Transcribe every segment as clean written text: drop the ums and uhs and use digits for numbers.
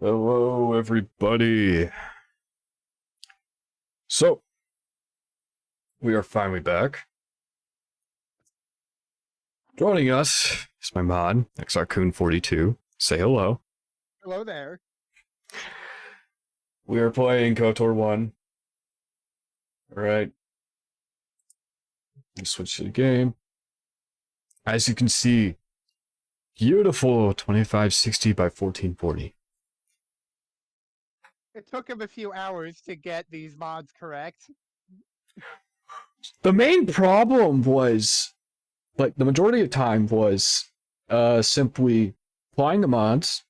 Hello, everybody. So, we are finally back. Joining us is my mod, ExarKun42. Say hello. Hello there. We are playing KOTOR 1. Alright. Let's switch to the game. As you can see, beautiful 2560 by 1440. It took him a few hours to get these mods correct. The main problem was, like, the majority of time was simply applying the mods.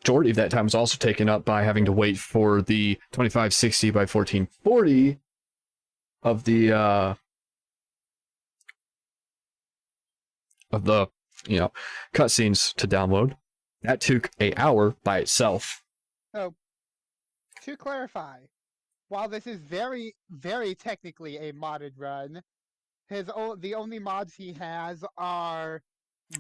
Majority of that time was also taken up by having to wait for the 2560 by 1440 of the cutscenes to download. That took an hour by itself. So, to clarify, while this is very, very technically a modded run, the only mods he has are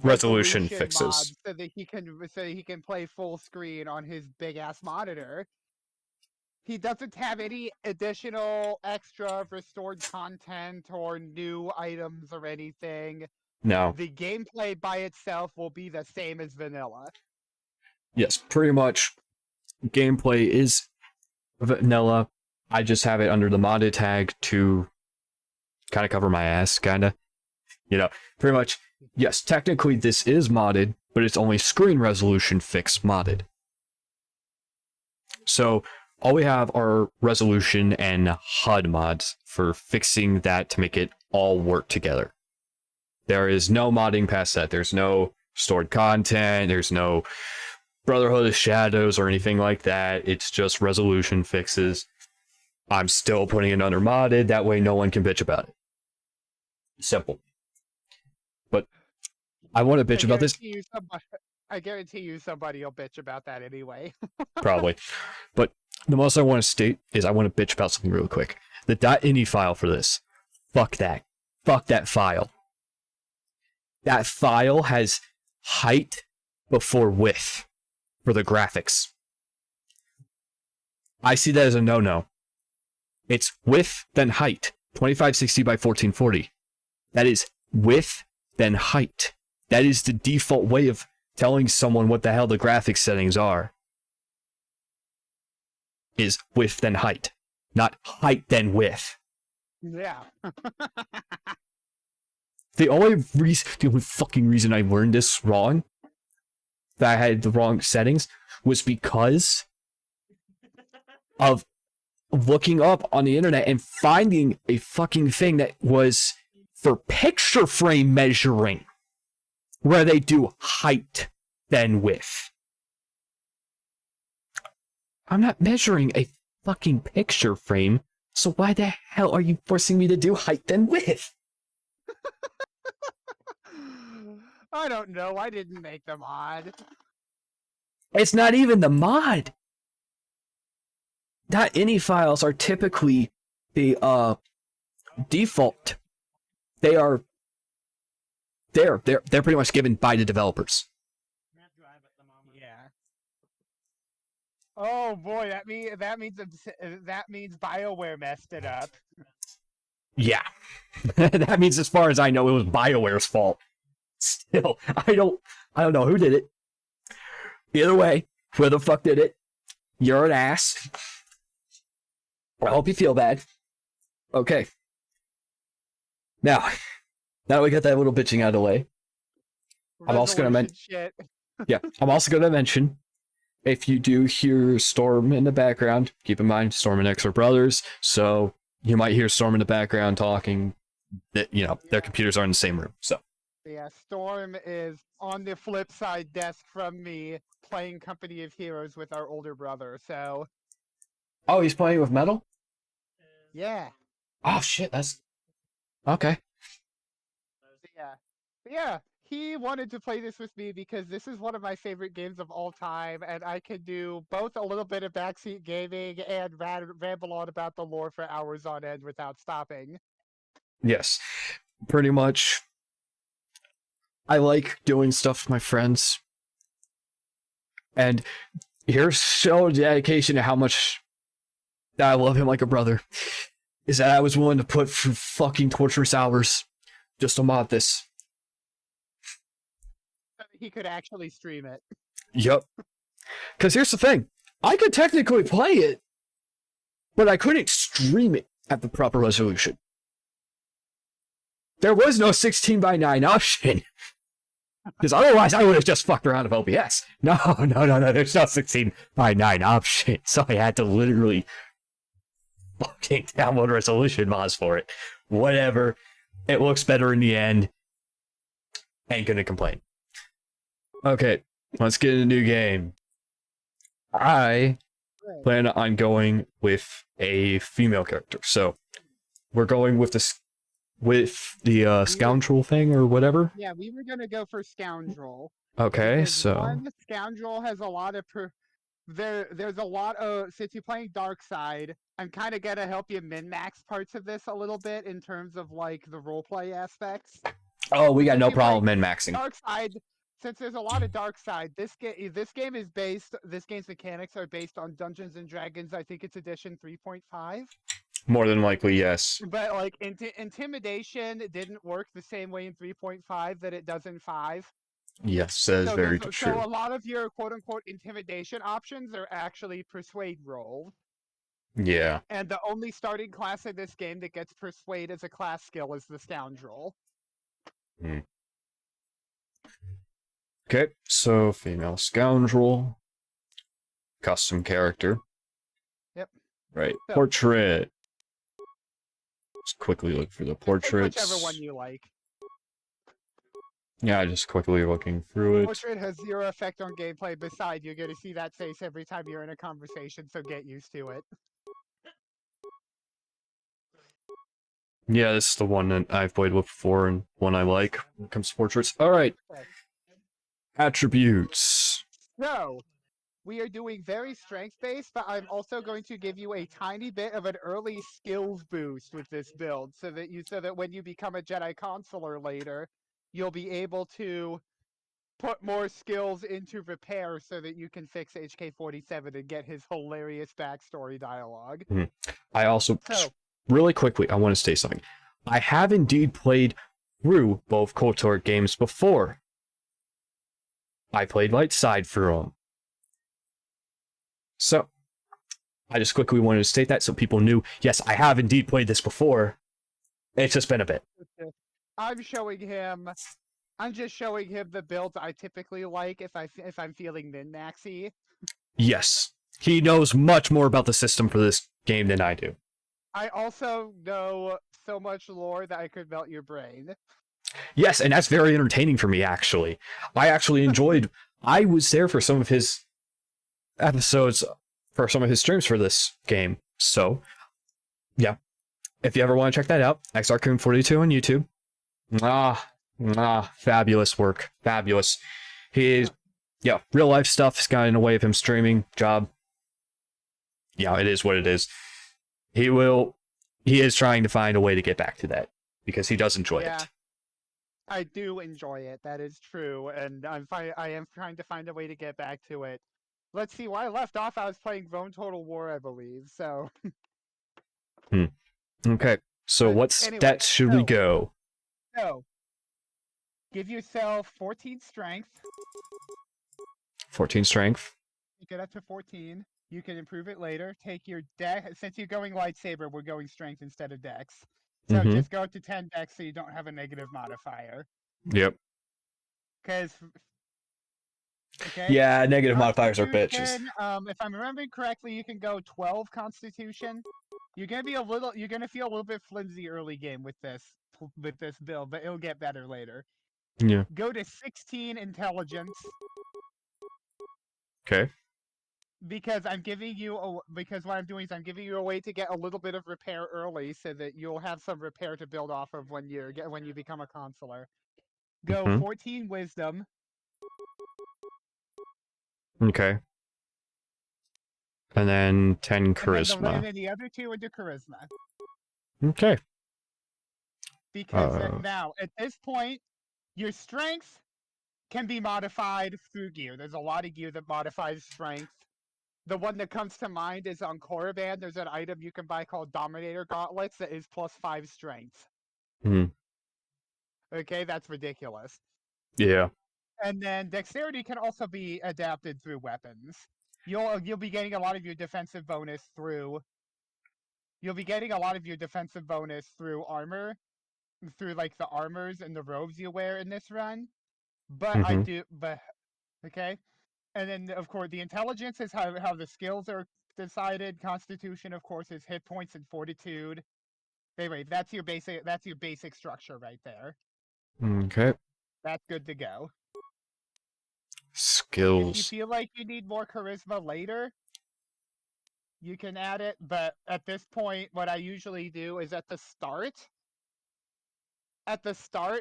Resolution fixes mods so that he can play full screen on his big ass monitor. He doesn't have any additional extra restored content or new items or anything. No. The gameplay by itself will be the same as vanilla. Yes, pretty much. Gameplay is vanilla. I just have it under the modded tag to kind of cover my ass, kind of. You know, pretty much, yes, technically this is modded, but it's only screen resolution fix modded. So, all we have are resolution and HUD mods for fixing that to make it all work together. There is no modding past that. There's no stored content. There's no Brotherhood of Shadows or anything like that. It's just resolution fixes. I'm still putting it under modded. That way no one can bitch about it. Simple. But I want to bitch about this. I guarantee you somebody will bitch about that anyway. Probably. But the most I want to state is I want to bitch about something real quick. The .ini file for this. Fuck that. Fuck that file. That file has height before width for the graphics. I see that as a no-no. It's width then height. 2560 by 1440. That is width then height. That is the default way of telling someone what the hell the graphics settings are. Is width then height. Not height then width. Yeah. The only fucking reason I learned this wrong, that I had the wrong settings, was because of looking up on the internet and finding a fucking thing that was for picture frame measuring, where they do height then width. I'm not measuring a fucking picture frame, so why the hell are you forcing me to do height then width? I don't know. I didn't make the mod. It's not even the mod. .ini files are typically the default. They're pretty much given by the developers. Yeah. Oh boy, that means BioWare messed it up. Yeah. That means, as far as I know, it was BioWare's fault. Still, I don't know who did it. Either way, whoever the fuck did it, you're an ass. I hope you feel bad. Okay. Now that we got that little bitching out of the way, I'm also gonna mention, if you do hear Storm in the background, keep in mind Storm and X are brothers, so you might hear Storm in the background talking. That, you know, their computers are in the same room. So yeah, Storm is on the flip side desk from me, playing Company of Heroes with our older brother. So. Oh, he's playing with Metal? Yeah. Oh shit, that's okay. Yeah. He wanted to play this with me because this is one of my favorite games of all time, and I can do both a little bit of backseat gaming and ramble on about the lore for hours on end without stopping. Yes, pretty much. I like doing stuff with my friends And here's so dedication to how much I love him like a brother, is that I was willing to put through fucking torturous hours just to mod this. He could actually stream it. Yep. Because here's the thing. I could technically play it, but I couldn't stream it at the proper resolution. There was no 16:9 option. Because otherwise I would have just fucked around with OBS. No, there's no 16:9 option. So I had to literally fucking download resolution mods for it. Whatever. It looks better in the end. Ain't gonna complain. Okay, let's get in a new game. I plan on going with a female character. So we're going with the scoundrel thing or whatever. Yeah, we were gonna go for scoundrel. Okay, Because so one, scoundrel has a lot of there's a lot of, since you're playing Darkside, I'm kind of gonna help you min-max parts of this a little bit in terms of like the roleplay aspects. oh, we got Since no you play problem min-maxing. Darkside, since there's a lot of Darkside, this game's mechanics are based on Dungeons and Dragons. I think it's edition 3.5. More than likely, yes. But like intimidation didn't work the same way in 3.5 that it does in 5. Yes, that is very true. So a lot of your quote-unquote intimidation options are actually persuade rolls. Yeah. And the only starting class in this game that gets persuade as a class skill is the scoundrel. Okay, so female scoundrel. Custom character. Yep. Right. So, Portrait. Let's quickly look for the portraits. Whichever one you like. Yeah, just quickly looking through it. Portrait has zero effect on gameplay. Besides, you're going to see that face every time you're in a conversation, so get used to it. Yeah, this is the one that I've played with before and one I like when it comes to portraits. Alright. Okay. Attributes. So, we are doing very strength-based, but I'm also going to give you a tiny bit of an early skills boost with this build, so that when you become a Jedi Consular later, you'll be able to put more skills into repair so that you can fix HK-47 and get his hilarious backstory dialogue. I also, really quickly, I want to say something. I have indeed played through both KOTOR games before. I played Lightside through them. So, I just quickly wanted to state that so people knew, yes, I have indeed played this before. It's just been a bit. I'm just showing him the builds I typically like if I'm feeling min-maxy. Yes. He knows much more about the system for this game than I do. I also know so much lore that I could melt your brain. Yes, and that's very entertaining for me, actually. I actually enjoyed... I was there for some of his episodes, for some of his streams for this game. So, yeah. If you ever want to check that out, ExarKun42 on YouTube. Fabulous work. Fabulous. He's... Yeah, real life stuff has gotten in the way of him streaming. Job. Yeah, it is what it is. He is trying to find a way to get back to that, because he does enjoy it. I do enjoy it, that is true, and I am trying to find a way to get back to it. Let's see, where I left off, I was playing Rome Total War, I believe, so... Okay, so what stats should we go? So, give yourself 14 strength. 14 strength. Take it up to 14. You can improve it later. Take your dex. Since you're going lightsaber, we're going strength instead of dex. So just go up to 10 dex so you don't have a negative modifier. Yep. Because... Okay. Yeah, negative modifiers are bitches. If I'm remembering correctly, you can go 12 Constitution. You're gonna feel a little bit flimsy early game with this build, but it'll get better later. Yeah. Go to 16 Intelligence. Okay. Because what I'm doing is I'm giving you a way to get a little bit of repair early, so that you'll have some repair to build off of when you become a consular. Go 14 Wisdom. Okay. And then 10 Charisma. And then the other two into Charisma. Okay. Because now, at this point, your strength can be modified through gear. There's a lot of gear that modifies strength. The one that comes to mind is on Korriban. There's an item you can buy called Dominator Gauntlets that is +5 strength. Hmm. Okay, that's ridiculous. Yeah. And then dexterity can also be adapted through weapons. You'll be getting a lot of your defensive bonus through. You'll be getting a lot of your defensive bonus through armor, through like the armors and the robes you wear in this run. But okay. And then of course the intelligence is how the skills are decided. Constitution, of course, is hit points and fortitude. Anyway, that's your basic structure right there. Okay. That's good to go. Skills. If you feel like you need more charisma later, you can add it, but at this point, what I usually do is at the start,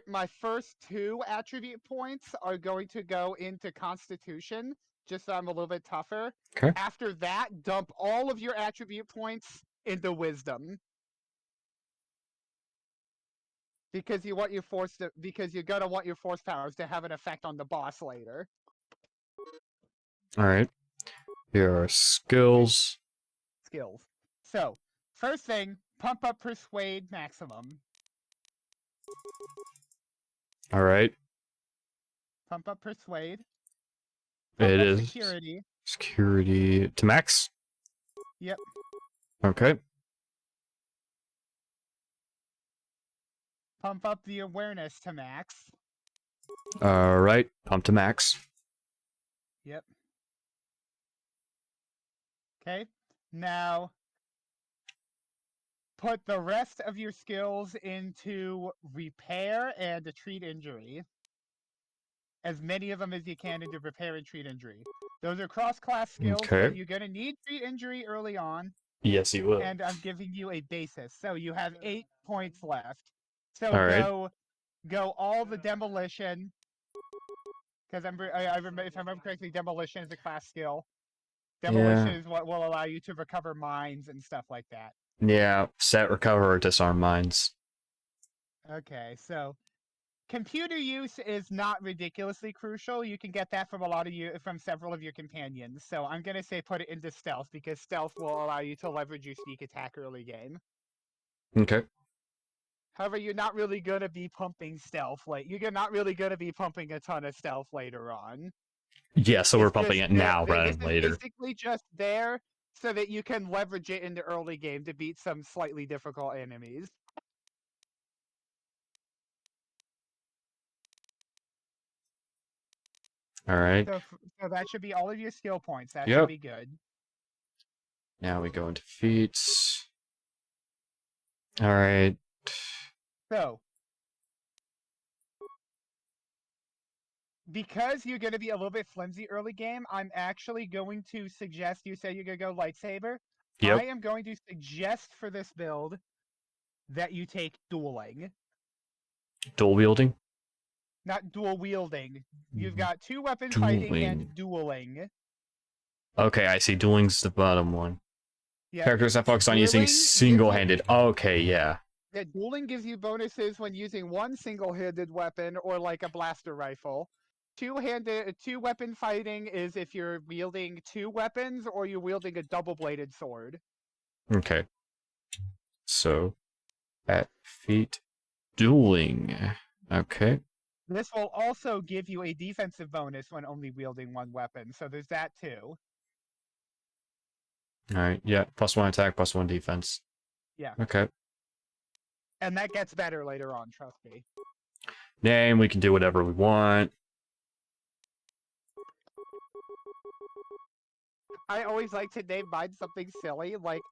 my first 2 attribute points are going to go into Constitution, just so I'm a little bit tougher. Okay. After that, dump all of your attribute points into Wisdom. Because you're gonna want your force powers to have an effect on the boss later. Alright. Here are skills. So, first thing, pump up Persuade maximum. Alright. Pump up Persuade. It is Security. Security to max? Yep. Okay. Pump up the Awareness to max. Alright. Pump to max. Yep. Okay. Now, put the rest of your skills into Repair and Treat Injury. As many of them as you can into Repair and Treat Injury. Those are cross-class skills, Okay. but you're going to need Treat Injury early on. Yes, you will. And I'm giving you a basis. So you have 8 points left. So Alright. go all the Demolition. Because if I remember correctly, Demolition is a class skill. Demolition is what will allow you to recover mines and stuff like that. Yeah, set, recover, or disarm mines. Okay, so computer use is not ridiculously crucial. You can get that from several of your companions. So I'm gonna say put it into stealth because stealth will allow you to leverage your sneak attack early game. Okay. However, you're not really gonna be pumping stealth you're not really gonna be pumping a ton of stealth later on. Yeah, so we're pumping it now rather than later. It's basically just there so that you can leverage it in the early game to beat some slightly difficult enemies. Alright. So that should be all of your skill points. That Yep. should be good. Now we go into feats. Alright. So, because you're going to be a little bit flimsy early game, I'm actually going to suggest, you say you're going to go lightsaber. Yep. I am going to suggest for this build that you take dueling. Dual wielding? Not dual wielding. You've got 2 weapon fighting and dueling. Okay, I see. Dueling's the bottom one. Yeah. Characters that focus on using single-handed. Okay, yeah. Yeah, dueling gives you bonuses when using one single-handed weapon or like a blaster rifle. Two-weapon fighting is if you're wielding 2 weapons or you're wielding a double-bladed sword. Okay. So, at feat, dueling. Okay. This will also give you a defensive bonus when only wielding 1 weapon, so there's that too. Alright, yeah. +1 attack, +1 defense. Yeah. Okay. And that gets better later on, trust me. Name, we can do whatever we want. I always like to name mine something silly, like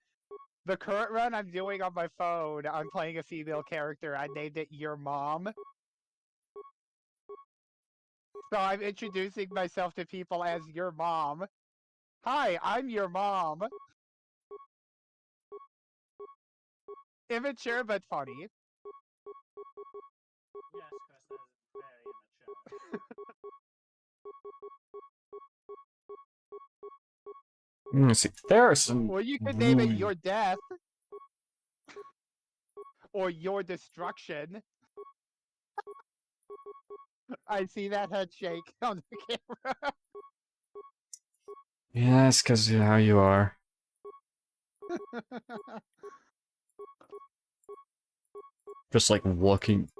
the current run I'm doing on my phone, I'm playing a female character, I named it Your Mom. So I'm introducing myself to people as Your Mom. Hi, I'm Your Mom. Immature but funny. Yes, Chris, that is very immature. Let's see. There are some. Or you could name it Your Death. Or Your Destruction. I see that head shake on the camera. Yeah, that's because of how you are. Just like looking.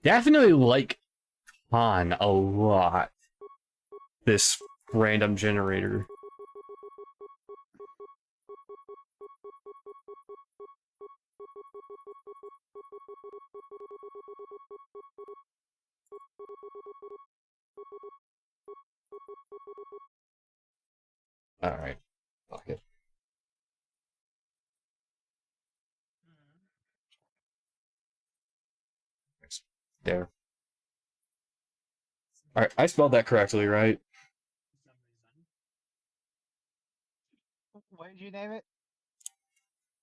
Definitely like Han a lot. This random generator. Alright. Fuck it. There. Alright, I spelled that correctly, right? What did you name it?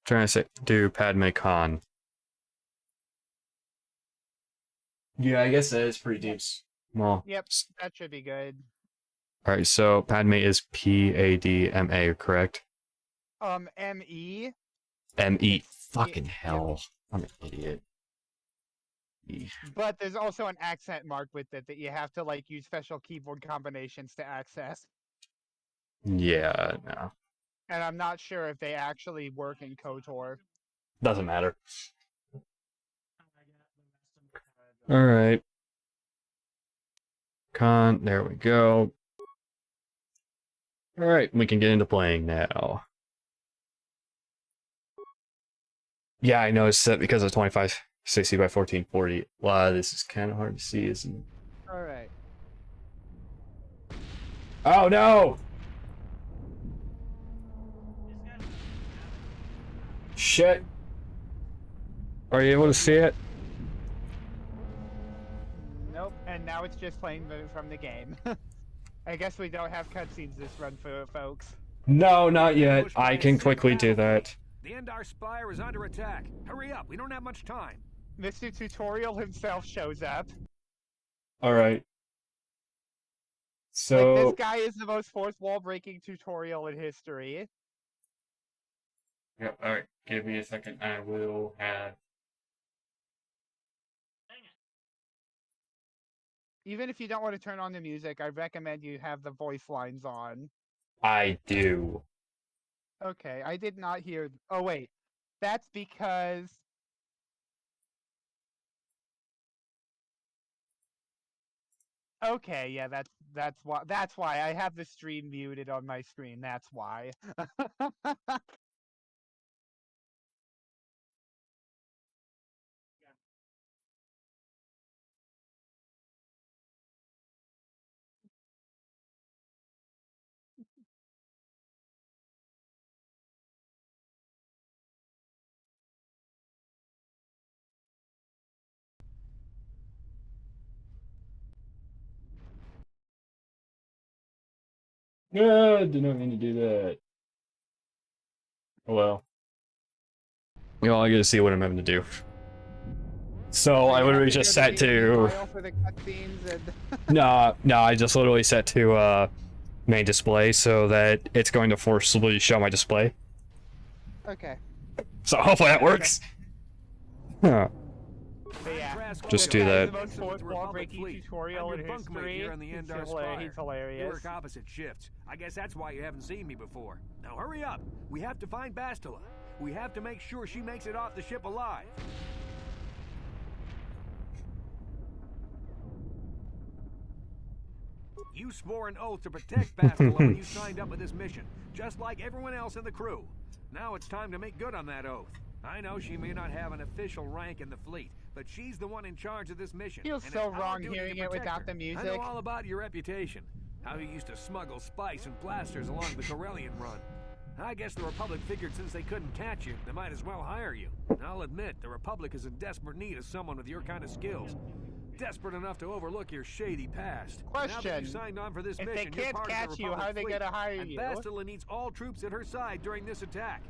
Trying to say, do Padme Khan. Yeah, I guess that is pretty deep. Well, Yep, that should be good. alright, so Padme is Padma, correct? M-E. M-E. Fucking hell. I'm an idiot. But there's also an accent mark with it that you have to like use special keyboard combinations to access. Yeah, no. And I'm not sure if they actually work in KOTOR. Doesn't matter. Alright. Khan, there we go. Alright, we can get into playing now. Yeah, I know it's set because of 2560 by 1440. Wow, this is kind of hard to see, isn't it? Alright. Oh no! Shit. Are you able to see it? Nope, and now it's just playing from the game. I guess we don't have cutscenes this run for folks. No, not yet. I can quickly do that. The Endar Spire is under attack. Hurry up, we don't have much time. Mr. Tutorial himself shows up. Alright. Like, So... this guy is the most fourth wall breaking tutorial in history. Yep, alright. Give me a second. I will have... Even if you don't want to turn on the music, I recommend you have the voice lines on. I do. Okay, I did not hear... Oh, wait. That's because... Okay, yeah, that's why I have the stream muted on my screen. That's why. Yeah, did not mean to do that. Oh well. You know, I get to see what I'm having to do. So I literally just set to... For the cutscenes and... No, I just literally set to main display so that it's going to forcibly show my display. Okay. So hopefully that works. Huh. But yeah, Just this do guy is that. the most fourth wall breaking tutorial in history. He's hilarious. You work opposite shifts. I guess that's why you haven't seen me before. Now hurry up. We have to find Bastila. We have to make sure she makes it off the ship alive. You swore an oath to protect Bastila when you signed up with this mission, just like everyone else in the crew. Now it's time to make good on that oath. I know she may not have an official rank in the fleet, but she's the one in charge of this mission. Feels and so it's our wrong duty to hearing it protect without her. the music. I know all about your reputation. How you used to smuggle spice and blasters along the Corellian run. I guess the Republic figured since they couldn't catch you, they might as well hire you. I'll admit, the Republic is in desperate need of someone with your kind of skills. Desperate enough to overlook your shady past. Now that Question. you signed on for this If mission, they you're can't part of catch the you, how are they Republic gonna hire fleet, you? and Bastila needs all troops at her side during this attack.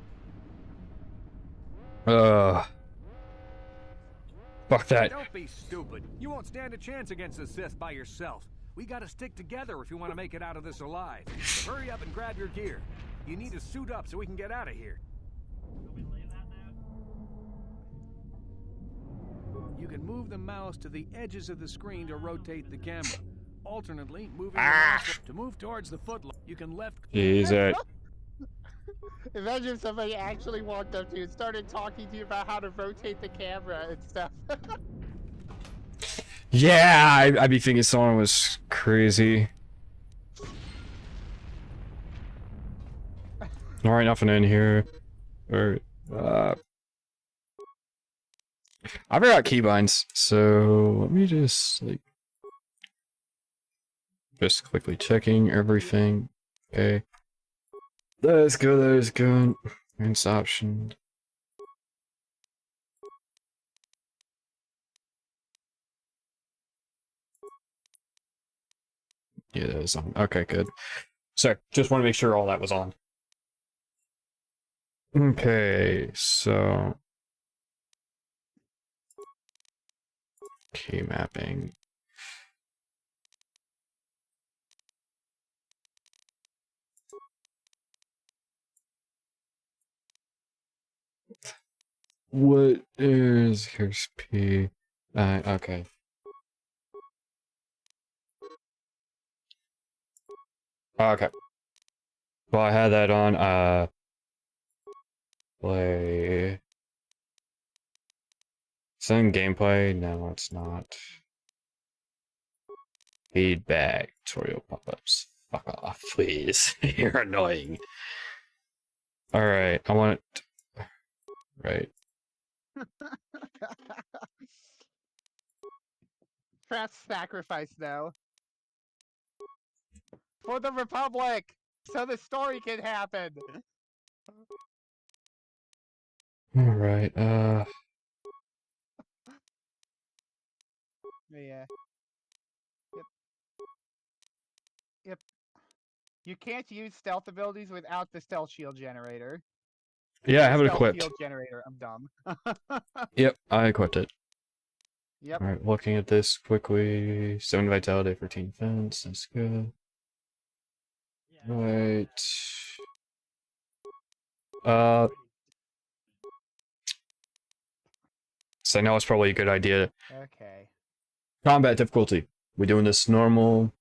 Fuck that. Don't be stupid. You won't stand a chance against the Sith by yourself. We gotta stick together if you want to make it out of this alive. So hurry up and grab your gear. You need to suit up so we can get out of here. You can move the mouse to the edges of the screen to rotate the camera. Alternately, moving the mouse to move towards the foot. You can left. Jesus. Imagine if somebody actually walked up to you and started talking to you about how to rotate the camera and stuff. Yeah, I'd be thinking someone was crazy. Alright, nothing in here. Or, I forgot keybinds, so let me just, like, just quickly checking everything. Okay. That's good, that is good. Rinse option. Yeah, that is on. Okay, good. So, just want to make sure all that was on. Okay, so... Key mapping. What is... Here's P... okay. Okay. Well, I had that on, play... It's in gameplay? No, it's not. Feedback. Tutorial pop-ups. Fuck off, please. You're annoying. Alright, I want it... Right. Craft sacrifice, though. For the Republic! So the story can happen! Alright, Yeah. Yep. Yep. You can't use stealth abilities without the stealth shield generator. Yeah, I have it Stealth equipped. shield generator, I'm dumb. Yep, I equipped it. Yep. Alright, looking at this quickly. 7 vitality, 14 defense, that's good. Right. So I know it's probably a good idea. Okay. Combat difficulty. We doing this normal,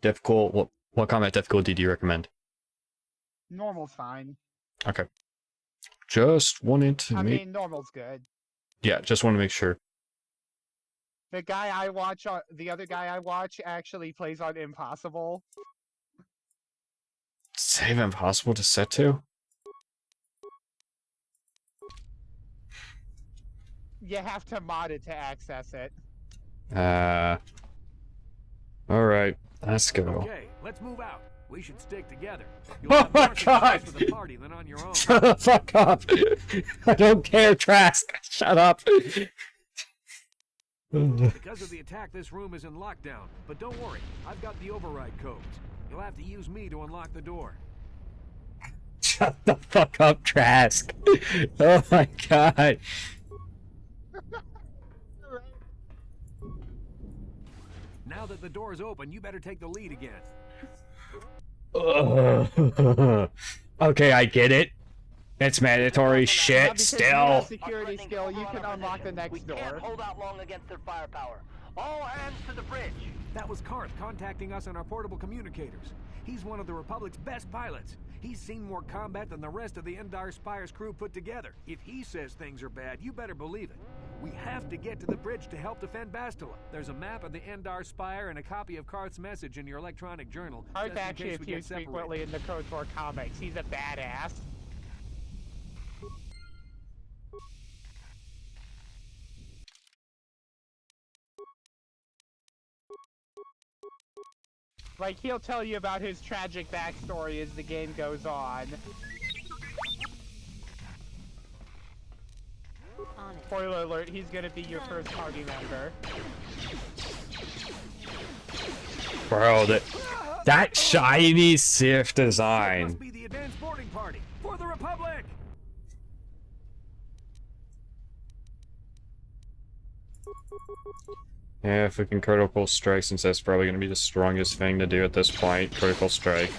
difficult? What combat difficulty do you recommend? Normal's fine. Okay. Just wanted to I make... mean, normal's good. Yeah, just want to make sure. The guy I watch, the other guy I watch actually plays on Impossible. Save impossible to set to? You have to mod it to access it. Alright, let's go. Okay, let's move out. We should stick together. You'll Oh have my more success God! with the party than on your own. Shut the fuck up! I don't care, Trask! Shut up! Because of the attack, this room is in lockdown. But don't worry, I've got the override codes. You'll have to use me to unlock the door. Shut the fuck up, Trask! Oh my god! Now that the door's open, you better take the lead again. Okay, I get it. It's mandatory shit Because you still. have security skill, you can unlock the next We door. can't hold out long against their firepower. All hands to the bridge. That was Karth contacting us on our portable communicators. He's one of the Republic's best pilots. He's seen more combat than the rest of the Endar Spire's crew put together. If he says things are bad, you better believe it. We have to get to the bridge to help defend Bastila. There's a map of the Endar Spire and a copy of Karth's message in your electronic journal. Karth just in actually case we get appears separated. frequently in the KOTOR comics. He's a badass. Like, he'll tell you about his tragic backstory as the game goes on. Spoiler alert, he's gonna be your first party member. Bro, that shiny Sith That design. must be the advanced boarding party for the Republic. Yeah, if we can critical strike, since that's probably going to be the strongest thing to do at this point. Critical strike.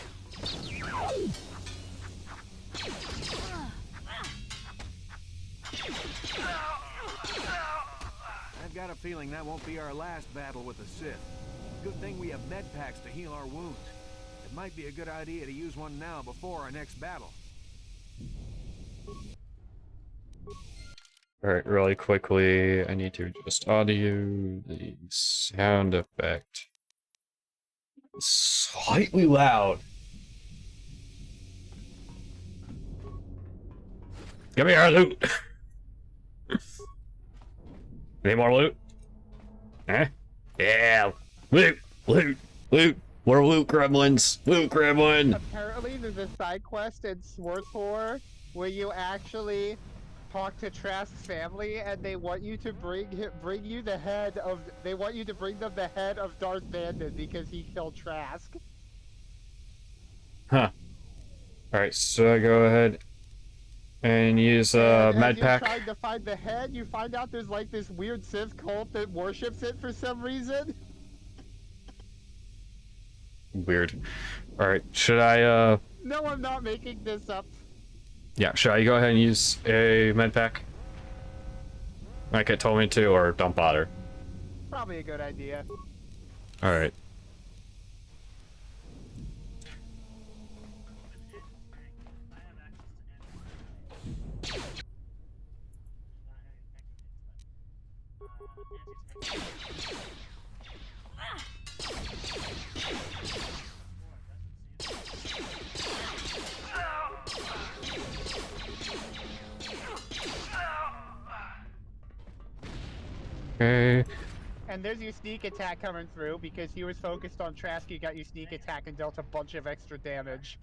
feeling that won't be our last battle with the Sith. Good thing we have med packs to heal our wounds. It might be a good idea to use one now before our next battle. Alright, really quickly, I need to just audio the sound effect. Slightly loud. Give me our loot! Any more loot? Eh? Yeah! Loot! Loot! Loot! We're loot gremlins! Loot gremlin! Apparently, there's a side quest in SWORD where you actually talk to Trask's family, and they want you to bring you the head of. They want you to bring them the head of Darth Vader because he killed Trask. Huh. Alright, so I go ahead and use And med as you're pack. trying to find the head, you find out there's like this weird Sith cult that worships it for some reason. Weird. Alright, should I No, I'm not making this up. yeah, should I go ahead and use a med pack? Like it told me to, or don't bother? Probably a good idea. Alright. Okay. And there's your sneak attack coming through because he was focused on Trask. You got your sneak attack and dealt a bunch of extra damage.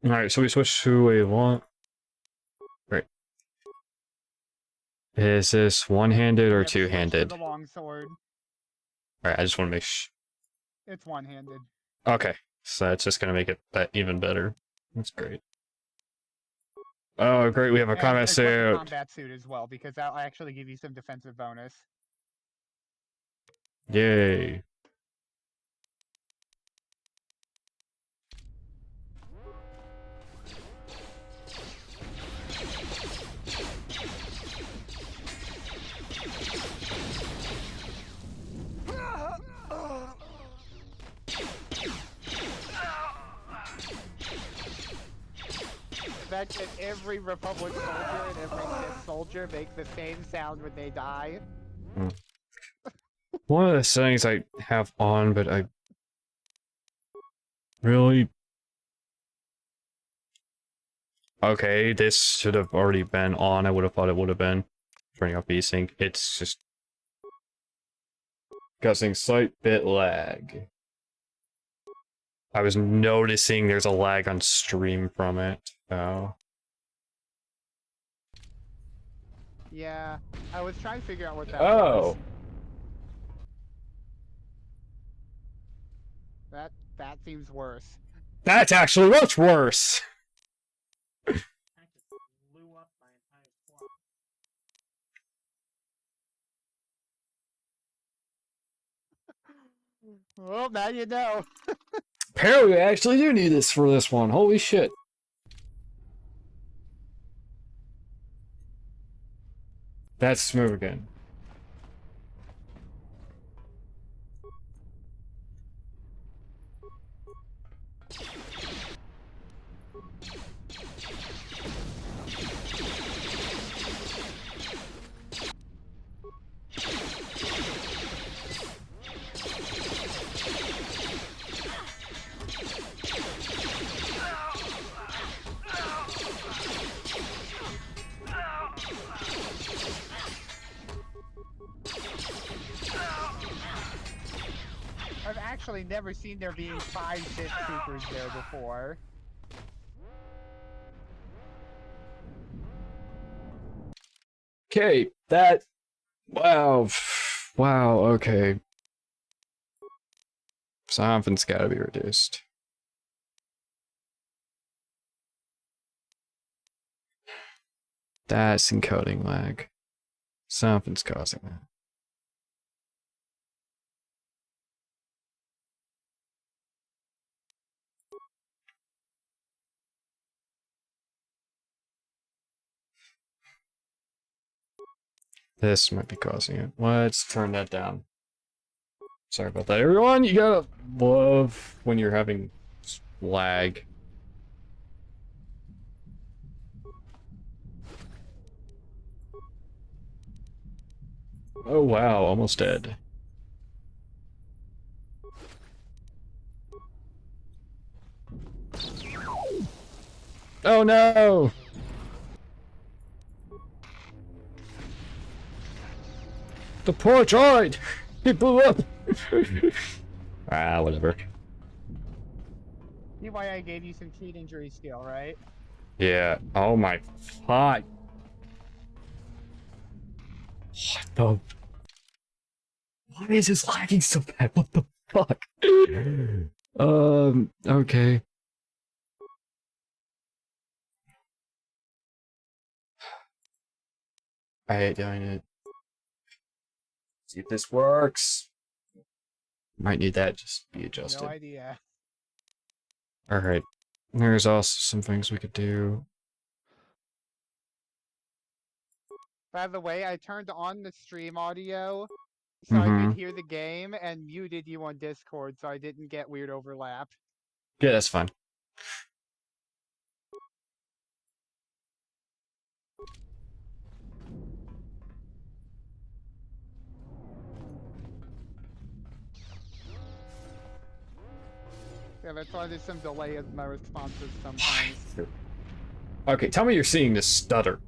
Alright, so we switch to a long. Right. Is this one-handed or Yep, switch to two-handed? the longsword. Alright, I just want to make It's one-handed. Okay, so that's just gonna make it that even better. That's great. Oh, great, we have a And combat equip the suit. combat suit as well because that'll actually give you some defensive bonus. Yay. The fact that every Republic soldier and every Sith soldier make the same sound when they die. One of the settings I have on, but I really... Okay, this should have already been on. I would have thought it would have been. Turning off VSync. It's just... causing slight bit lag. I was noticing there's a lag on stream from it. Oh. Yeah, I was trying to figure out what that Oh. was. That seems worse. That's actually much worse! I just blew up my entire squad. Well, now you know. Apparently, I actually do need this for this one. Holy shit. That's smooth again. I've actually never seen there being 5 Sith troopers there before. Okay, that... Wow. Wow, okay. Something's gotta be reduced. That's encoding lag. Something's causing that. This might be causing it. Let's turn that down. Sorry about that, everyone. You gotta love when you're having lag. Oh wow, almost dead. Oh no! The poor droid! He blew up! Ah, whatever. See why I gave you some cheat injury skill, right? Yeah. Oh my fuck. What the? Why is this lagging so bad? What the fuck? Okay. I hate doing it. See if this works. Might need that just be adjusted. No idea. Alright. There's also some things we could do. By the way, I turned on the stream audio so I could hear the game and muted you on Discord so I didn't get weird overlap. Yeah, that's fine. Yeah, that's why there's some delay in my responses sometimes. Okay, tell me you're seeing this stutter.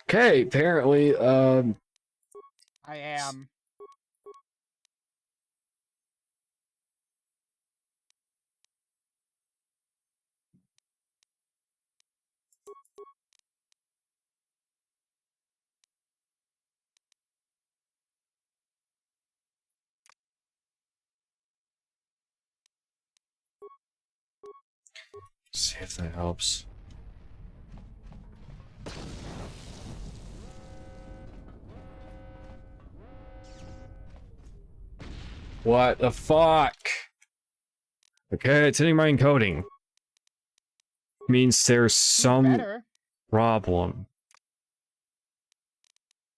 Okay, apparently, I am. see if that helps. What the fuck? Okay, it's hitting my encoding. Means there's some Better. problem.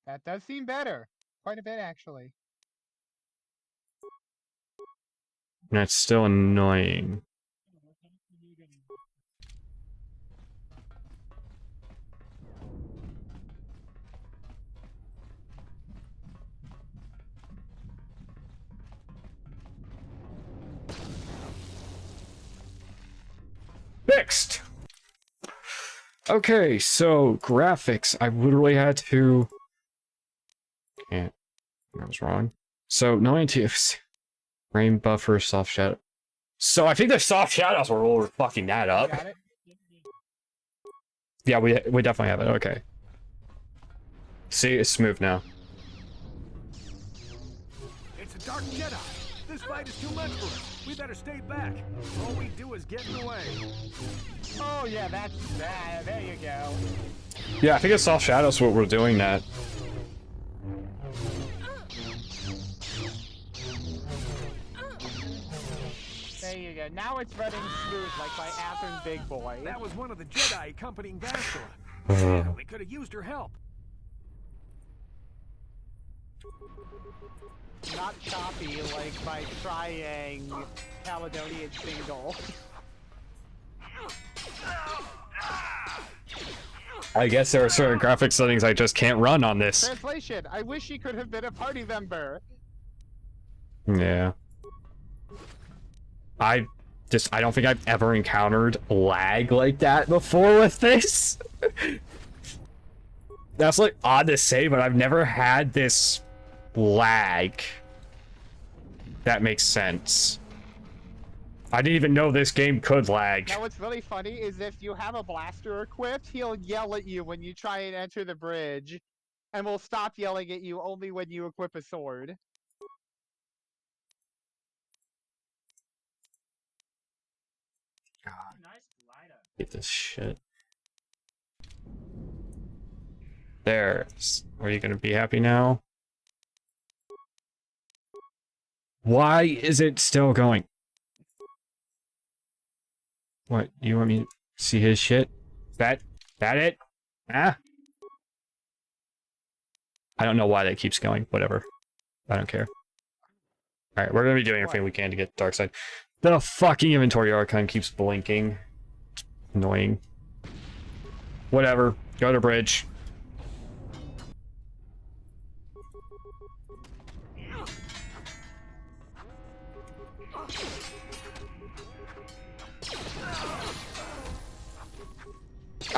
That does seem better. Quite a bit, actually. And it's still annoying. Fixed! Okay, so graphics. I literally had to... Can't. I was wrong. So, 90 frame buffer, soft shadow. So I think the soft shadows were all fucking that up. Got it? Yeah, we definitely have it. Okay. See, it's smooth now. It's a dark Jedi. This fight is too much for us. We better stay back. All we do is get in the way. Oh, yeah, that's that. There you go. Yeah, I think it's soft shadows what we're doing that. There you go. Now it's running smooth like my Athens big boy. That was one of the Jedi accompanying Bastila. Yeah, we could have used her help. Not choppy like my trying Caledonian single. I guess there are certain graphic settings I just can't run on this. Translation, I wish he could have been a party member. Yeah. I don't think I've ever encountered lag like that before with this. That's like odd to say, but I've never had this lag. That makes sense. I didn't even know this game could lag. Now what's really funny is if you have a blaster equipped, he'll yell at you when you try and enter the bridge, and will stop yelling at you only when you equip a sword. Get this shit. There. Are you gonna be happy now? Why is it still going? What? You want me to see his shit? That it? Ah? I don't know why that keeps going. Whatever. I don't care. Alright, we're gonna be doing everything we can to get Darkside. The fucking inventory icon keeps blinking. It's annoying. Whatever. Go to bridge.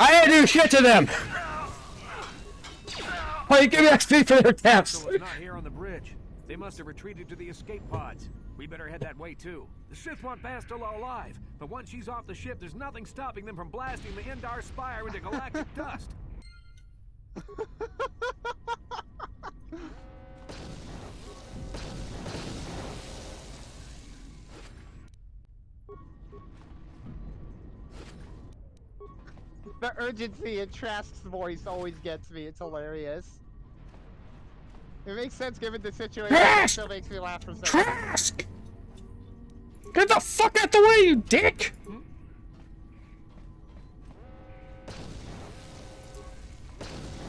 I didn't do shit to them! Why you give me XP for their taps? So it's not here on the bridge. They must have retreated to the escape pods. We better head that way too. The Sith want Bastila alive, but once she's off the ship, there's nothing stopping them from blasting the Endar Spire into galactic dust. The urgency in Trask's voice always gets me. It's hilarious. It makes sense given the situation. It still makes me laugh for some reason. Trask! Get the fuck out the way, you dick!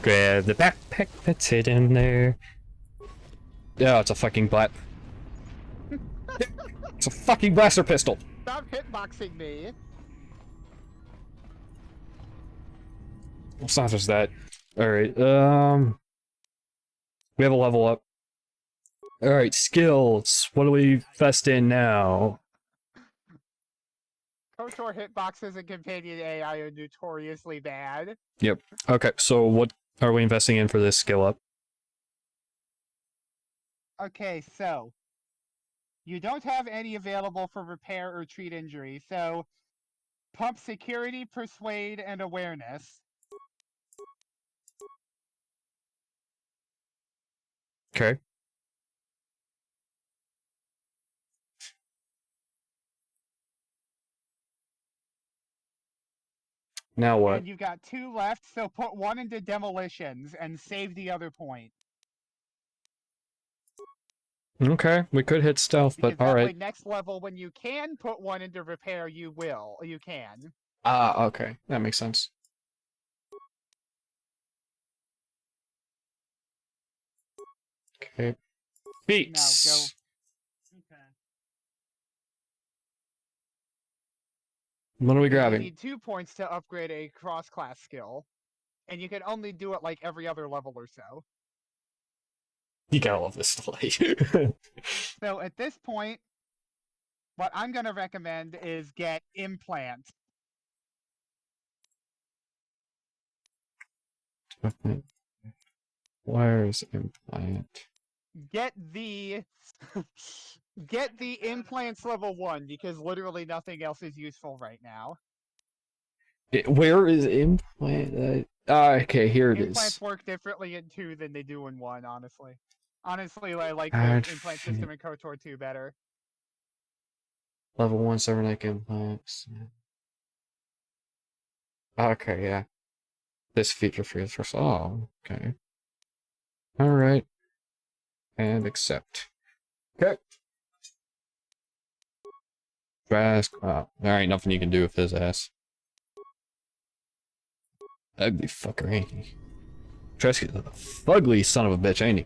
Grab the backpack that's hidden there. Oh, it's a fucking it's a fucking blaster pistol. Stop hitboxing me. It's not just that. Alright, we have a level up. Alright, skills. What do we invest in now? KOTOR hitboxes and companion AI are notoriously bad. Yep. Okay, so what are we investing in for this skill up? Okay, so you don't have any available for repair or treat injury, so pump security, persuade, and awareness. Okay. Now what? And you've got 2 left, so put 1 into demolitions and save the other point. Okay, we could hit stealth, Because but that way alright. next level, when you can put 1 into repair, you can. Ah, okay. That makes sense. Okay. Beats! Now Okay. What are we You grabbing? need 2 points to upgrade a cross-class skill. And you can only do it like every other level or so. You gotta love this delay. So at this point, what I'm going to recommend is get implant. Where's implant? Get the get the implants level 1 because literally nothing else is useful right now. Where is implant? Okay, here it Implants is. work differently in 2 than they do in 1, honestly. Honestly, I like the Add implant system in KOTOR 2 better. Level 1 cybernetic implants. Okay, yeah. This feature for the first. Oh, okay. Alright. And accept. Okay. Trask. Oh, there ain't nothing you can do with his ass. Ugly fucker, ain't he? Trask is a fugly son of a bitch, ain't he?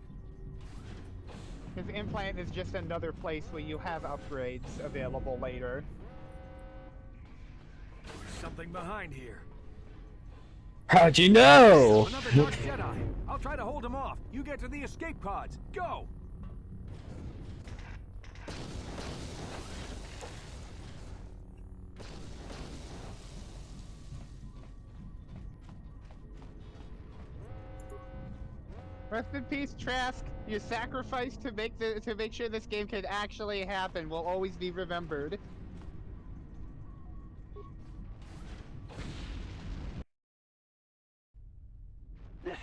Because implant is just another place where you have upgrades available later. There's something behind here. How'd you know? Another Dark Jedi. I'll try to hold him off. You get to the escape pods. Go! Rest in peace, Trask. Your sacrifice to make sure this game can actually happen will always be remembered.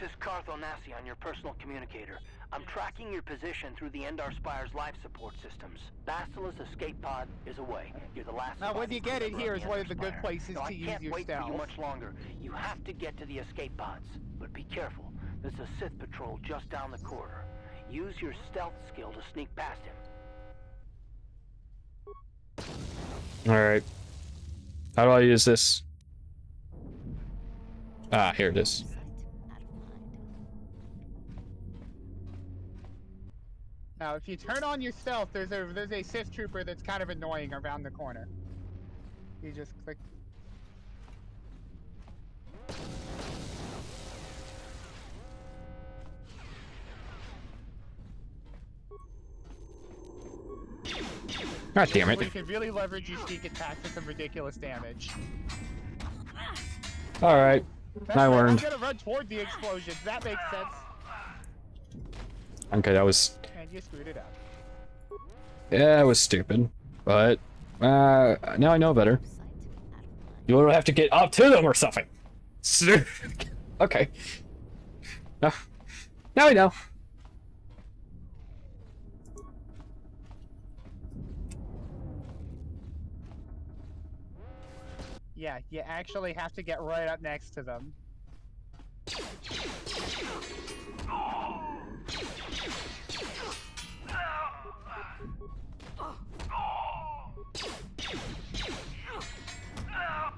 This is Carthonasi on your personal communicator. I'm tracking your position through the Endar Spire's life support systems. Basila's escape pod is away. You're the last. Now, when you get in here is one of the good Spire. places Now, to use I can't your wait for you stealth. much longer. You have to get to the escape pods, but be careful. There's a Sith patrol just down the corridor. Use your stealth skill to sneak past him. Alright. How do I use this? Ah, here it is. Now, if you turn on your stealth, there's a Sith trooper that's kind of annoying around the corner. You just click. God damn You it. can really leverage your sneak attack for some ridiculous damage. Alright. I learned. I'm gonna run toward the explosions. That makes sense. Okay, that was... And you screwed it up. Yeah, it was stupid. But, now I know better. You will have to get up to them or something. Okay. Now I know. Yeah, you actually have to get right up next to them.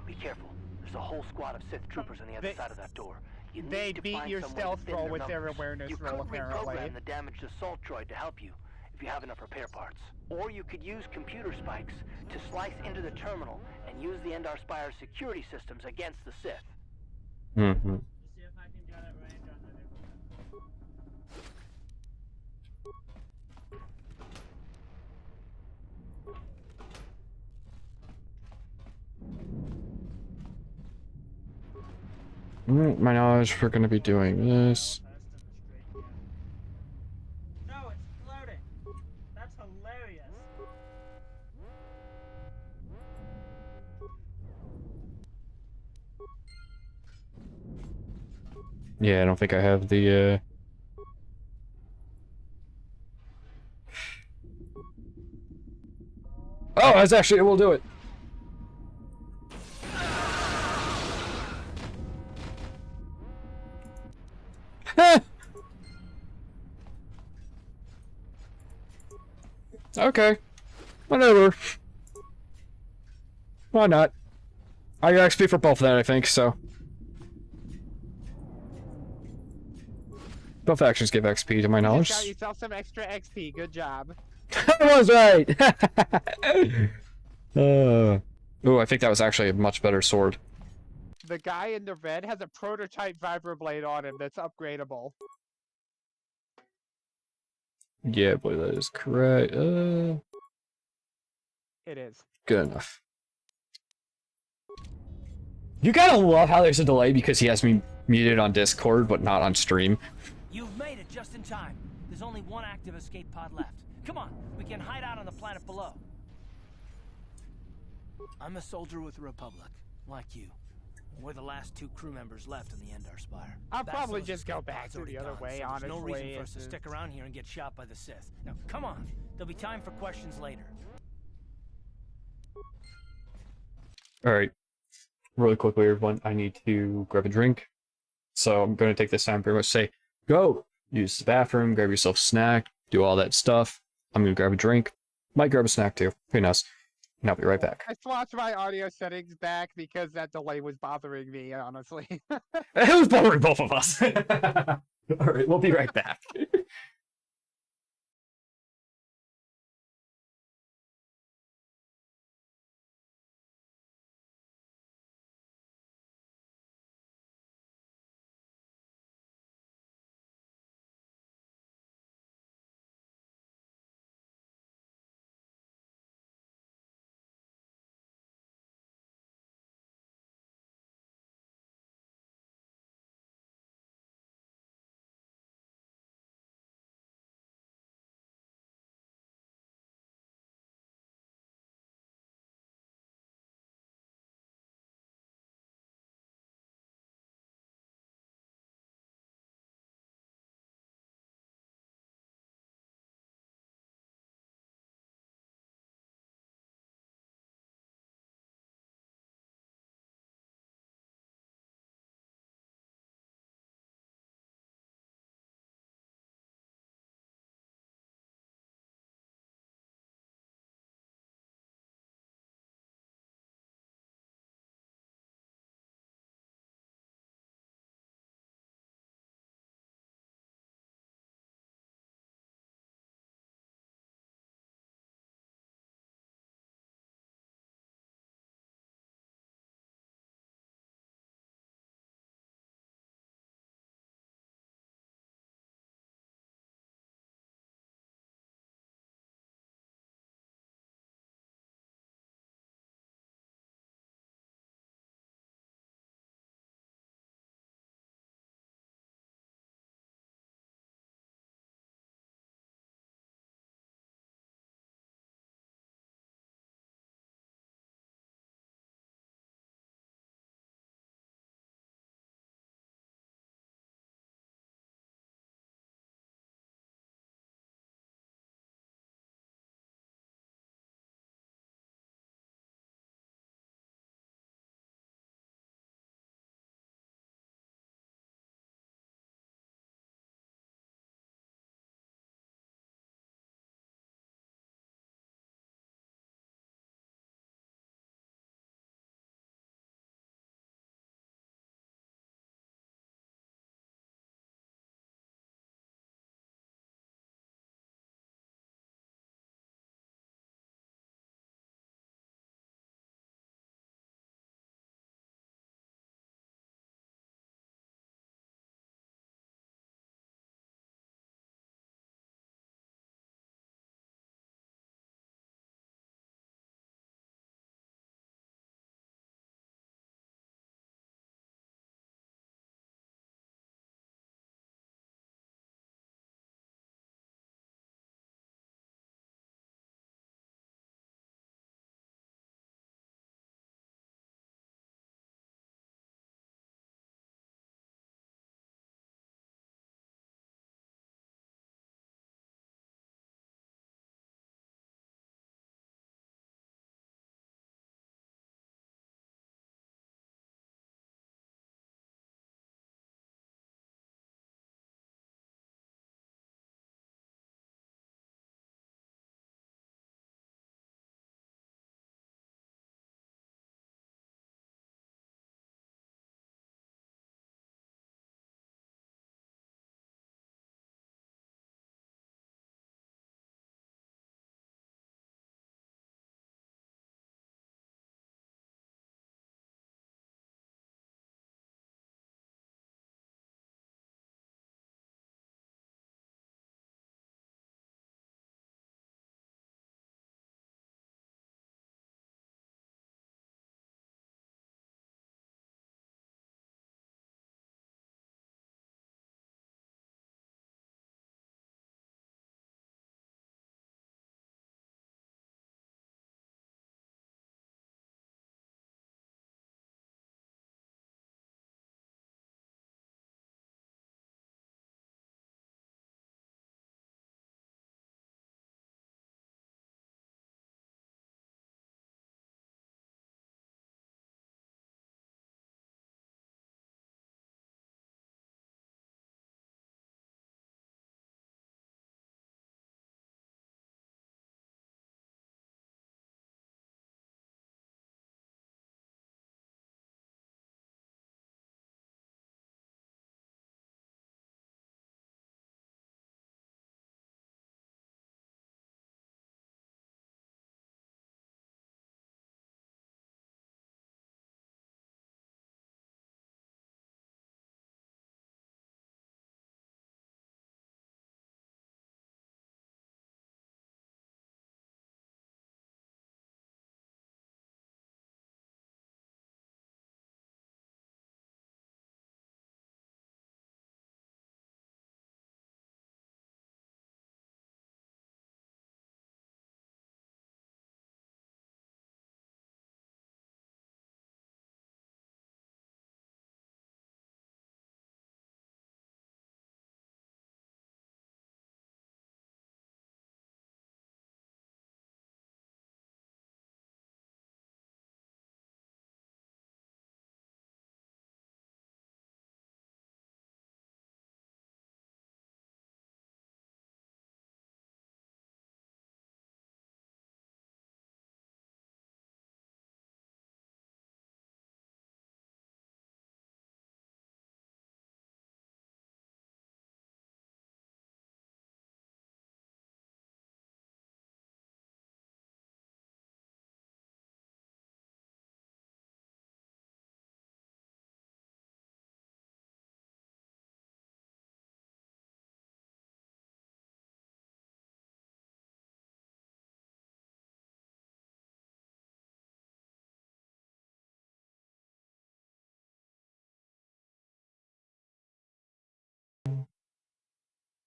Be careful. There's a whole squad of Sith troopers on the other side of that door. You They need to beat find your some way to stealth thin roll with their numbers. awareness you roll, could apparently. reprogram the damaged assault droid to help you, if you have enough repair parts. Or you could use computer spikes to slice into the terminal and use the Endar Spire's security systems against the Sith. Mm-hmm. See if I can get it right on the different. My knowledge, we're gonna be doing this. No, it's floating. That's hilarious. Yeah, I don't think I have the, Oh, that's actually, we'll do it. Okay. Whatever. Why not? I got XP for both of that, I think, so. Both actions give XP to my You knowledge. just got yourself some extra XP. Good job. I was right! Oh, I think that was actually a much better sword. The guy in the red has a prototype vibroblade on him that's upgradable. Yeah, boy, that is correct. It is. Good enough. You gotta love how there's a delay because he has me muted on Discord, but not on stream. You've made it just in time. There's only one active escape pod left. Come on, we can hide out on the planet below. I'm a soldier with the Republic, like you. We're the last two crew members left on the Endar Spire. I'll probably Basila's just go escape back pod's to already the other gone, way, so there's no honestly. reason for us to stick around here and get shot by the Sith. Now, come on. There'll be time for questions later. Alright. Really quickly, everyone, I need to grab a drink. So I'm going to take this time to pretty much say, go! Use the bathroom, grab yourself a snack, do all that stuff. I'm going to grab a drink. Might grab a snack too. Who knows? And I'll be right back. I swapped my audio settings back because that delay was bothering me, honestly. It was bothering both of us. Alright, we'll be right back.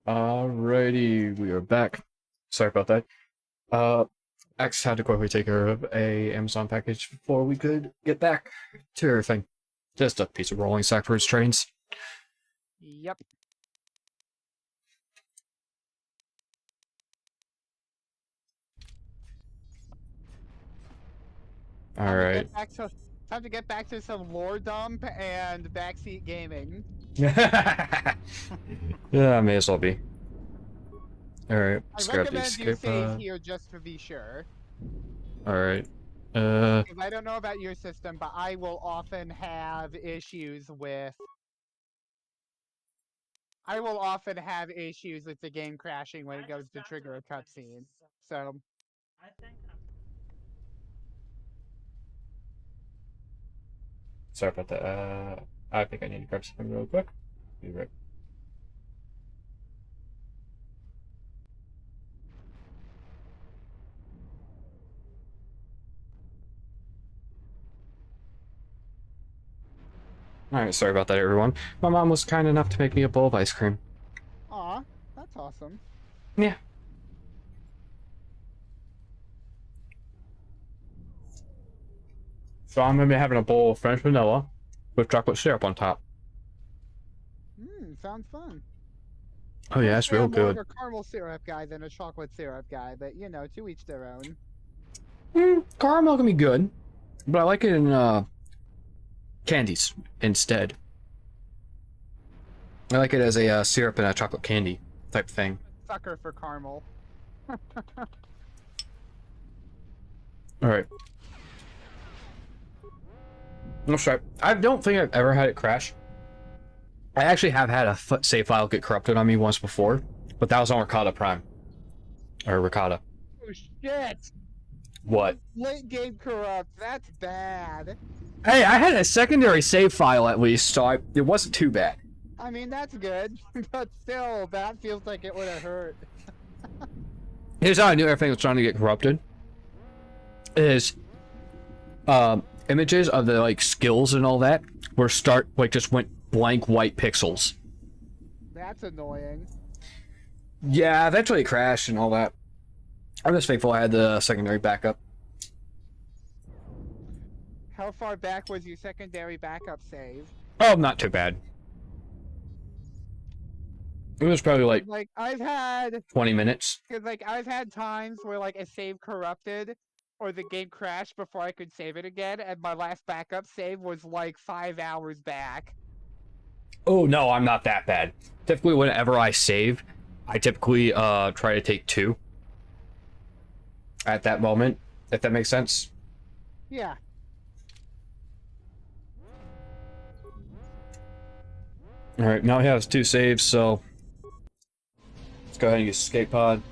Alrighty, we are back. Sorry about that. X had to quickly take care of a Amazon package before we could get back to everything. Just a piece of rolling stock for his trains. Yep. Alright. Time to get back to some lore dump and backseat gaming. Yeah, may as well be. Alright, I let's grab the recommend you escape save pod. here just to be sure. Alright. 'Cause I don't know about your system, but I will often have issues with. I will often have issues with the game crashing when it goes to trigger a cutscene. So. I think Sorry about that. I think I need to grab something real quick. Be right. Alright, sorry about that, everyone. My mom was kind enough to make me a bowl of ice cream. Aw, that's awesome. Yeah. So I'm gonna be having a bowl of French vanilla with chocolate syrup on top. Sounds fun. Oh yeah, it's real I'm more of good. a caramel syrup guy than a chocolate syrup guy, but you know, to each their own. Caramel can be good, but I like it in candies instead. I like it as a syrup and a chocolate candy type thing. Sucker for caramel. Alright. I'm sorry. I don't think I've ever had it crash. I actually have had a save file get corrupted on me once before, but that was on Ricotta Prime. Or Ricotta. Oh shit! What? Late game corrupt, that's bad. Hey, I had a secondary save file at least, so it wasn't too bad. I mean, that's good, but still, that feels like it would have hurt. Here's how I knew everything was trying to get corrupted. Is images of the like skills and all that were just went blank white pixels. That's annoying. Yeah, eventually it crashed and all that. I'm just thankful I had the secondary backup. How far back was your secondary backup save? Oh, not too bad. It was probably like I've had 20 minutes. Cause I've had times where a save corrupted or the game crashed before I could save it again, and my last backup save was 5 hours back. Oh no, I'm not that bad. Typically whenever I save, I typically try to take 2 at that moment, if that makes sense. Yeah. Alright, now he has 2 saves, so let's go ahead and use escape pod.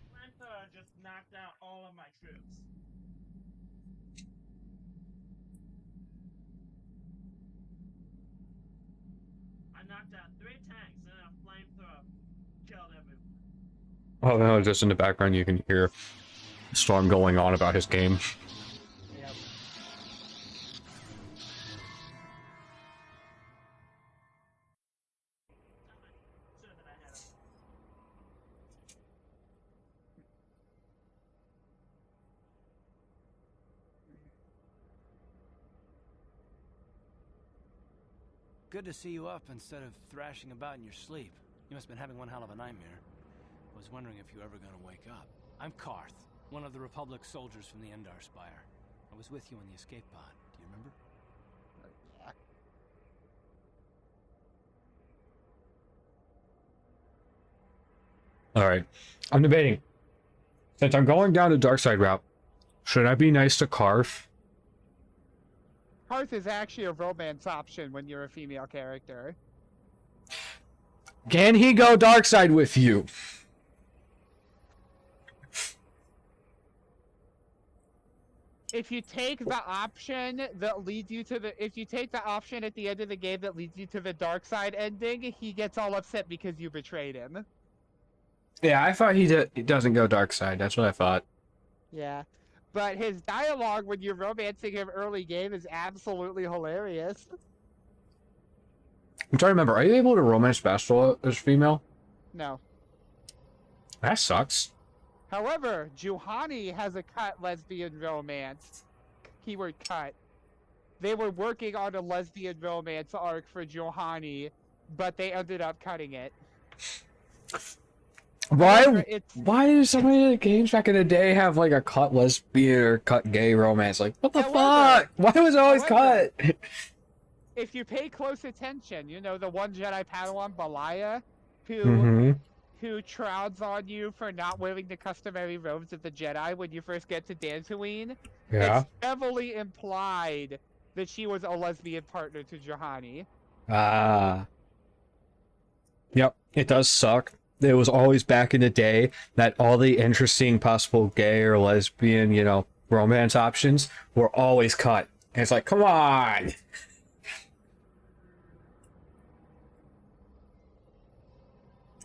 Flamethrower just knocked out all of my troops. I knocked out 3 tanks and a flamethrower killed everyone. Oh no, just in the background you can hear Storm going on about his game. Yep. Sure that I had a Good to see you up instead of thrashing about in your sleep. You must have been having one hell of a nightmare. I was wondering if you were ever going to wake up. I'm Karth, one of the Republic soldiers from the Endar Spire. I was with you in the escape pod. Do you remember? Alright. I'm debating. Since I'm going down the Darkside route, should I be nice to Karth? Hearth is actually a romance option when you're a female character. Can he go Darkside with you? If you take the option that leads you to the, if you take the option at the end of the game that leads you to the dark side ending, he gets all upset because you betrayed him. Yeah, I thought he doesn't go Darkside. That's what I thought. Yeah. But his dialogue when you're romancing him early game is absolutely hilarious. I'm trying to remember. Are you able to romance Bastila as female? No. That sucks. However, Juhani has a cut lesbian romance. Keyword cut. They were working on a lesbian romance arc for Juhani, but they ended up cutting it. However, Why did so many of the games back in the day have like a cut lesbian or cut gay romance? Like, what the fuck? Why was it always cut? If you pay close attention, you know the one Jedi Padawan Balaya, who trouds on you for not wearing the customary robes of the Jedi when you first get to Dantooine. Yeah. It's heavily implied that she was a lesbian partner to Juhani. Yep, it does suck. It was always back in the day that all the interesting possible gay or lesbian, you know, romance options were always cut. And it's like, come on! It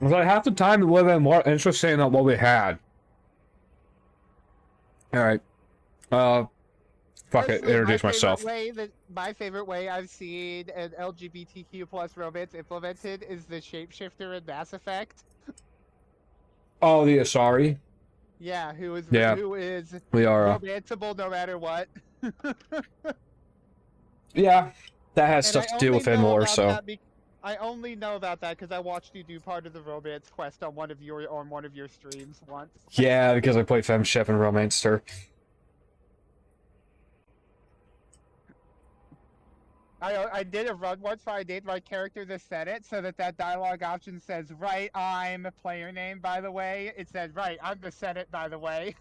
was like half the time it would have been more interesting than what we had. Alright. Fuck it, introduce myself. My favorite way I've seen an LGBTQ plus romance implemented is the shapeshifter in Mass Effect. Oh, the Asari? Yeah, who is romanceable no matter what. Yeah, that has stuff to do with Inlore, so... I only know about that because I watched you do part of the romance quest on one of your streams once. Yeah, because I played FemShep and romanced her. I did a run once where I named my character the Senate so that dialogue option says, right, I'm a player name, by the way. It said, right, I'm the Senate, by the way.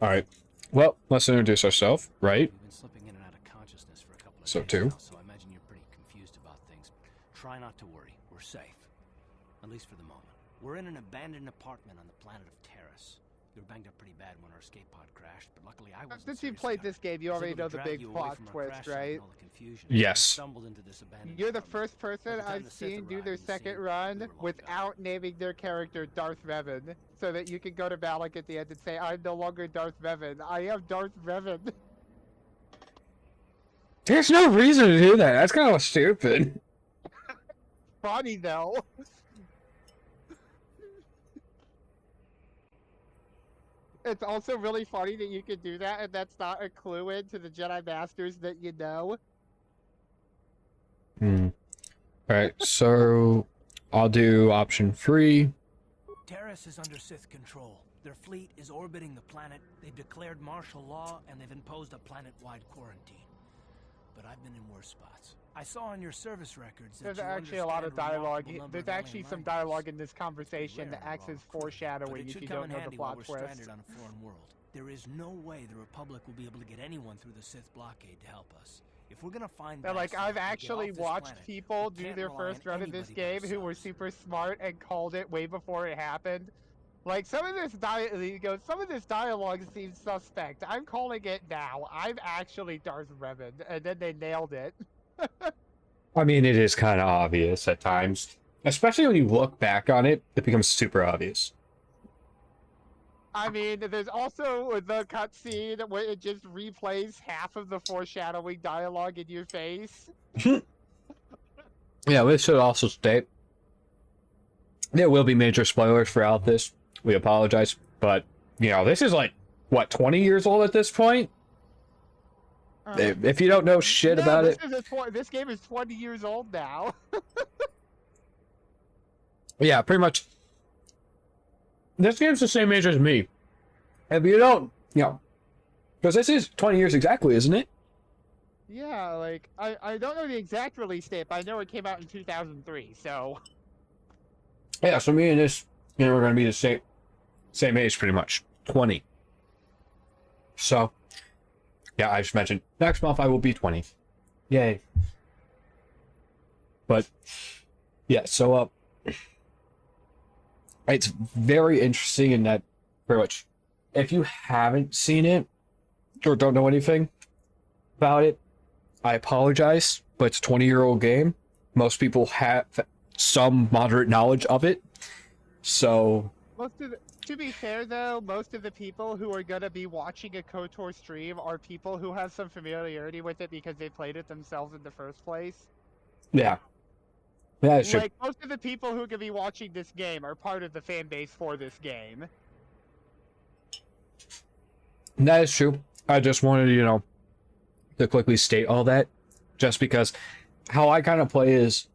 Alright. Well, let's introduce ourselves, right? You've been slipping in and out of consciousness for a couple of So days too. now, so I imagine you're pretty confused about things. Try not to worry. We're safe. At least for the moment. We're in an abandoned apartment on the planet of Terrace. You were banged up pretty bad when our escape pod crashed, but luckily I wasn't. Since you played this game, you already know the big plot twist, right? Yes. You're the first person I've seen do their second run without naming their character Darth Revan, so that you can go to Malik at the end and say, I'm no longer Darth Revan, I am Darth Revan. There's no reason to do that. That's kind of stupid. Funny, though. It's also really funny that you could do that, and that's not a clue into the Jedi Masters that you know. Alright, so I'll do option 3. Terrace is under Sith control. Their fleet is orbiting the planet. They've declared martial law, and they've imposed a planet-wide quarantine. But I've been in worse spots. I saw on your service records that there's actually a lot of dialogue. There's actually some dialogue in this conversation that acts as foreshadowing if you don't know the plot twist. On a foreign world. There is no way the Republic will be able to get anyone through the Sith blockade to help us. If we're gonna find like, I've actually watched people do their first run of this game who were super smart and called it way before it happened. Like, some of this dialogue seems suspect. I'm calling it now. I'm actually Darth Revan, and then they nailed it. I mean, it is kind of obvious at times. Especially when you look back on it, it becomes super obvious. I mean, there's also the cutscene where it just replays half of the foreshadowing dialogue in your face. Yeah, we should also state there will be major spoilers throughout this. We apologize, but, you know, this is like, what, 20 years old at this point? If you don't know shit about it... This game is 20 years old now. Yeah, pretty much. This game's the same age as me. If you don't, you know... Because this is 20 years exactly, isn't it? Yeah, like, I don't know the exact release date, but I know it came out in 2003, so... Yeah, so me and this, you know, we're going to be the same age, pretty much. 20. So... Yeah, I just mentioned, next month I will be 20. Yay. But, yeah, so, it's very interesting in that, pretty much, if you haven't seen it, or don't know anything about it, I apologize, but it's a 20-year-old game. Most people some moderate knowledge of it. So To be fair, though, most of the people who are gonna be watching a KOTOR stream are people who have some familiarity with it because they played it themselves in the first place. yeah, that's true. Like, most of the people who could be watching this game are part of the fan base for this game. That is true. I just wanted, to quickly state all that, just because how I kind of play is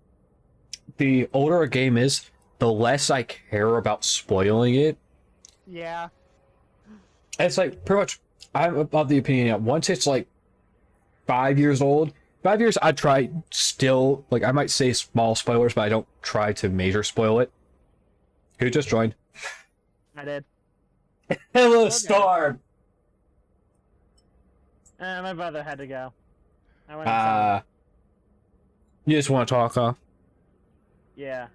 the older a game is, the less I care about spoiling it. Yeah. It's like pretty much I'm of the opinion that once it's like 5 years old, 5 years I try still, like I might say small spoilers, but I don't try to major spoil it. Who just joined? I did. Hello, Storm. My brother had to go. I went and saw him. You just want to talk, huh? Yeah.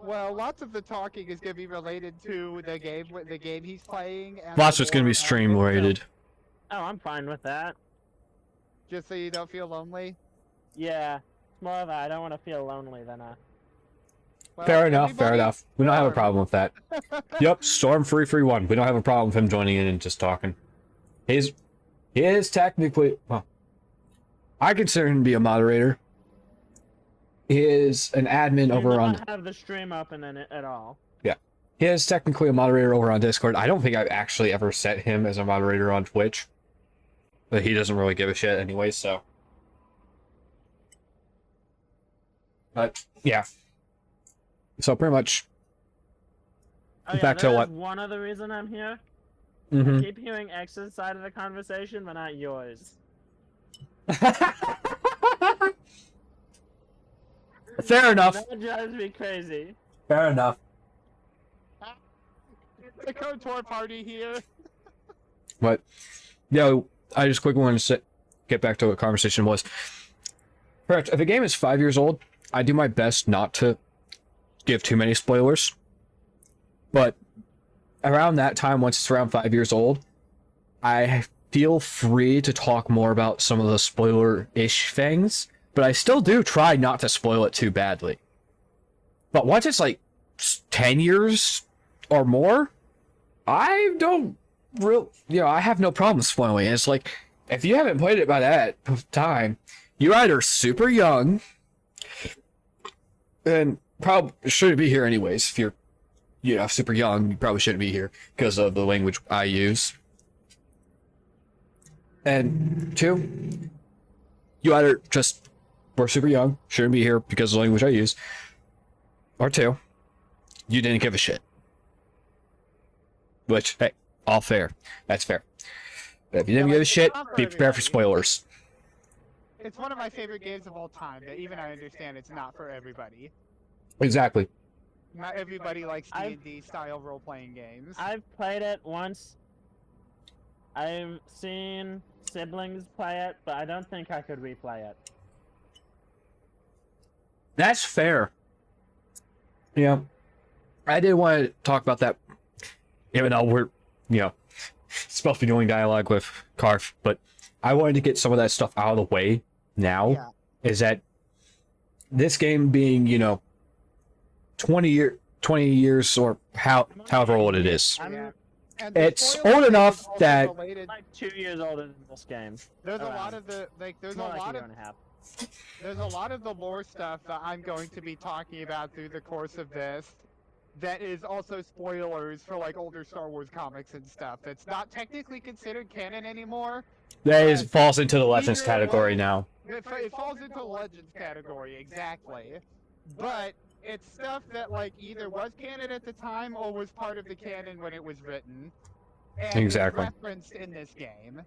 Well, lots of the talking is going to be related to the game he's playing. And Lots of it's going to be stream related. Oh, I'm fine with that. Just so you don't feel lonely. Yeah. It's more of a, I don't want to feel lonely than a... Well, Fair enough, fair everybody- enough. We don't have a problem with that. Yep, Storm331. We don't have a problem with him joining in and just talking. He is technically, well, I consider him to be a moderator. He is an admin over on. Have the stream open in it at all. Yeah, he is technically a moderator over on Discord. I don't think I've actually ever set him as a moderator on Twitch, but he doesn't really give a shit anyway. So, but yeah. So pretty much. Oh, yeah, back to there what? is one other reason I'm here. Mm-hmm. I keep hearing X's side of the conversation, but not yours. Fair enough. That drives me crazy. Fair enough. The KOTOR party here. But yeah, I just quickly wanted to get back to what conversation was. Correct. If a game is 5 years old, I do my best not to give too many spoilers. But around that time, once it's around 5 years old, I feel free to talk more about some of the spoiler-ish things, but I still do try not to spoil it too badly. But once it's like 10 years or more, I don't I have no problem spoiling it. It's like, if you haven't played it by that time, you're either super young and probably shouldn't be here anyways. If you're super young, you probably shouldn't be here because of the language I use. And 2, you either just were super young, shouldn't be here because of the language I use, or 2, you didn't give a shit. Which, hey, all fair. That's fair. But if you didn't give a shit, be prepared for spoilers. It's one of my favorite games of all time, but even I understand it's not for everybody. Exactly. Not everybody likes D&D style role-playing games. I've played it once. I've seen siblings play it, but I don't think I could replay it. That's fair. Yeah. I did want to talk about that, even though we're, supposed to be doing dialogue with Karf, but I wanted to get some of that stuff out of the way now. Yeah. Is that this game being, 20 years or however old it is. Yeah. And the It's spoiler old thing enough is also that related- Like 2 years older than this game. There's a Around. lot of the there's a More like lot a year of and a half. there's a lot of the lore stuff that I'm going to be talking about through the course of this that is also spoilers for like older Star Wars comics and stuff. That's not technically considered canon anymore. That falls into the Legends Either category way- now. It falls into the Legends category, exactly. But it's stuff that like either was canon at the time or was part of the canon when it was written. And is Exactly. referenced in this game.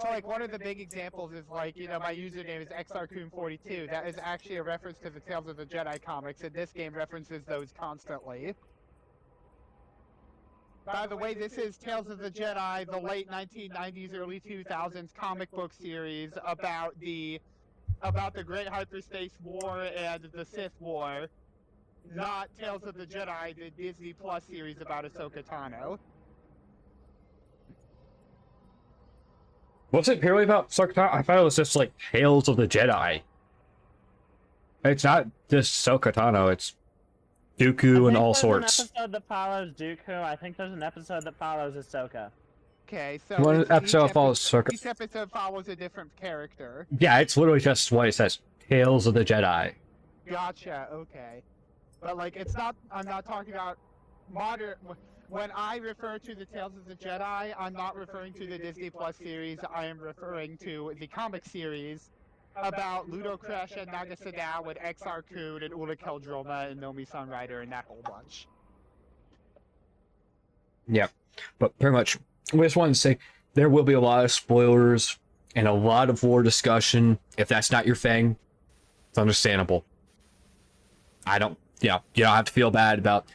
So like one of the big examples is like, my username is ExarKun42. That is actually a reference to the Tales of the Jedi comics, and this game references those constantly. By the way, this is Tales of the Jedi, the late 1990s, early 2000s comic book series about the Great Hyperspace War and the Sith War, not Tales of the Jedi, the Disney Plus series about Ahsoka Tano. Was it purely about Ahsoka? I thought it was just like Tales of the Jedi. It's not just Ahsoka Tano, it's Dooku and all sorts. There's an episode that follows Dooku. I think there's an episode that follows Ahsoka. Okay, so One it's episode follows Ahsoka. each episode follows a different character. Yeah, it's literally just what it says. Tales of the Jedi. Gotcha, okay. But like, it's not, I'm not talking about modern, when I refer to the Tales of the Jedi, I'm not referring to the Disney Plus series, I am referring to the comic series about Ludo Crash and Nagasada with ExarKun and Ula Keldroma and Nomi Sunrider and that whole bunch. Yeah, but pretty much, we just wanted to say, there will be a lot of spoilers and a lot of lore discussion. If that's not your thing, it's understandable. I don't, you don't have to feel bad about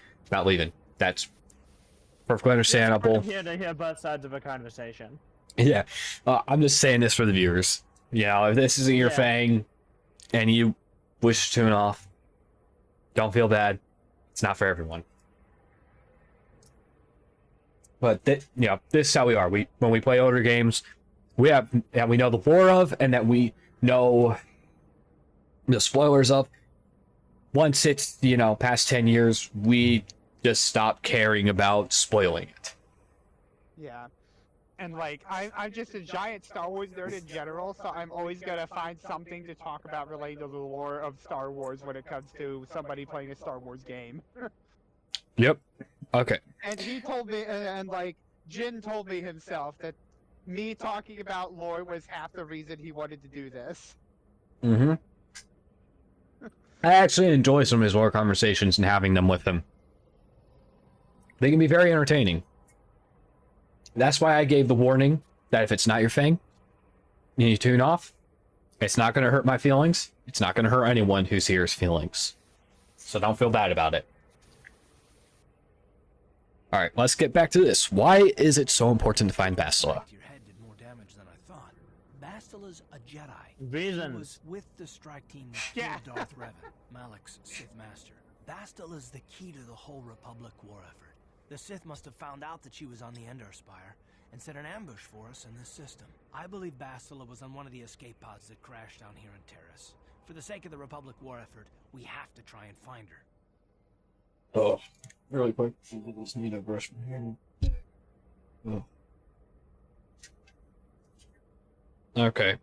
leaving. That's perfectly understandable. I'm here to hear both sides of a conversation. Yeah, I'm just saying this for the viewers. If this isn't your thing, and you wish to tune off, don't feel bad. It's not for everyone. But this is how we are. When we play older games, we know the lore of, and that we know the spoilers of. Once it's past 10 years, we just stop caring about spoiling it. Yeah. And like, I'm just a giant Star Wars nerd in general, so I'm always gonna find something to talk about related to the lore of Star Wars when it comes to somebody playing a Star Wars game. Yep. Okay. And he told me, and like, Jin told me himself that me talking about lore was half the reason he wanted to do this. Mm-hmm. I actually enjoy some of his lore conversations and having them with him. They can be very entertaining. That's why I gave the warning that if it's not your thing, you need to tune off. It's not going to hurt my feelings. It's not going to hurt anyone who's here's feelings. So don't feel bad about it. Alright, let's get back to this. Why is it so important to find Bastila? Your head did more damage than I thought. Bastila's a Jedi. Reasons. He was with the strike team that killed Darth Revan, Malak's Sith Master. Bastila's the key to the whole Republic war effort. The Sith must have found out that she was on the Endar Spire and set an ambush for us in this system. I believe Bastila was on one of the escape pods that crashed down here in Terrace. For the sake of the Republic war effort, we have to try and find her. Oh, really quick. I just need a brush my hair. Oh. Okay.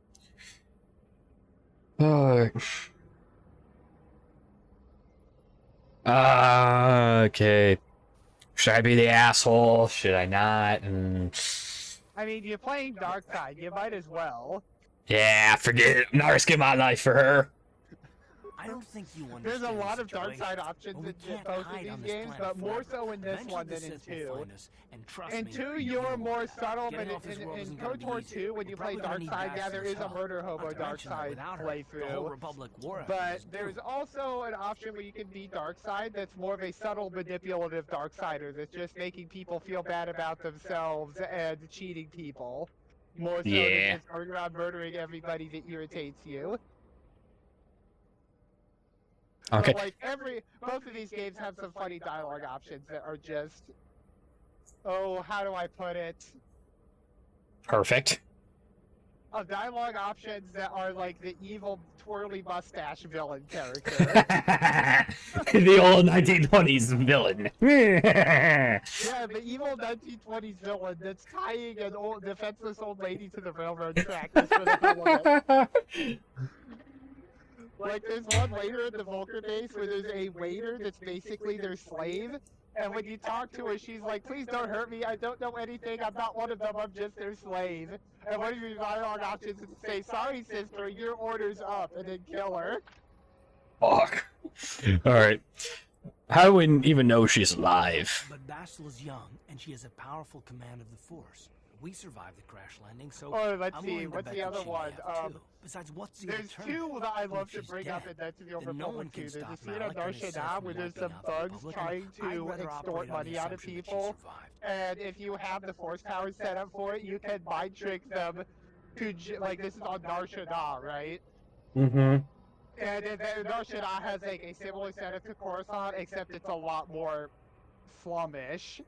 Okay. Should I be the asshole? Should I not? I mean, you're playing Darkside, you might as well. Yeah, forget it. I'm not risking my life for her. I don't think you understand. There's a lot of the situation. Darkside options We in can't both of hide on these this games, planet but more forever. so in this Eventually one the than in Sith will 2. find us, and trust In me, 2, you you're will. more subtle, but Getting off this world in isn't gonna be KOTOR easy. 2, when you We're play probably gonna need Darkside, yeah, there is a Bastila's murder help. hobo Not to mention that Darkside without her, the whole playthrough. Republic war effort But is there's doomed. also an option where you can be Darkside that's more of a subtle manipulative Darksider that's just making people feel bad about themselves and cheating people. More so Yeah. than just going around murdering everybody that irritates you. Okay. So, like, both of these games have some funny dialogue options that are just, oh, how do I put it? Perfect. Dialogue options that are like the evil twirly mustache villain character. The old 1920s villain. Yeah, the evil 1920s villain that's tying an old defenseless old lady to the railroad track just for the hell of it. Like, there's one later in the Vulcan base where there's a waiter that's basically their slave, and when you talk to her, she's like, please don't hurt me, I don't know anything, I'm not one of them, I'm just their slave. And one of your dialogue options is to say, sorry sister, your order's up, and then kill her. Fuck. Alright. How do we even know she's alive? But Bastila's young, and she has a powerful command of the Force. We survived the crash landing, so Oh, let's I'm see, willing to what's bet the that other she may one? have too. Besides, what's the There's alternative? two that I love If to she's bring dead, up in Knights of the Old then no one Republic can 2. There's stop a scene on Malak and his Sith Darshana from where there's wiping some out the thugs Republic, trying and to I'd rather extort operate on the money out of assumption that she people, survived. and if you have the Force power set up for it, you can mind trick them to, like, this is on Darshana, right? Mm-hmm. And Darshana has, like, a similar setup to Coruscant, except it's a lot more slumish,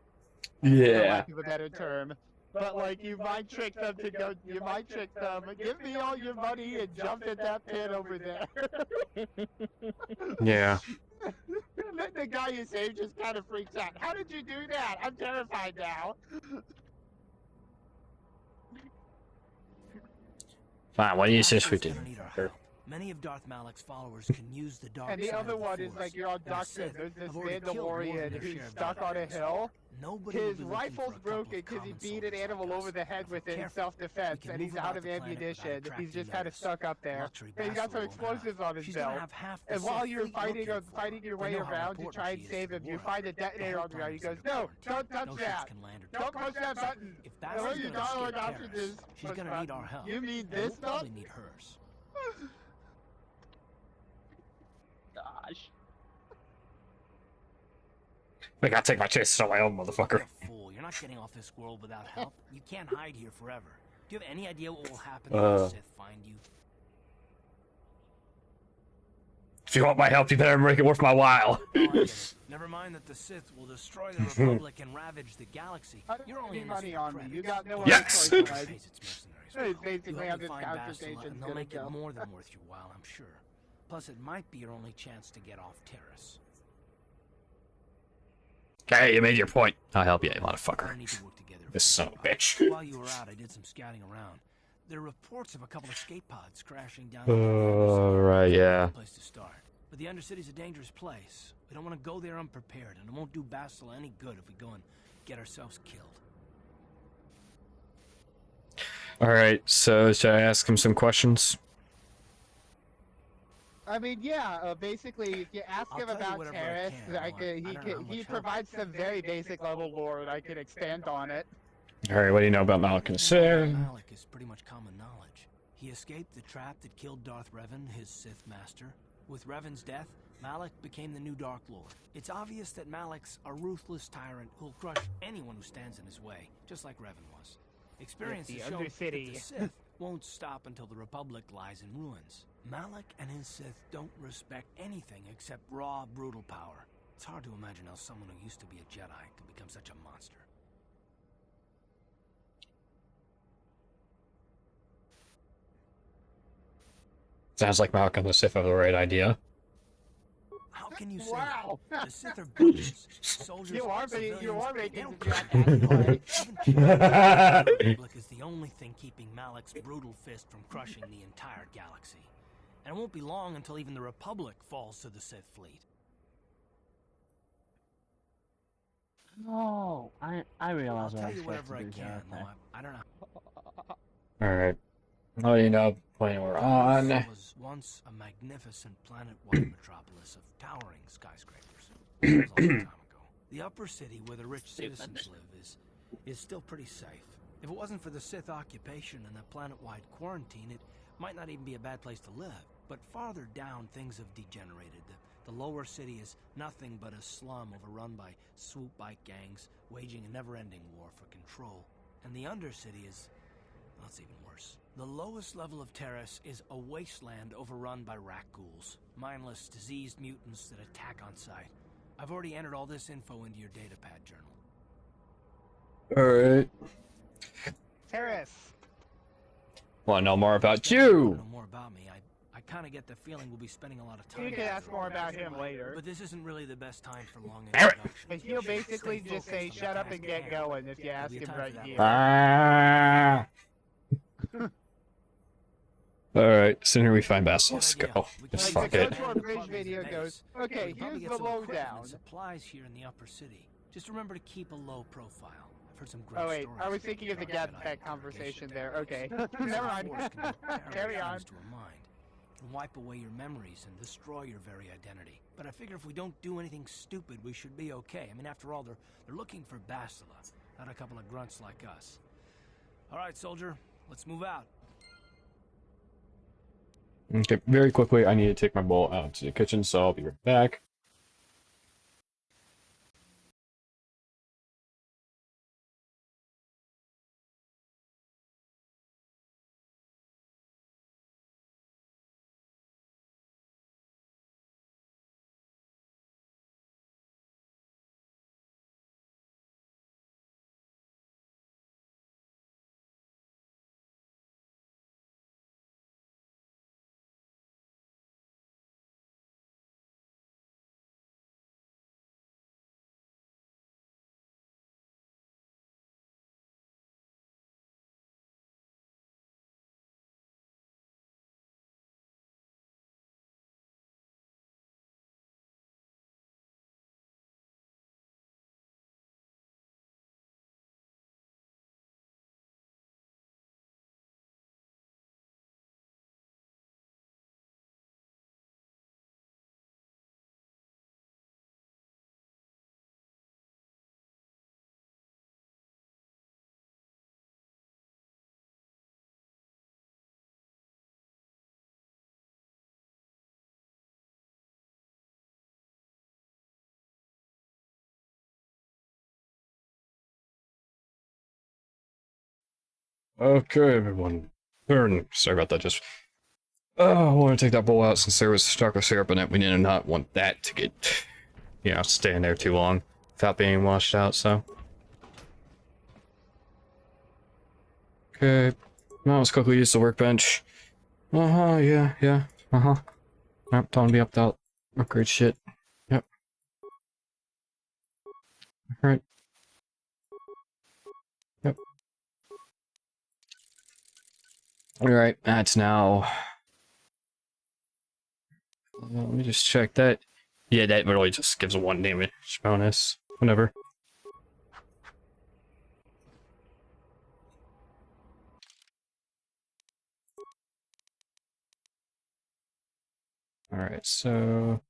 for Yeah. lack of a better term. but like you might trick them to go. You might trick them. Give me all your money and jump in that pit over there. Yeah. Then the guy you saved just kind of freaks out. How did you do that? I'm terrified now. Fine, what is this we Darkseid's do? gonna need our help. Many of Darth Malik's followers can use the dark And the side other of the one is Force. like you're on And the Darkside. Sith There's this have already killed more than Mandalorian their who's share of stuck on a veterans. hill. Nobody will His be looking rifle's for a couple broken of because he common beat an soldiers like animal us. over the head If we're with it in careful, self-defense, we can and he's move out about of the planet ammunition. without He's attracting just kind of notice. stuck up there. Luxury And he's got some Bastila won't have. explosives on his She's gonna belt. have half the And Sith while you're fleet looking for fighting your her. way They know how around to important try she and is save to him, the you war find a effort. The detonator whole on the ground. He planet's goes, under "No, don't touch no that! ships can land or Don't take off. push that So, button! if The Bastila only gonna dialogue escape option Terrace, is she's push gonna button. need our help. You mean And this we'll probably button? need hers. Gosh. I gotta take my chances on my own, motherfucker. You're a fool. You're not getting off this world without help. You can't hide here forever. Do you have any idea what will happen when the Sith find you? If you want my help, you better make it worth my while. Oh, I get it. Never mind that the Sith will destroy the Republic and ravage the galaxy. I don't You're have only any in this money for on me. credits. You got no Don't other Yes! choice, worry, bud. face its mercenaries. Hey, You basically help how me this find conversation's Bastila, and gonna they'll make go. it more than worth your while, I'm sure. Plus, it might be your only chance to get off Terrace. Okay, you made your point. I'll help you, We motherfucker. need to work together. This for son a of a while. bitch. While you were out, I did some scouting around. There are reports of a couple of escape pods crashing down. Right, yeah. Place to start. But the Undercity's a dangerous place. We don't want to go there unprepared, and it won't do Bastila any good if we go and get ourselves killed. Alright, so should I ask him some questions? I mean, yeah. Basically, if you ask I'll him tell you about whatever I Terrace, can, though I don't know how he much help. provides some very basic level lore, and I can expand on it. Alright, what do you know about Malik and Everything Sith? about Malik is pretty much common knowledge. He escaped the trap that killed Darth Revan, his Sith master. With Revan's death, Malik became the new Dark Lord. It's obvious that Malik's a ruthless tyrant who'll crush anyone who stands in his way, just like Revan was. Experience the has shown that Undercity. the Sith won't stop until the Republic lies in ruins. Malik and his Sith don't respect anything except raw, brutal power. It's hard to imagine how someone who used to be a Jedi could become such a monster. Sounds like Malik and the Sith have the right idea. How can you say Wow. that? The Sith are butchers, soldiers, You are civilians. making They don't the care. anyway. The Republic is the only thing keeping Malik's brutal fist from crushing the entire galaxy. And it won't be long until even the Republic falls to the Sith fleet. Oh, I realize I'll what tell I'm you supposed whatever to I do can, here. though Okay. I don't know. Alright. What do you know about the plane we're on? Terrace was once a magnificent planet-wide metropolis of towering skyscrapers. That was a long time ago. The upper city where the rich citizens live is still pretty safe. If it wasn't for the Sith occupation and the planet-wide quarantine, it might not even be a bad place to live. But farther down, things have degenerated. The lower city is nothing but a slum overrun by swoop bike gangs, waging a never-ending war for control. And the undercity is... well, it's even worse. The lowest level of Terrace is a wasteland overrun by rat ghouls. Mindless, diseased mutants that attack on sight. I've already entered all this info into your datapad journal. Alright. Terrace. Want to know more about If you want to you? know more about me, I kind of get the feeling we'll be spending a lot of time You can together. ask more about him later. But this isn't really the best time for long Damn it. introductions. And he'll basically Stay just say, focused on shut the up and task get at hand. going if you There'll ask be a him time for right that here. Ah. Alright, sooner we find Bass, let's Good idea. go. We can Just Like fuck the it. Coach War Bridge video goes, okay, We'll probably here's get the some equipment lowdown. and supplies here in the upper city. Just remember to keep a low profile. I've heard some great Oh wait, stories. I was thinking of the about Gab Jedi Tech conversation there. interrogation Okay, techniques. never mind. Force can do Carry terrible on. things to a mind. It can wipe away your memories and destroy your very identity. But I figure if we don't do anything stupid, we should be okay. I mean, after all, they're looking for Bastila, not a couple of grunts like us. All right, soldier, let's move out. Okay, very quickly, I need to take my bowl out to the kitchen, so I'll be right back. Okay, everyone. Turn. Sorry about that. Just. I want to take that bowl out since there was chocolate syrup in it. We did not want that to get, stay in there too long without being washed out, so. Okay. Now let's quickly use the workbench. Yeah. Yep, don't be up that upgrade shit. Yep. Alright. Yep. Alright, that's now. Let me just check that. Yeah, that really just gives a 1 damage bonus. Whatever. Alright, so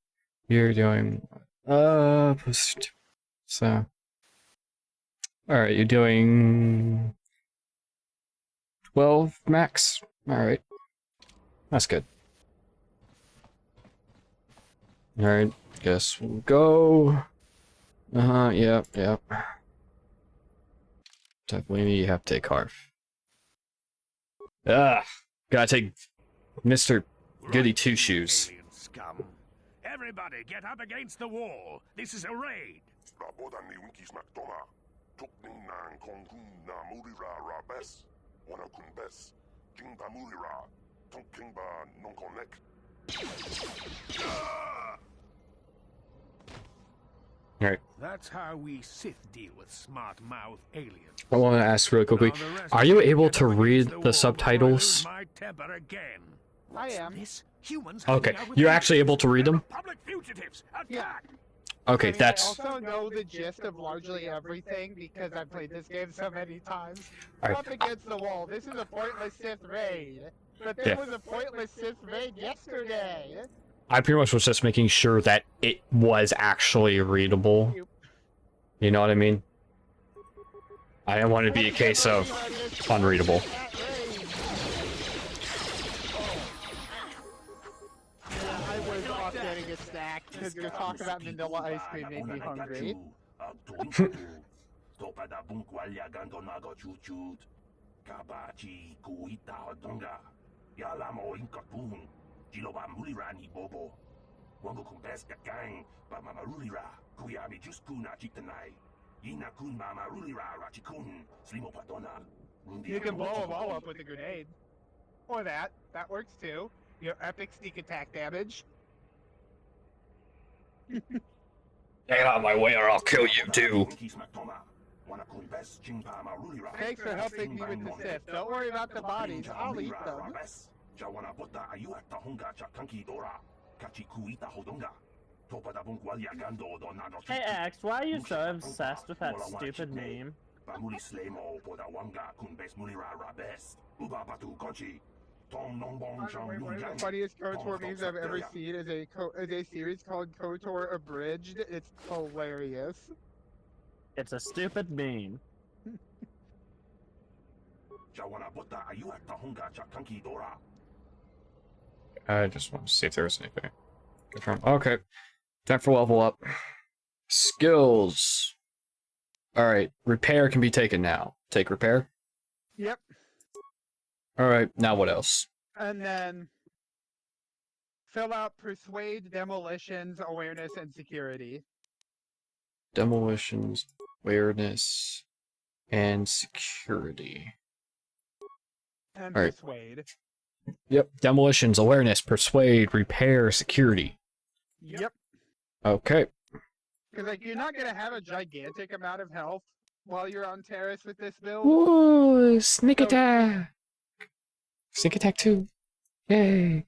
you're doing so alright, you're doing 12 max. Alright. That's good. Alright, guess we'll go. Yep. Definitely you have to take Harf. Gotta take Mr. Goody Two Shoes. Alien scum. Everybody, get up against the wall. This is a raid. Alright. That's how we Sith deal with smart-mouth aliens. I want to ask really quickly, are you able to read the subtitles? My temper again. I am. This? Humans Okay, hanging out with you're aliens. actually able to read them? Public fugitives. Yeah. Attack! Okay, I mean, that's... I also know the gist of largely everything because I've played this game so many times. Alright. Up against the wall. This is a pointless Sith raid. But this Yeah. was a pointless Sith raid yesterday. I pretty much was just making sure that it was actually readable. You know what I mean? I didn't want it to be a case of unreadable. I was off getting a snack because your talk about vanilla ice cream made me hungry. You can blow them all up with a grenade. Or that. That works too. Your epic sneak attack damage. Get out of my way or I'll kill you too. Thanks for helping me with the Sith. Don't worry about the bodies. I'll eat them. Hey Axe, why are you so obsessed with that stupid meme? One of the funniest KOTOR memes I've ever seen is a series called KOTOR Abridged. It's hilarious. It's a stupid meme. I just want to see if there's anything. Confirm. Okay. Time for level up. Skills. Alright, repair can be taken now. Take repair. Yep. Alright, now what else? And then fill out Persuade, Demolitions, Awareness, and Security. Demolitions, awareness, and security. And All right. Persuade. Yep, demolitions, awareness, persuade, repair, security. Yep. Okay. Because like you're not gonna have a gigantic amount of health while you're on Terrace with this build. Ooh, sneak So- attack! Sneak attack 2. Yay!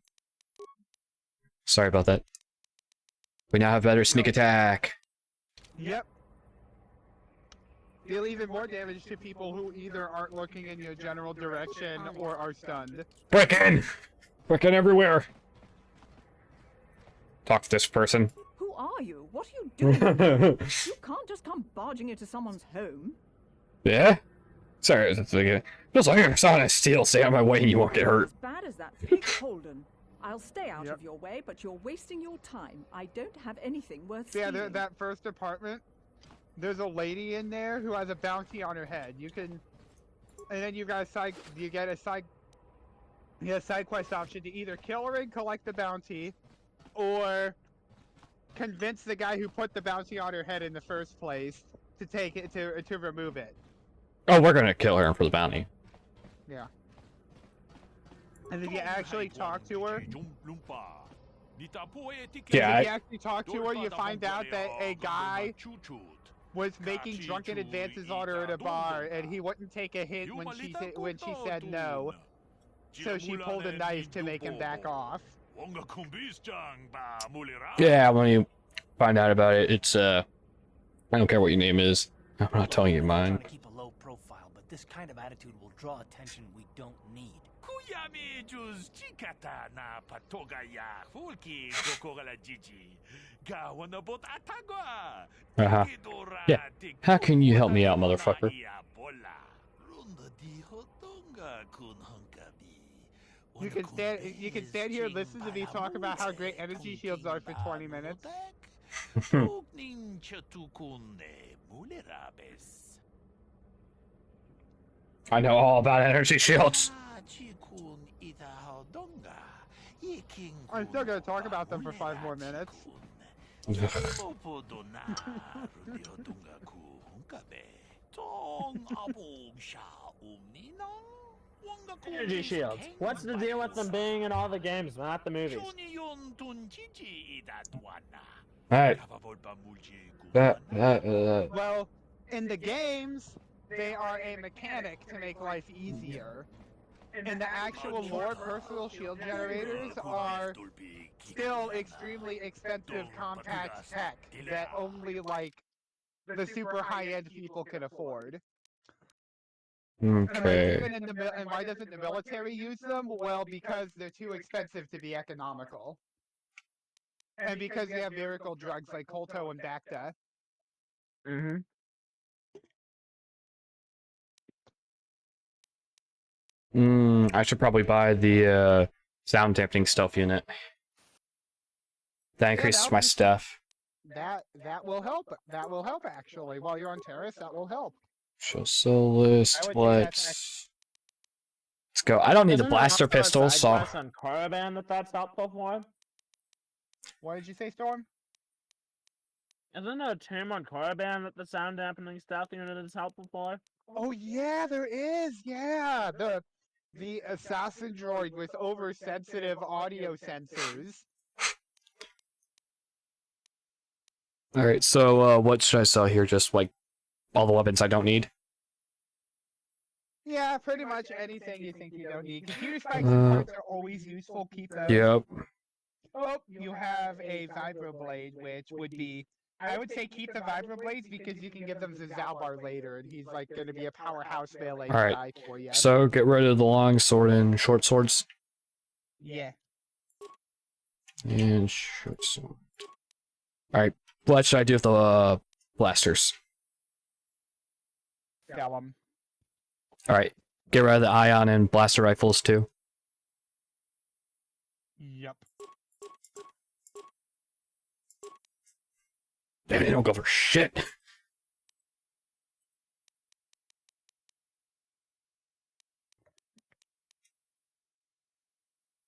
Sorry about that. We now have better sneak attack. Yep. Deal even more damage to people who either aren't looking in your general direction or are stunned. Break in! Break in everywhere! Talk to this person. Who are you? What are you doing? You can't just come barging into someone's home. Yeah? Sorry, it's like, feels like you're on a steel. Stay on my way and you won't get hurt. As bad as that pig Holden. I'll stay out Yep. of your way, but you're wasting your time. I don't have anything worth Yeah, stealing. that first apartment, there's a lady in there who has a bounty on her head. You can And then you get a side quest option to either kill her and collect the bounty, or convince the guy who put the bounty on her head in the first place to take it to remove it. Oh, we're gonna kill her for the bounty. Yeah. And if you actually talk to her, Yeah, if you actually talk to her, you find out that a guy was making drunken advances on her at a bar, and he wouldn't take a hint when she said no. So she pulled a knife to make him back off. yeah. When you find out about it, it's I don't care what your name is. I'm not telling you mine. Trying to keep a low profile, but this kind of attitude will draw attention we don't need. Yeah. How can you help me out, motherfucker? You can stand here, listen to me talk about how great energy shields are for 20 minutes. I know all about energy shields. I'm still gonna talk about them for 5 more minutes. Energy shields. What's the deal with them being in all the games, not the movies? Alright. Well, in the games, they are a mechanic to make life easier. In the actual lore, personal shield generators are still extremely expensive compact tech that only, like, the super high-end people can afford. Okay. And why doesn't the military use them? Well, because they're too expensive to be economical. And because they have miracle drugs like Kolto and Bacta. Mm-hmm. I should probably buy the sound dampening stealth unit. That increases my stuff. That will help. That will help actually. While you're on Terrace, that will help. Show soul list. Let's go. I don't need the blaster pistol, so on Caravan that's helpful for. What did you say, Storm? Isn't there a term on Caravan that the sound dampening stealth unit is helpful for? Oh yeah, there is. Yeah, the assassin droid with oversensitive audio sensors. alright, so what should I sell here? Just like all the weapons I don't need? Yeah, pretty much anything you think you don't need. Computer spikes and parts are always useful. Keep those. Yep. Oh, you have a vibroblade, which would be, I would say keep the vibroblades because you can give them to Zalbar later, and he's like going to be a powerhouse melee guy for you. So get rid of the long sword and short swords. Yeah. And short sword. Alright, what should I do with the blasters? Sell them. Alright, get rid of the ion and blaster rifles too. Yep. Damn, they don't go for shit.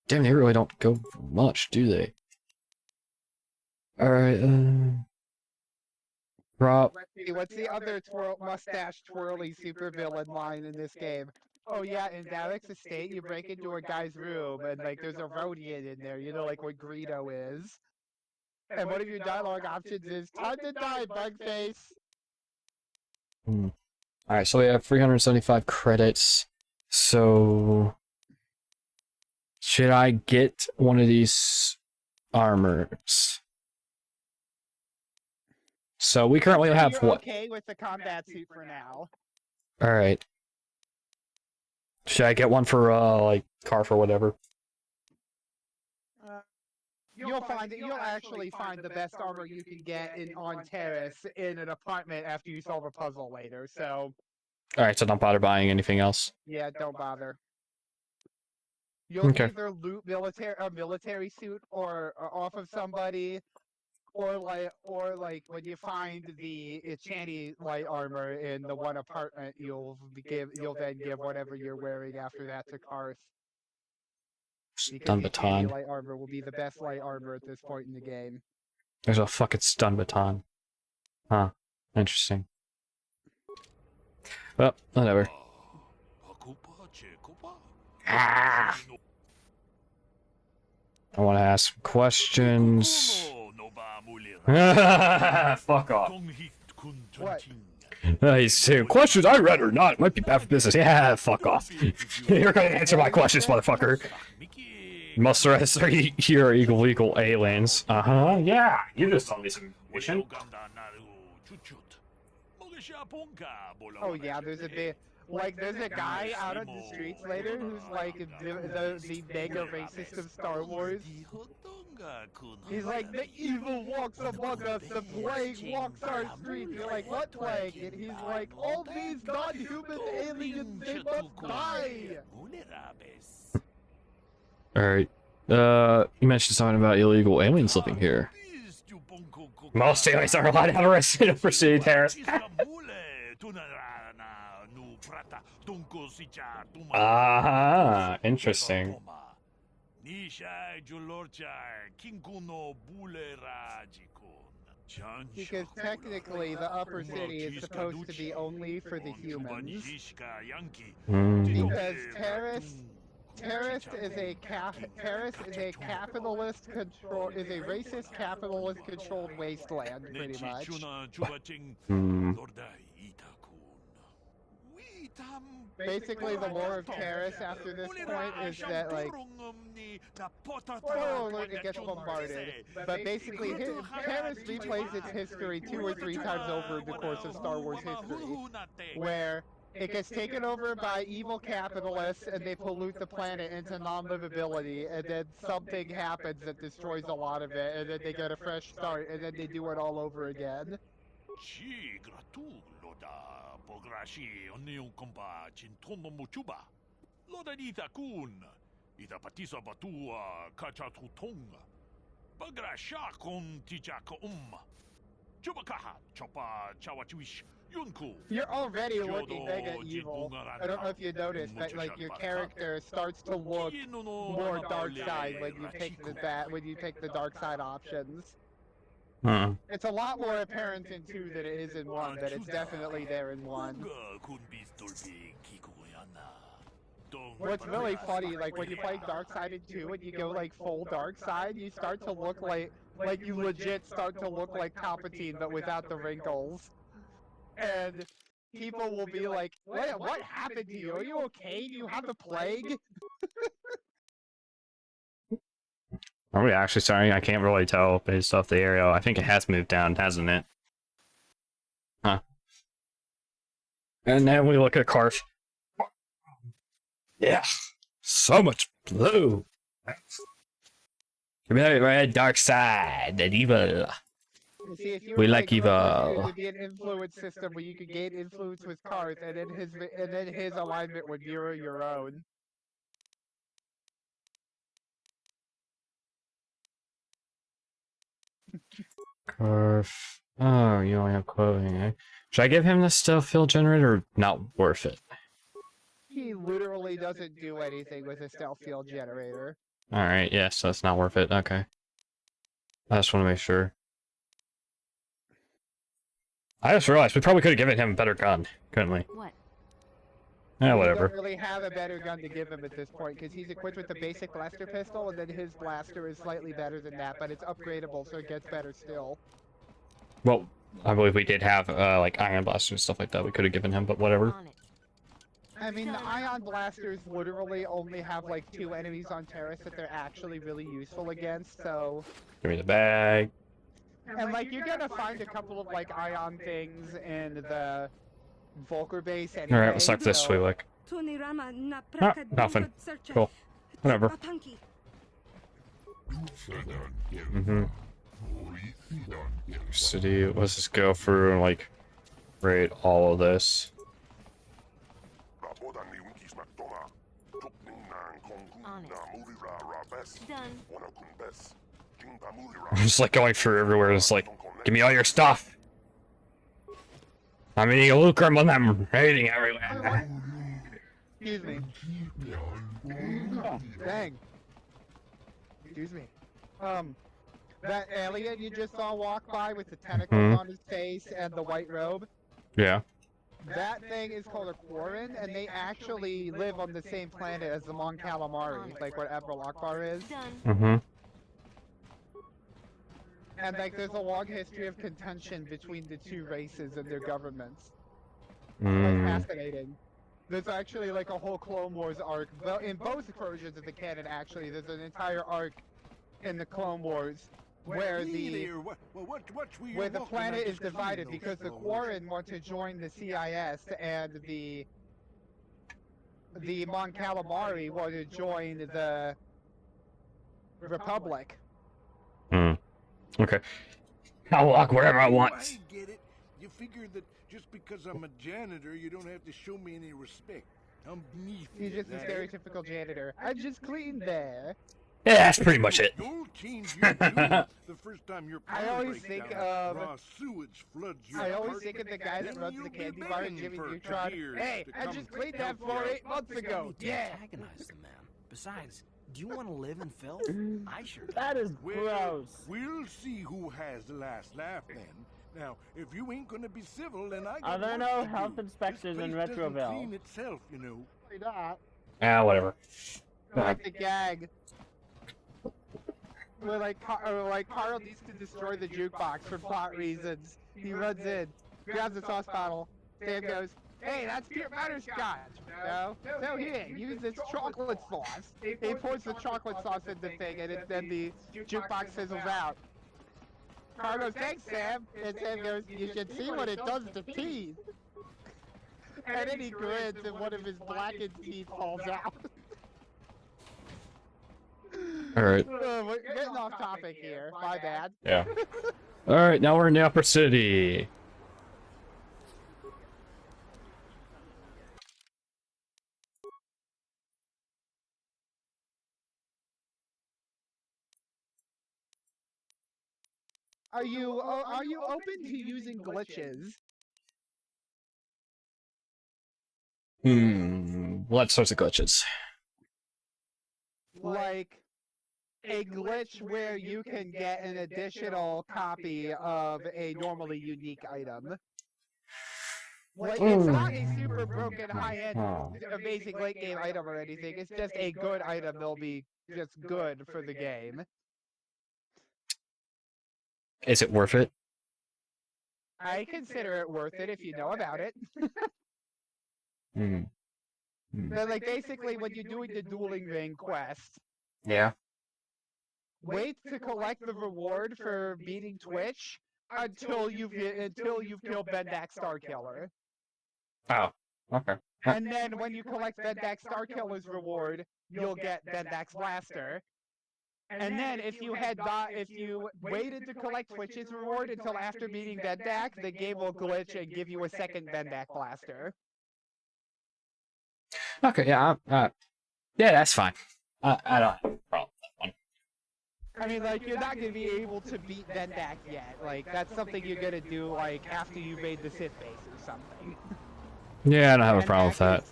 Damn, they really don't go for much, do they? Alright, drop. What's the other mustache twirly supervillain line in this game? Oh yeah, in Dalek's estate, you break into a guy's room, and like there's a Rhodian in there, you know, like what Greedo is. And one of your dialogue options is, time to die, Bugface! Alright, so we have 375 credits. So should I get one of these armors? So we currently have You're what? okay with the combat suit for now. Alright. Should I get one for like Carf or whatever? You'll actually find the best armor you can get on Terrace in an apartment after you solve a puzzle later, so Alright, so don't bother buying anything else. yeah, don't bother. You'll Okay. either loot a military suit or off of somebody, or like when you find the Enchanty light armor in the one apartment, you'll then give whatever you're wearing after that to Karth. Because Stun the Enchanty baton. light armor will be the best light armor at this point in the game. There's a fucking stun baton. Huh. Interesting. Well, whatever. Ah! I want to ask some questions. Fuck off. What? He's saying, questions I read or not. It might be bad for business. Yeah, fuck off. You're gonna answer my questions, motherfucker. Must arrest here illegal aliens. Uh-huh, yeah. You just told me some information. Oh yeah, there's a guy out on the streets later who's like the mega racist of Star Wars. He's like, the evil walks among us, the plague walks our streets. You're like, what plague? And he's like, all these non-human aliens, they must die! Alright. You mentioned something about illegal aliens living here. Most aliens are allowed to have a resident for city terrorists. Ah, interesting. Because technically, the upper city is supposed to be only for the humans. Because Terrorist is a capitalist racist capitalist controlled wasteland, pretty much. Basically, the lore of Terrace after this point is that, like, spoiler alert, it gets bombarded. But basically, Terrace replays its history 2 or 3 times over in the course of Star Wars history, where it gets taken over by evil capitalists, and they pollute the planet into non-livability, and then something happens that destroys a lot of it, and then they get a fresh start, and then they do it all over again. You're already looking mega evil. I don't know if you noticed, but like your character starts to look more Darkside when you pick the Darkside options. It's a lot more apparent in 2 than it is in 1, but it's definitely there in 1. What's really funny, like when you play Darkside in 2 and you go like full Darkside, you start to look like you legit start to look like Palpatine, but without the wrinkles. And people will be like, what happened to you? Are you okay? Do you have the plague? Are we actually starting? I can't really tell based off the area. I think it has moved down, hasn't it? Huh. And then we look at Karth. Yeah. So much blue. Give me that red dark side, that evil. See, if you We were like evil. It would be an influence system where you could gain influence with Karth, and then his alignment would mirror your own. Karth. Oh, you only have clothing, eh? Should I give him the stealth field generator or not worth it? He literally doesn't do anything with a stealth field generator. Alright, yes, that's not worth it. Okay. I just want to make sure. I just realized we probably could have given him a better gun, couldn't we? What? Yeah, We whatever. don't really have a better gun to give him at this point, because he's equipped with the basic blaster pistol, and then his blaster is slightly better than that, but it's upgradable, so it gets better still. Well, I believe we did have, like, iron blasters and stuff like that we could have given him, but whatever. I mean, the ion blasters literally only have, like, 2 enemies on Terrace that they're actually really useful against, so... Give me the bag. And, like, you're gonna find a couple of, like, ion things in the Volker base anyway. Alright, let's suck this so... Sweetlick. Ah, nothing. Cool. Whatever. City, let's just go through and, like, raid all of this. On it. Done. I'm just like going through everywhere. It's like, give me all your stuff. I'm eating a lucrum on them, eating everywhere. Excuse me. Oh, dang. Excuse me. That alien you just saw walk by with the tentacles on his face and the white robe, Yeah. that thing is called a Quarren, and they actually live on the same planet as the Mon Calamari, like what Admiral Akbar is. Mm-hmm. And like, there's a long history of contention between the two races and their governments. Like, fascinating. There's actually like a whole Clone Wars arc, in both versions of the canon actually, there's an entire arc in the Clone Wars where the planet is divided because the Quarren want to join the CIS and the Mon Calamari want to join the Republic. Okay. I'll walk wherever I want. I get it. You figure that just because I'm a janitor, you don't have to show me any respect. I'm beneath you. He's just a stereotypical janitor. I just cleaned there. Yeah, that's pretty much it. You'll change your tune the first time your I always think of raw sewage floods your I always apartment. think of the guy that Then runs you'll the be candy bar in begging Jimmy for Neutron. years Hey, to I come just cleaned that help you 4 out. 8 months ago. Yeah. Antagonize the man. Besides, do you want to live in filth? I sure do. That is Well, gross. we'll see who has the last laugh then. Now, if you ain't gonna be civil, then I Are got there work no to health do. inspectors This in place doesn't Retroville? clean itself, you know. Not. Whatever. Like the gag. Where like Carl needs to destroy the jukebox for plot reasons. He runs in, grabs a sauce bottle. Sam goes, "Hey, that's pure butterscotch." No, here, use this chocolate sauce. He pours the chocolate sauce in the thing, and then the jukebox fizzles out. Carl goes, "Thanks, Sam." And Sam goes, "You should see what it does to teeth." And then he grins, and one of his blackened teeth falls out. Alright. We're getting off topic here. My bad. Yeah. Alright, now we're in the upper city. Are you open to using glitches? What sorts of glitches? Like a glitch where you can get an additional copy of a normally unique item. Like, it's not a super broken, high-end, amazing late game item or anything. It's just a good item that'll be just good for the game. Is it worth it? I consider it worth it if you know about it. But like, basically, when you're doing the dueling ring quest, Yeah. wait to collect the reward for beating Twitch until you've killed Bendak Starkiller. Oh. Okay. And then when you collect Bendak Starkiller's reward, you'll get Bendak's Blaster. And then if you waited to collect Twitch's reward until after beating Bendak, the game will glitch and give you a second Bendak Blaster. Okay, yeah, yeah, that's fine. I don't have a problem with that one. I mean, like, you're not gonna be able to beat Bendak yet. Like, that's something you're gonna do, like, after you've made the Sith base or something. Yeah, I don't have a problem with that.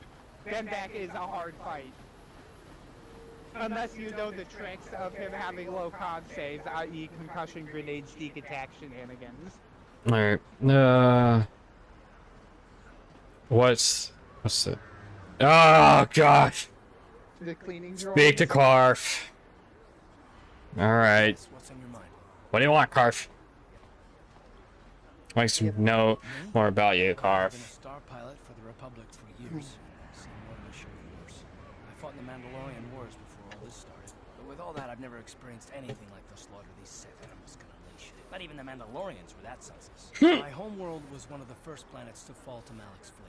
Bendak is a hard fight. Unless you know the tricks of him having low con saves, i.e. concussion grenade sneak attack shenanigans. Alright, what's it? Oh, gosh! The cleaning Speak to Karf. Alright. What's on your mind? What do you want, Karf? I'd like to know more about you, I've Karf. been a star pilot for the Republic for years. Seen more of the show wars. I fought in the Mandalorian Wars before all this started. But with all that, I've never experienced anything like the slaughter these Sith animals can unleash. Not even the Mandalorians were that senseless. My homeworld was one of the first planets to fall to Malik's fleet.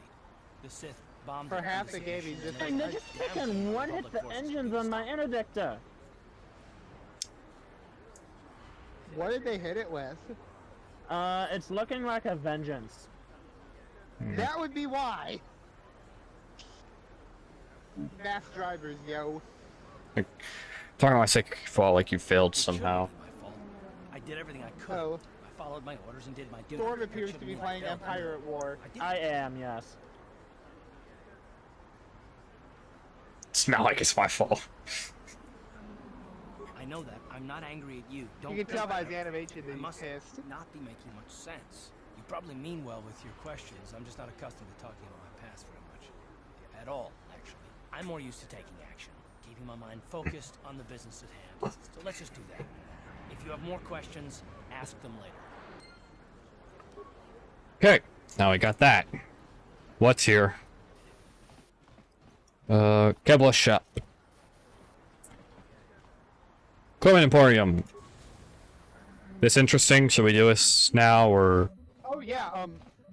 The Sith bombed it Perhaps from the game sea is and just then They they just down fucking to one hit Republic the forces engines to on my stop. interdictor. What did they hit it with? It's looking like a vengeance. That would be why. Mass drivers, yo. Talking about sick fall like you failed somehow. My fault. did everything I could. Oh, I followed my orders and did my duty. Sword I appears should've to be let playing Bell Empire at War. I did. I am, yes. It's not like it's my fault. I know that. I'm not angry at you. Don't You can tell think by that. his animation that I he's must pissed. not be making much sense. You probably mean well with your questions. I'm just not accustomed to talking about my past very much. At all, actually. I'm more used to taking action, keeping my mind focused on the business at hand. So let's just do that. If you have more questions, ask them later. Okay, now we got that. What's here? Kevlar shop. Clothing Emporium. This interesting? Should we do this now or? Oh yeah,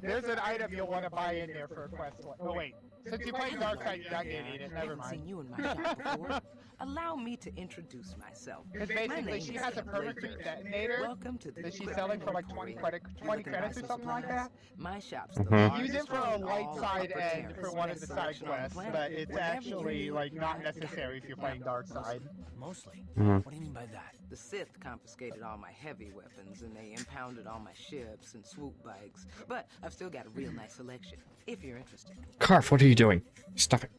there's an item you'll want to buy in there for a quest. Oh wait, since you played Darkside, you're not gonna need it. Never Haven't seen mind. you in my shop before. Allow me to introduce myself. Because My basically, name she is has a Kevlar. permanent detonator Welcome to the that she's equipment selling for like 20 inventory. You're 20 looking to buy credits or some something like supplies? that. My shop's the Mhm. largest Use it for one a in light all of side Upper end Terrace. for one of the Best side selection on the quests, planet. but it's Whatever you actually need, like not I've got necessary it. if you're playing Darkside. Mostly. Mhm. What do you mean by that? The Sith confiscated all my heavy weapons and they impounded all my ships and swoop bikes. But I've still got a real nice selection, if you're interested. Carf, what are you doing? Stop it.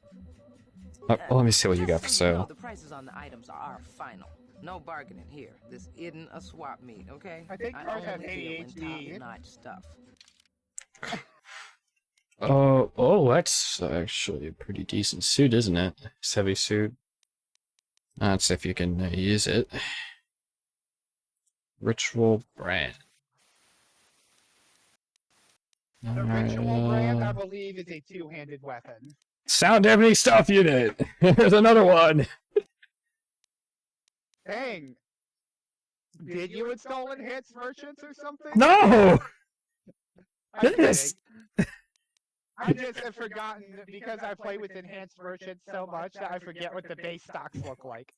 Oh, let me see what you got for Just so you know, sale. the prices on the items are final. No bargaining here. This isn't a swap meet, okay? I think Carf has only deal in ADHD. top-notch stuff. Oh, that's actually a pretty decent suit, isn't it? It's a heavy suit. Let's see if you can use it. Ritual brand. The ritual brand, I Alright, believe, is a two-handed weapon. Sound deadening stuff unit! There's another one! Dang. Did you install enhanced merchants or something? No! I'm kidding. Goodness! I just have forgotten because I play with enhanced merchants so much that I forget what the base stocks look like.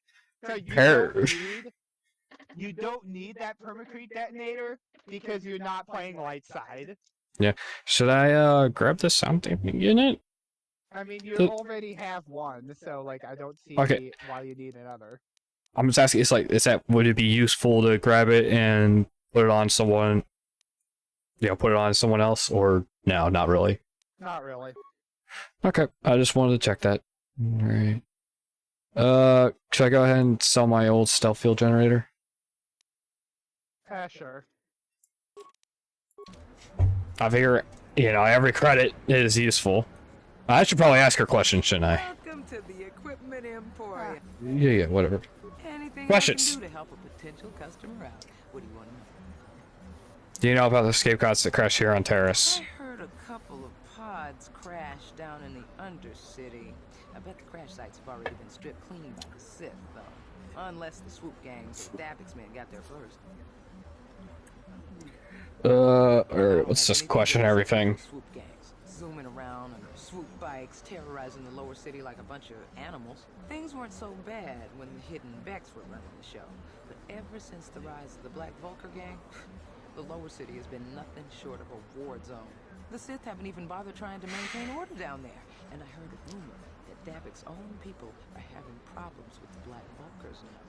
So you don't need that permacrete detonator because you're not playing light side. Yeah. Should I grab the sound deadening unit? I mean, you The- already have one, so like I don't see Okay. why you need another. I'm just asking, would it be useful to grab it and put it on someone, put it on someone else, or no, not really? Not really. Okay, I just wanted to check that. Alright. Should I go ahead and sell my old stealth field generator? Sure. I figure, every credit is useful. I should probably ask her questions, shouldn't I? Welcome to the Equipment Emporium. Yeah, whatever. Anything Questions? I can do to help a potential customer out. What do you want to know? Do you know about the escape pods that crash here on Terrace? I heard a couple of pods crash down in the Undercity. I bet the crash sites have already been stripped clean by the Sith, though. Unless the swoop gangs or Davix men got there first. Alright, let's just question everything. Swoop gangs, zooming around on their swoop bikes, terrorizing the lower city like a bunch of animals. Things weren't so bad when the hidden Becks were running the show. But ever since the rise of the Black Vulcar gang, the lower city has been nothing short of a war zone. The Sith haven't even bothered trying to maintain order down there. And I heard a rumor that Davix's own people are having problems with the Black Vulcars now.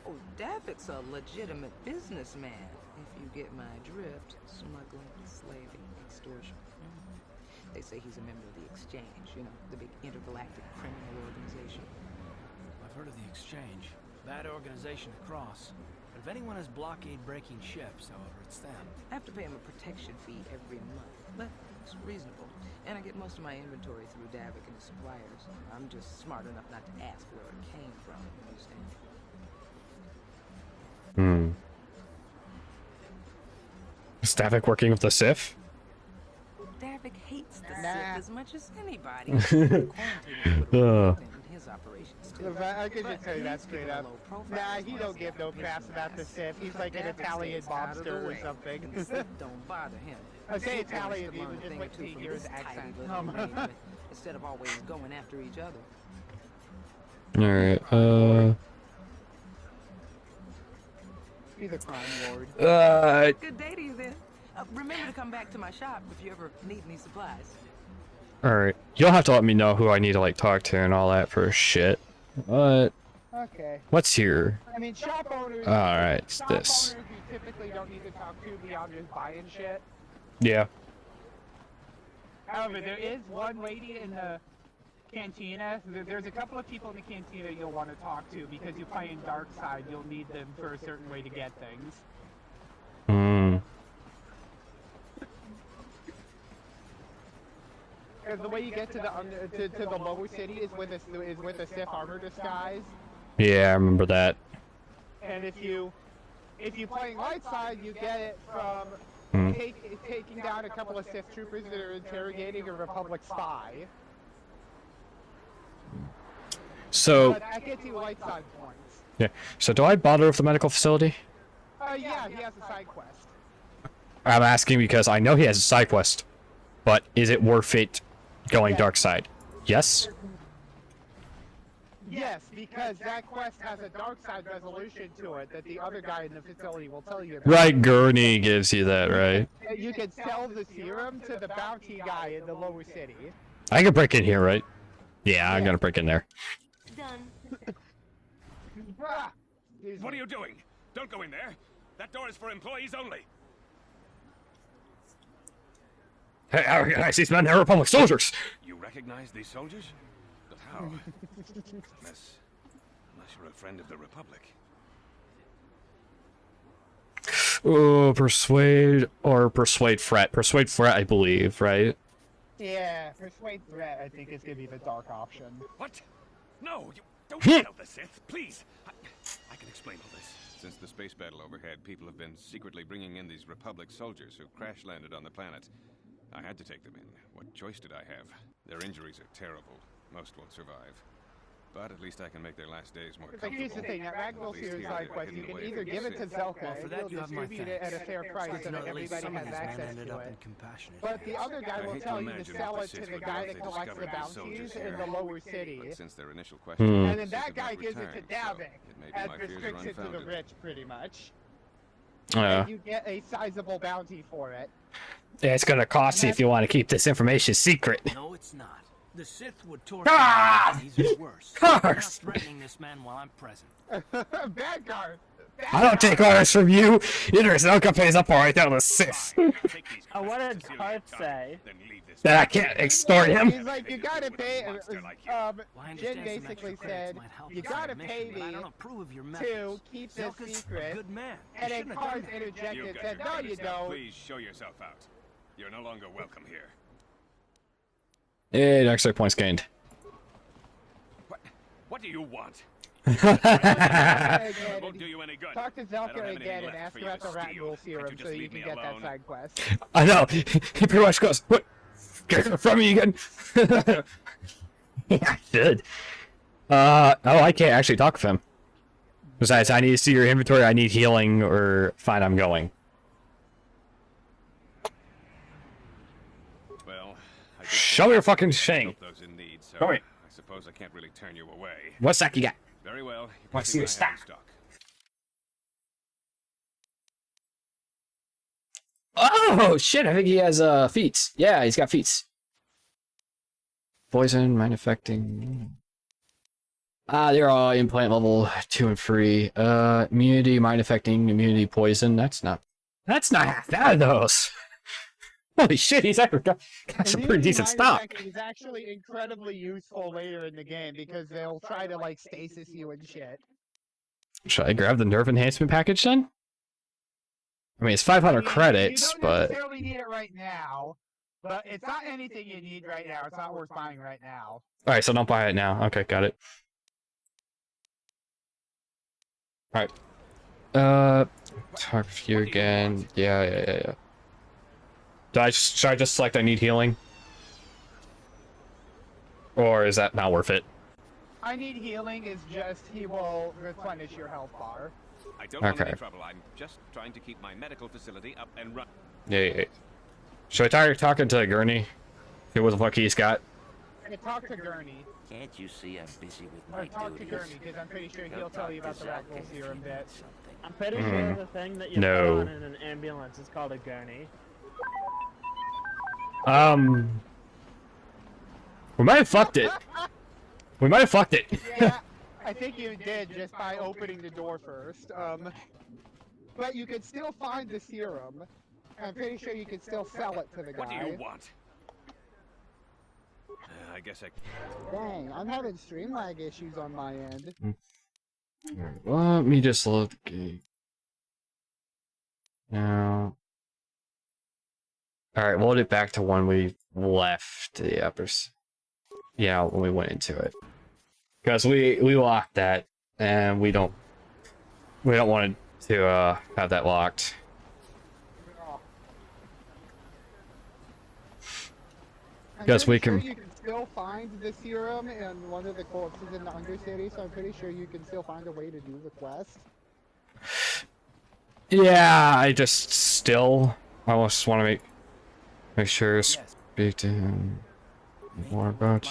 Oh, Davic's a legitimate businessman, if you get my drift. Smuggling, slaving, extortion. They say he's a member of the Exchange, the big intergalactic criminal organization. I've heard of the Exchange. Bad organization across. But if anyone has blockade-breaking ships, however, it's them. I have to pay him a protection fee every month, but it's reasonable. And I get most of my inventory through Davic and his suppliers. I'm just smart enough not to ask where it came from, you understand? Is Davik working with the Sith? Davic hates the Nah. Sith as much as anybody. Quarantine Uh. his operations too. I could just tell you that He's straight keeping a up. low profile Nah, as he long don't as give no craps about the Sith. He's like an Davic Italian stays out of the mobster or way, something. and the Sith don't bother him. I say He's always Italian, to he learn was a just thing like or two to from hear his this tidy accent. little arrangement, instead of always going after each other. Alright, He's a crime lord. Good day to you then. Remember to come back to my shop if you ever need any supplies. Alright. You'll have to let me know who I need to, talk to and all that for shit. But, Okay. What's here? I mean, shop owners. Alright, it's shop this. owners you typically don't need to talk to beyond just buying shit. Yeah. However, there is one lady in the cantina. There's a couple of people in the cantina you'll want to talk to because you play in Darkside. You'll need them for a certain way to get things. Hmm. Because the way you get to the lower city is with a Sith armor disguise. Yeah, I remember that. And if you playing light side, you get it from taking down a couple of Sith troopers that are interrogating a Republic spy. So, That gets you light side points. yeah. So do I bother with the medical facility? Yeah, he has a side quest. I'm asking because I know he has a side quest, but is it worth it going Darkside? Yes? Yes, because that quest has a Darkside resolution to it that the other guy in the facility will tell you about. Right, Gurney gives you that, right? You can sell the serum to the bounty guy in the lower city. I can break in here, right? Yeah, I'm gonna break in there. What are you doing? Don't go in there. That door is for employees only. Hey, how recognize these men? They're Republic soldiers! You recognize these soldiers? But how? unless you're a friend of the Republic. Oh, persuade or persuade threat. Persuade threat, I believe, right? Yeah, persuade threat I think is gonna be the dark option. What? No, you don't tell the Sith, please. I can explain all this. Since the space battle overhead, people have been secretly bringing in these Republic soldiers who crash-landed on the planet. I had to take them in. What choice did I have? Their injuries are terrible. Most won't survive. But at least I can make their last days more comfortable. But here's the thing, that Ragdoll series side quest, you can either give it to Zelka, and he'll distribute it at a fair price so that everybody has access to it. But the other guy will tell you to sell it to the guy that collects the bounties in the lower city. Since their initial question, And then that guy gives it to Davik, and restricts it to the rich, pretty much. And you get a sizable bounty for it. Yeah, it's gonna cost you if you want to keep this information secret. No, it's not. The Sith would torture these are worse. I'm not threatening this man while I'm present. Bad guard. I don't take orders from you. Either Zelka pays up or I tell the Sith. Oh, what did Karth say? That I can't extort him. He's like, you gotta pay. Jin basically said, you gotta pay me to keep this secret. And then Karth interjected and said, no, you don't. Please show yourself out. You're no longer welcome here. Hey, Darkside points gained. What do you want? Talk to Zelka again and ask about the Ragdoll serum so you can get that side quest. I know. He pretty much goes, what? Get it from me again. Yeah, I should. Oh, I can't actually talk with him. Besides, I need to see your inventory, I need healing, or fine, I'm going. Well, show me your fucking thing. Show me. I suppose I can't really turn you away. What stack you got? Very well. What's your stack? Oh shit! I think he has feats. Yeah, he's got feats. Poison, mind affecting. They're all implant level 2 and 3. Immunity, mind affecting, immunity, poison. That's not half bad of those. Holy shit! He's actually got some pretty decent stock. He's actually incredibly useful later in the game because they'll try to like stasis you and shit. Should I grab the nerve enhancement package then? I mean, it's 500 credits, you don't but necessarily need it right now. But it's not anything you need right now. It's not worth buying right now. all right. So don't buy it now. Okay, got it. All right. Talk with you again. Yeah. Should I just select I need healing? Or is that not worth it? I need healing is just he will replenish your health bar. I don't want any trouble. I'm just trying to keep my medical facility up and run. Yeah. Should I try talking to Gurney? See what the fuck he's got? I can talk to Gurney. Can't you see I'm busy with Or my talk to duties? Gurney because I'm pretty sure he'll tell you about the Ragdoll serum bit. I'm pretty sure the thing that you put on in an ambulance is called a gurney. We might have fucked it. Yeah, I think you did just by opening the door first. But you could still find the serum. I'm pretty sure you could still sell it to the guy. What do you want? I guess I... Dang, I'm having stream lag issues on my end. Let me just load the game. Now. Alright, load it back to when we left the uppers. Yeah, when we went into it. Because we locked that, and we don't want to have that locked. Because we can... Sure you can still find the serum in one of the corpses in the Undercity, so I'm pretty sure you can still find a way to do the quest. Yeah, I just still almost want to make sure speak to him more about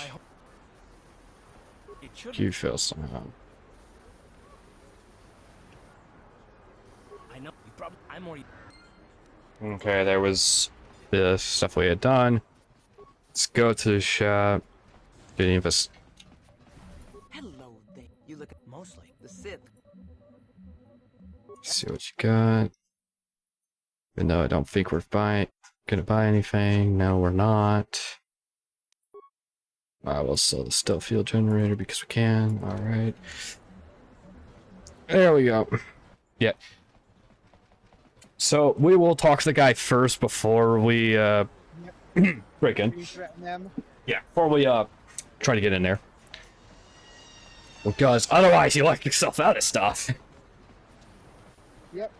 you feel somehow. I know. You probably. I'm more. Okay, there was the stuff we had done. Let's go to the shop. Get any of us. Hello there. You look at mostly the Sith. See what you got. Even though I don't think we're gonna buy anything. No, we're not. We'll sell the stealth field generator because we can. Alright. There we go. Yeah. So we will talk to the guy first before we break in. Yeah, before we try to get in there. Because otherwise you lock yourself out of stuff. Yep.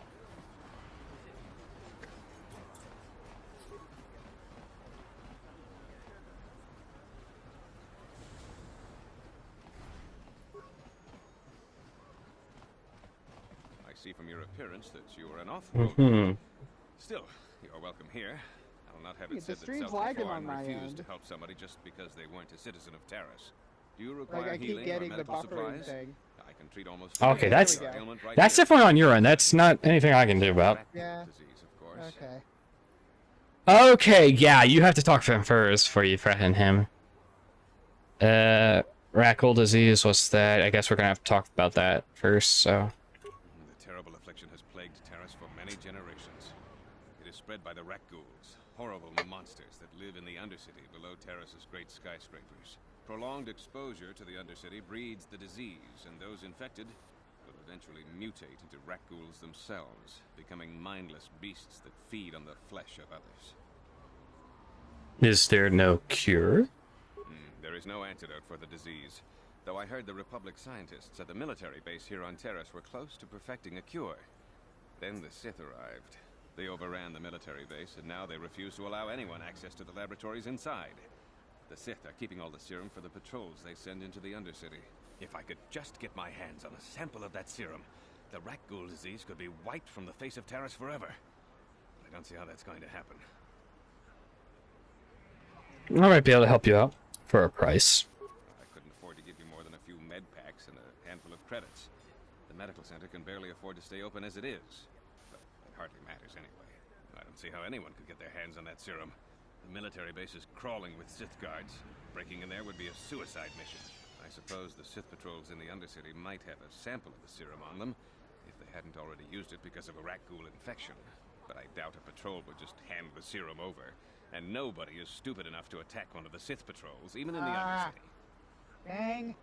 I see from your appearance that you are an off-roader. Still, you're welcome here. I'll not have it said that Self-Reform refused to help somebody just because they weren't a citizen of Terrace. Do you require healing or medical supplies? I can treat almost okay, that's definitely on your end. That's not anything I can do about. Yeah. Okay. Okay, yeah, you have to talk to him first before you threaten him. Rackle disease, what's that? I guess we're gonna have to talk about that first, so. The terrible affliction has plagued Terrace for many generations. It is spread by the rat ghouls, horrible monsters that live in the Undercity below Terrace's great skyscrapers. Prolonged exposure to the Undercity breeds the disease, and those infected will eventually mutate into rat ghouls themselves, becoming mindless beasts that feed on the flesh of others. Is there no cure? There is no antidote for the disease, though I heard the Republic scientists at the military base here on Terrace were close to perfecting a cure. Then the Sith arrived. They overran the military base, and now they refuse to allow anyone access to the laboratories inside. The Sith are keeping all the serum for the patrols they send into the Undercity. If I could just get my hands on a sample of that serum, the rat ghoul disease could be wiped from the face of Terrace forever. I don't see how that's going to happen. I might be able to help you out for a price. I couldn't afford to give you more than a few med packs and a handful of credits. The medical center can barely afford to stay open as it is. But it hardly matters anyway. I don't see how anyone could get their hands on that serum. The military base is crawling with Sith guards. Breaking in there would be a suicide mission. I suppose the Sith patrols in the Undercity might have a sample of the serum on them, if they hadn't already used it because of a rat ghoul infection. But I doubt a patrol would just hand the serum over. And nobody is stupid enough to attack one of the Sith patrols, even in the Undercity. Dang.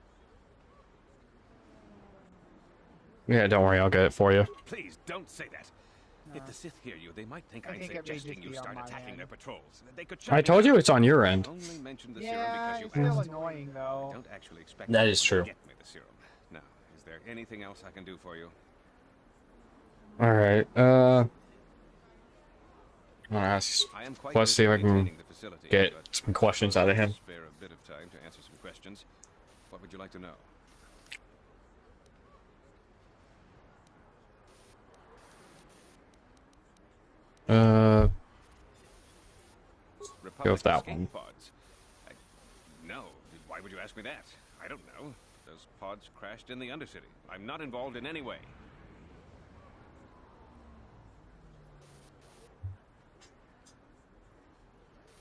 Yeah, don't worry, I'll get it for you. Please, don't say that. If the Sith hear you, they might think I'm suggesting you start attacking their patrols. They could I told you it's on your end. Only mentioned the Yeah, serum it's because still you annoying though. I don't actually expect that is anyone true. to get me the serum. Now, is there anything else I can do for you? Alright, I'll ask. Let's see if I can get some questions out of him. Spare a bit of time to answer some questions. What would you like to know? Go with that one. Pods. No, why would you ask me that? I don't know. Those pods crashed in the Undercity. I'm not involved in any way.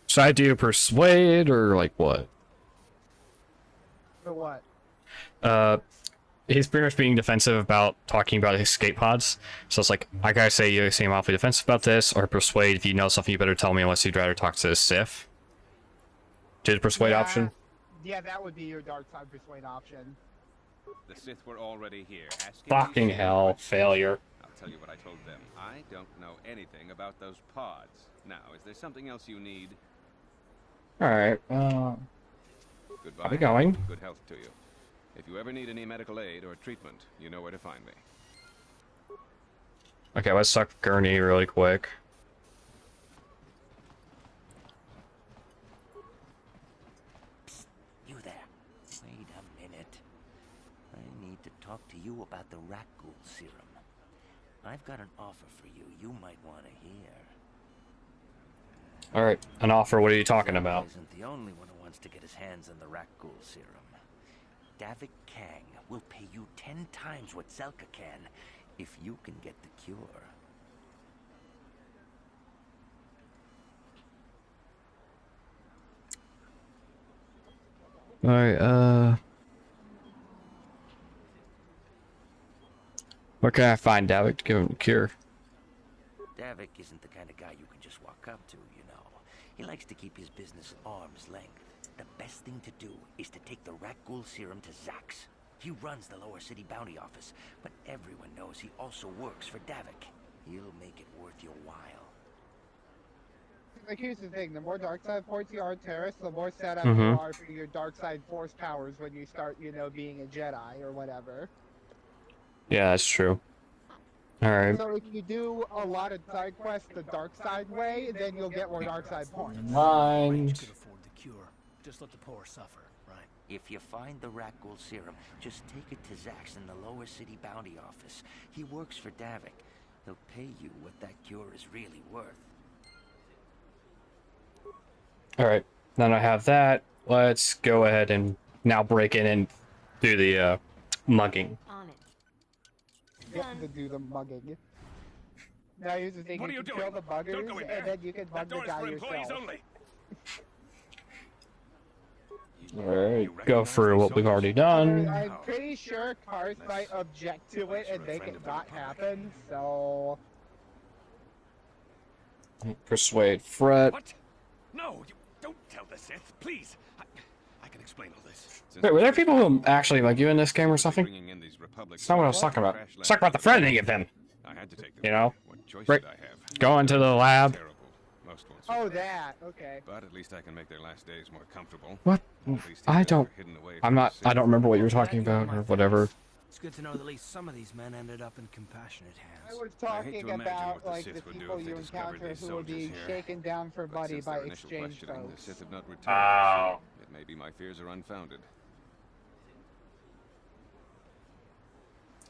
Should I do persuade or like what? For what? he's pretty much being defensive about talking about escape pods. So it's like, I gotta say you seem awfully defensive about this, or persuade. If you know something, you better tell me, unless you'd rather talk to the Sith. To the persuade option. Yeah, that would be your Darkside persuade option. The Sith were already here. Asking Fucking me hell, failure. I'll tell you what I told them. I don't know anything about those pods. Now, is there something else you need? Alright, Goodbye. are we going? Good health to you. If you ever need any medical aid or treatment, you know where to find me. Okay, let's suck Gurney really quick. You there. Wait a minute. I need to talk to you about the rat ghoul serum. I've got an offer for you might want to hear. Alright, an offer, what are you talking about? Isn't the only one who wants to get his hands on the rat ghoul serum. Davik Kang will pay you 10 times what Zelka can if you can get the cure. Alright, where can I find Davik to give him a cure? Davik isn't the kind of guy you can just walk up to, you know. He likes to keep his business at arm's length. The best thing to do is to take the rat ghoul serum to Zax. He runs the Lower City Bounty Office, but everyone knows he also works for Davik. He'll make it worth your while. Like, here's the thing, the more Darkside points you are on Terrace, the more set up Mm-hmm. you are for your Darkside force powers when you start, you know, being a Jedi or whatever. Yeah, that's true. Alright. So if you do a lot of side quests the Darkside way, then you'll get more Darkside points. You Mind. could afford the cure. Just let the poor suffer, right? If you find the rat ghoul serum, just take it to Zax in the Lower City Bounty Office. He works for Davik. He'll pay you what that cure is really worth. Alright, now that I have that, let's go ahead and now break in and do the mugging. On it. Get to do the mugging. Now here's the thing, What are you you can doing? kill the buggers, Don't go in there. and then you can bug That door the is guy for employees yourself. only. Alright, go through what we've already done. I'm pretty sure cars might object to it and make it not happen, so... Persuade Fret. What? No, you don't tell the Sith, please. I can explain all this. Wait, were there people who actually like you in this game or something? Bringing in these Republic That's not what I was talking about. I was talking about the friend thing of him. I had to take them. You know? What choice Right. did I have? Going to the lab. Terrible. Most won't Oh, survive. that, okay. But at least I can make their last days more comfortable. What? At least I if they don't. were hidden away I'm from not. the I don't Sith. remember what you were talking about or whatever. It's good to know that at least some of these men ended up in compassionate I hands. was I hate talking to imagine about, what the like, Sith the would do people if they you discovered encounter these who would be soldiers here. shaken down for But money since by their initial exchange questioning, folks. the Sith have not returned. Oh. So it may be my fears are unfounded.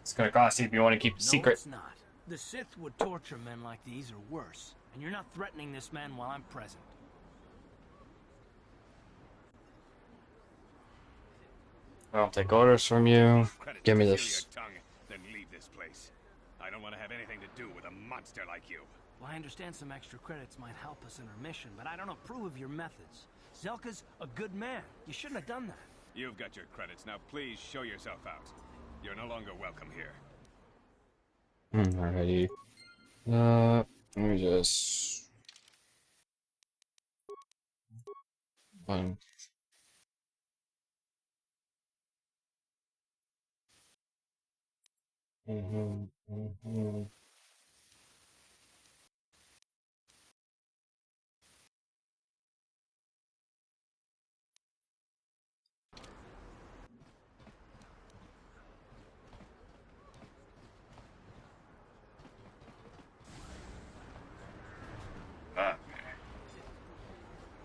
It's gonna cost you if you want to keep it No, secret. it's not. The Sith would torture men like these or worse, and you're not threatening this man while I'm present. I don't take orders from you. Credit Give me to this. your tongue, then leave this place. I don't want to have anything to do with a monster like you. Well, I understand some extra credits might help us in our mission, but I don't approve of your methods. Zelka's a good man. You shouldn't have done that. You've got your credits. Now please show yourself out. You're no longer welcome here. Alrighty. Let me just. One.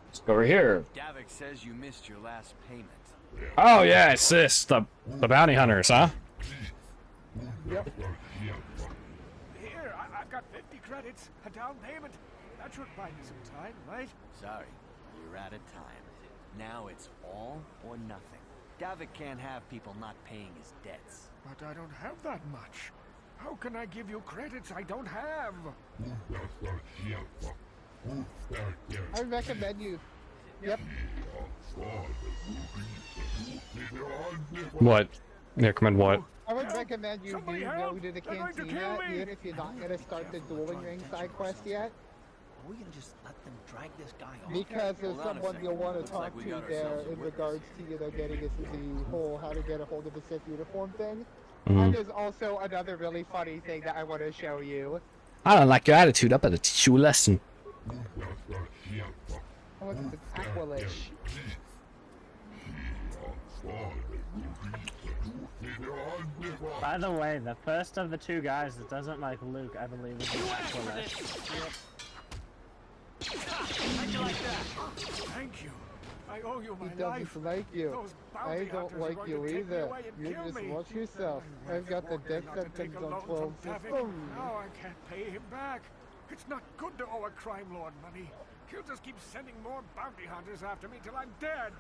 Let's go over here. Davik says you missed your last payment. Oh yeah, it's this, the bounty hunters, huh? Yep. Here, I've got 50 credits, a down payment. That should buy me some time, right? Sorry, you're out of time. Now it's all or nothing. Davik can't have people not paying his debts. But I don't have that much. How can I give you credits I don't have? I recommend you. Yep. What? Yeah, recommend what? I would recommend you do go to the cantina, even if you're not gonna start the dueling ring side quest yet. Are we gonna just let them drag this guy off? Because there's Hold on a someone second. you'll want to Looks talk like we to got there ourselves a in witness regards to, getting us the whole how to get a hold of a Sith uniform thing. Mm. And there's also another really funny thing that I want to show you. I don't like your attitude. I better teach you a lesson. Oh, it's Aqualish. By the way, the first of the two guys that doesn't like Luke, I believe, is Aqualish. How'd you like that? Thank you. I owe you my He doesn't like you. I don't like you either. You just watch yourself. I've got the death sentence on 12 systems. Now I can't pay him back. It's not good to owe a crime lord money. He'll just keep sending more bounty hunters after me till I'm dead.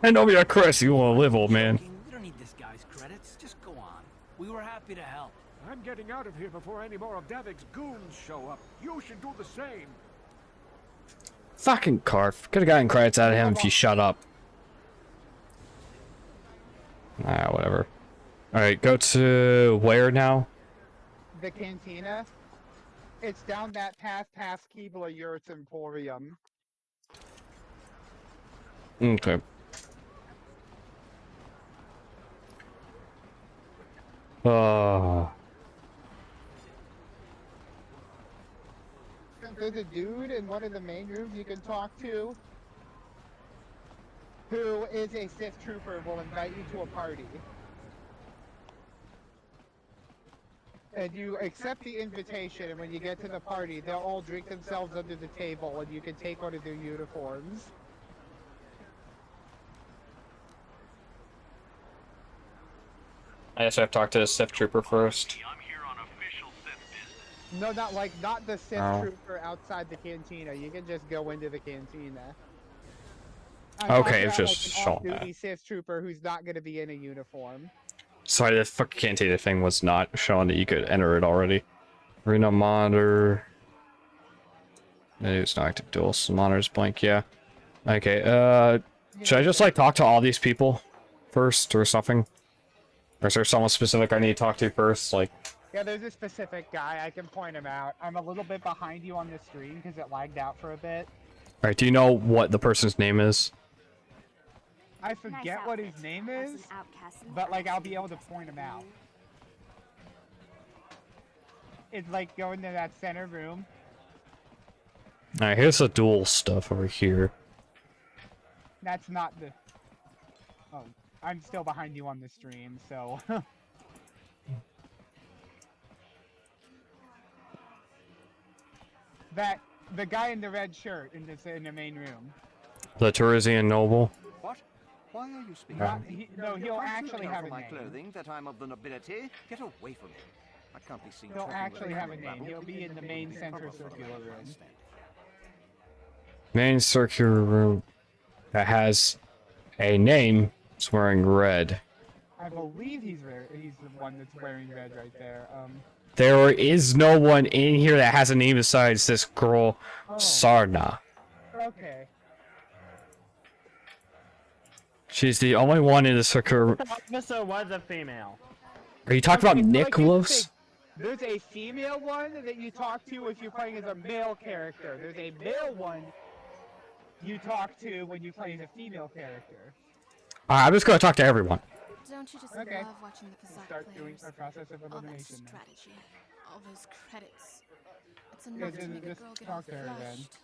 And don't be a Chris, you want to live, old man. We don't need this guy's credits. Just go on. We were happy to help. I'm getting out of here before any more of Davik's goons show up. You should do the same. Fucking Karf. Could have gotten credits out of him if you shut up. Ah, whatever. Alright, go to where now? The cantina. It's down that path past Keebler Yurt's Emporium. Okay. There's a dude in one of the main rooms you can talk to who is a Sith trooper, will invite you to a party. And you accept the invitation, and when you get to the party, they'll all drink themselves under the table, and you can take one of their uniforms. I guess I have to talk to the Sith Trooper first. No, not the Sith Oh. trooper outside the cantina. You can just go into the cantina. Okay, it's just an showing off-duty that. Sith trooper who's not going to be in a uniform. Sorry, the fucking cantina thing was not showing that you could enter it already. Arena monitor. It's not active dual monitor's blank, yeah. Okay, should I just like talk to all these people first or something? Or is there someone specific I need to talk to first? Like, Yeah, there's a specific guy. I can point him out. I'm a little bit behind you on the stream because it lagged out for a bit. alright, do you know what the person's name is? I forget what his name is, but like I'll be able to point him out. It's like going to that center room. Alright, here's the dual stuff over here. That's not the... Oh, I'm still behind you on the stream, so... The guy in the red shirt in the main room. The Turizian Noble. What? Why are you speaking? No, he'll actually have a my name. clothing that I'm of the nobility. Get away from me. I can't be seen. He'll talking with actually have a rabble. name. He'll be in the main center circular room. Main circular room that has a name. It's wearing red. I believe he's the one that's wearing red right there. There is no one in here that has a name besides this girl, Sarna. Okay. She's the only one in the circular. The officer was a female. Are you talking about Okay, so like Nicholas? There's a female one that you talk to if you're playing as a male character. There's a male one you talk to when you play as a female character. I'm just gonna talk to everyone. Don't you just Okay. love watching the Kazakh Start doing players? a process of All that elimination now. strategy, all those credits. It's Yeah, enough to make a just girl get talk all to her then. flushed.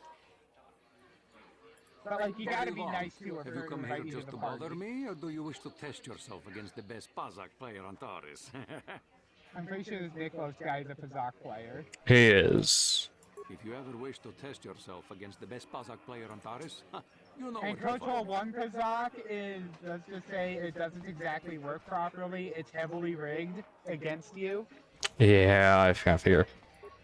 But like, you gotta be nice to her Have you to come here invite you just to to the party. bother me, or do you wish to test yourself against the best Pazak player on Taurus? I'm pretty sure this Nicholas guy is a Kazakh player. He is. If you ever wish to test yourself against the best Pazak player on Taurus, you know And what to KOTOR do. 1 Kazakh is, let's just say, it doesn't exactly work properly. It's heavily rigged against you. Yeah, I can't figure.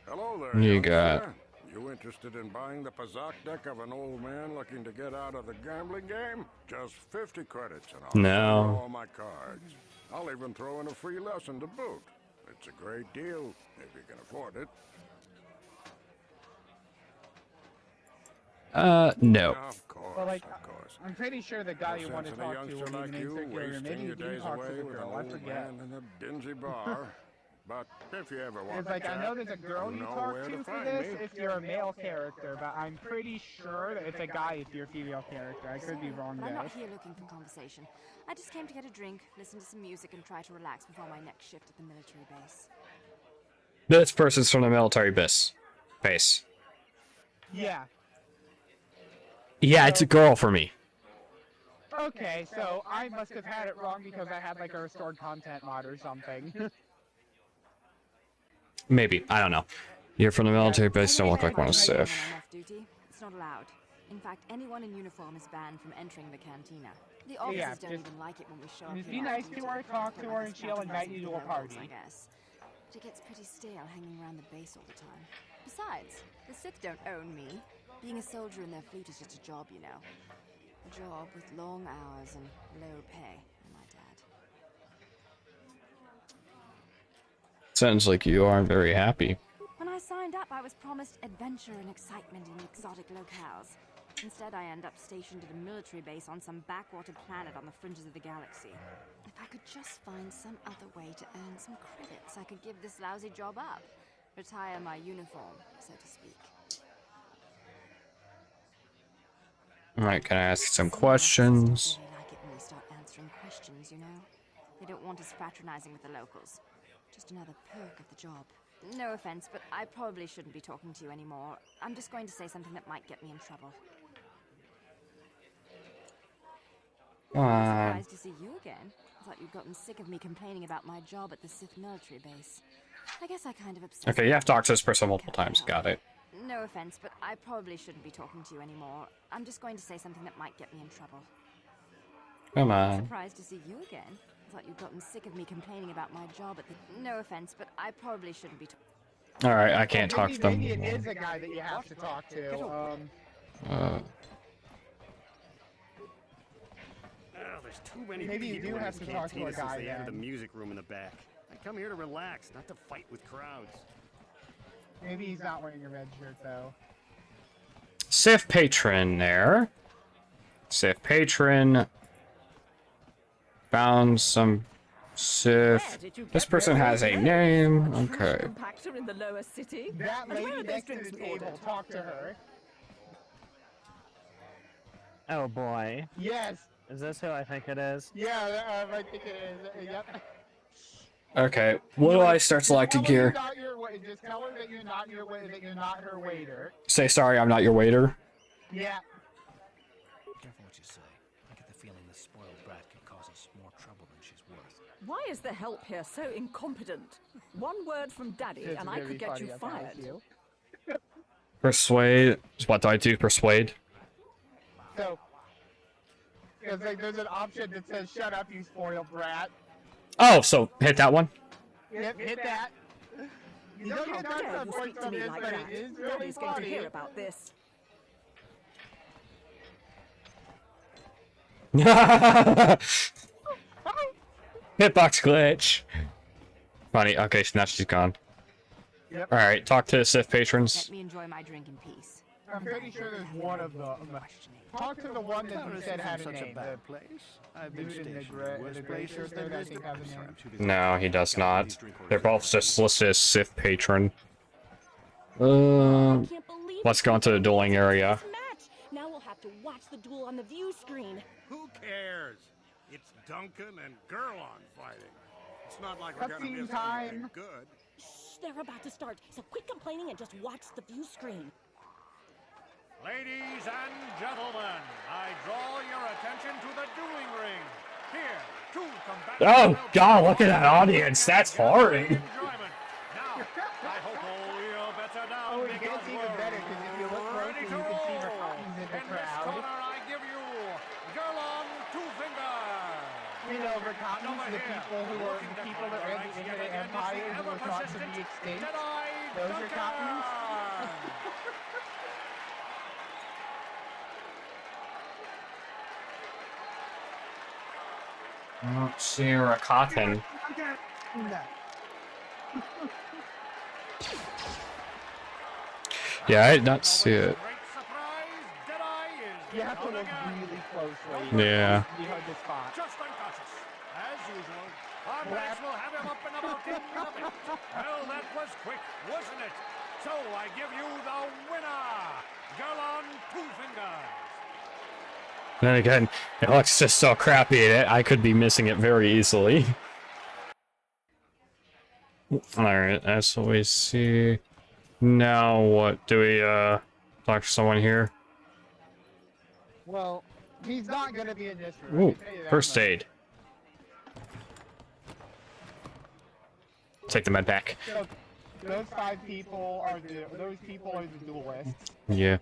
Hello there, You youngster. got. You interested in buying the Pazak deck of an old man looking to get out of the gambling game? Just 50 credits and I'll No. give you all my cards. I'll even throw in a free lesson to boot. It's a great deal, if you can afford it. No. Of course, Well, like, of course. I'm pretty sure the guy No you want to sense in a talk to youngster will like be an you circular. Maybe wasting you your do days talk to away the with an girl. I old forget. man in a dingy bar. But if you ever want It's to like, I chat, know there's a girl you know talk where to for find this me. if you're a male character, but I'm pretty sure that it's a guy if you're a female character. I could be wrong But I'm though. not here looking for conversation. I just came to get a drink, listen to some music, and try to relax before my next shift at the military base. This person's from the military base. Yeah. Yeah, it's a girl for me. Okay, so I must have had it wrong because I had like a restored content mod or something. Maybe. I don't know. You're from the military base, don't look like one of When I'm Sif. off duty, it's not allowed. In fact, anyone in uniform is banned from entering the cantina. The Yeah, officers don't just- even like it when we show up. Just here be on nice to duty. her, talk to Don't her, like and us she'll invite you fraternizing to a with the locals, party. I guess. But it gets pretty stale hanging around the base all the time. Besides, the Sith don't own me. Being a soldier in their fleet is just a job, you know. A job with long hours and low pay, I might add. Sounds like you aren't very happy. When I signed up, I was promised adventure and excitement in exotic locales. Instead, I end up stationed at a military base on some backwater planet on the fringes of the galaxy. If I could just find some other way to earn some credits, I could give this lousy job up. Retire my uniform, so to speak. Alright, can I ask you some questions? They like it when we start answering questions, you know? They don't want us fraternizing with the locals. Just another perk of the job. No offense, but I probably shouldn't be talking to you anymore. I'm just going to say something that might get me in trouble. I'm surprised to see you again. I thought you'd gotten sick of me complaining about my job at the Sith military base. I guess I kind of obsessed. Okay, you have to talk to this person multiple times. Got it. No offense, but I probably shouldn't be talking to you anymore. I'm just going to say something that might get me in trouble. Come I'm on. surprised to see you again. I thought you'd gotten sick of me complaining about my job at the... No offense, but I probably shouldn't be... Alright, I can't talk to them. Maybe it is a guy that you have to talk to. Oh, there's too many Maybe you people do in have this to talk to a cantina since guy they added the then. music room in the back. I come here to relax, not to fight with crowds. Maybe he's not wearing a red shirt though. Sif patron there. Sif patron. Found some Sif. This person has a name. Okay. Compactor in the lower city. That And where lady are those next to drinks the table, ordered? talk to her. Oh boy. Yes. Is this who I think it is? Yeah, I think it is. Yep. Okay. What do I start selecting here? Just tell her that you're not her waiter. Say sorry, I'm not your waiter. Yeah. Careful what you say. I get the feeling this spoiled brat could cause us more trouble than she's worth. Why is the help here so incompetent? One word from Daddy It's and I very could get funny, you I promise fired. you. Persuade. What do I do? Persuade? So, because like there's an option that says "Shut up, you spoiled brat." Oh, so hit that one. Yep, hit that. You don't get How dare some you points speak to from me this, like but that? it is really Daddy's going to funny. hear about this. Hitbox glitch. Funny. Okay, so now she's gone. Yep. Alright, talk to the Sith patrons. Let me enjoy my drink in peace. I'm pretty sure there's one of them. Talk to the one that you said had a Such a name. bad place. I've been Dude in the stationed gray, in worse the gray places shirt than there, I this. think has a name. No, he does not. They're both just listed as Sith patron. Let's go into the dueling area. Now we'll have to watch the duel on the view screen. Who cares? It's Duncan and Gurlon fighting. It's not like we're gonna Cutscene miss time. anything good. Shh, they're about to start, so quit complaining and just watch the view screen. Ladies and gentlemen, I draw your attention to the dueling ring. Here, two combatants. Oh god, look at that audience. That's hard. Now, I hope all you'll better now. Oh, it gets even better because if you look closely, you can see her buttons in the crowd. I give you Gurlon Two-Finger. You know, Vercottons, the people who are the people that ran the Infinite Empire who were thought to be extinct. Those are Cottons. Sarah Cotton. Yeah, I did not see it. You have to look really closely. Yeah. You hard to spot. Just unconscious. As usual, our backs will have him up in about 10 minutes. Well, that was quick, wasn't it? So I give you the winner, Girl on Two Fingers. Then again, it looks just so crappy. I could be missing it very easily. Alright, that's what we see. Now what? Do we, talk to someone here? Well, he's not gonna be in this room. I Ooh, can tell you that first much. aid. Take the med pack. So, those 5 people are those people are the duelists. Yeah.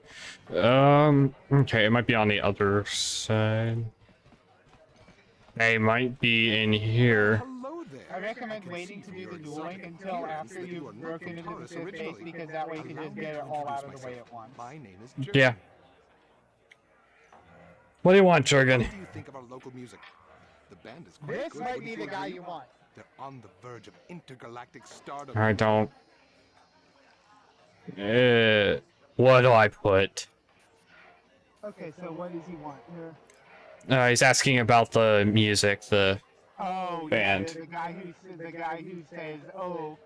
Okay, it might be on the other side. They might be in here. I recommend waiting to do the dueling until after you've broken into the fifth base, because that way you can just get it all out of the way at once. My name is Yeah. What do you want, Jurgen? What do you think of our local music? The band is quite This good, might wouldn't be the guy agree? you want. They're on the verge of intergalactic stardom. I don't. What do I put? Okay, so what does he want here? He's asking about the music, the band. Yeah, the guy who says, oh,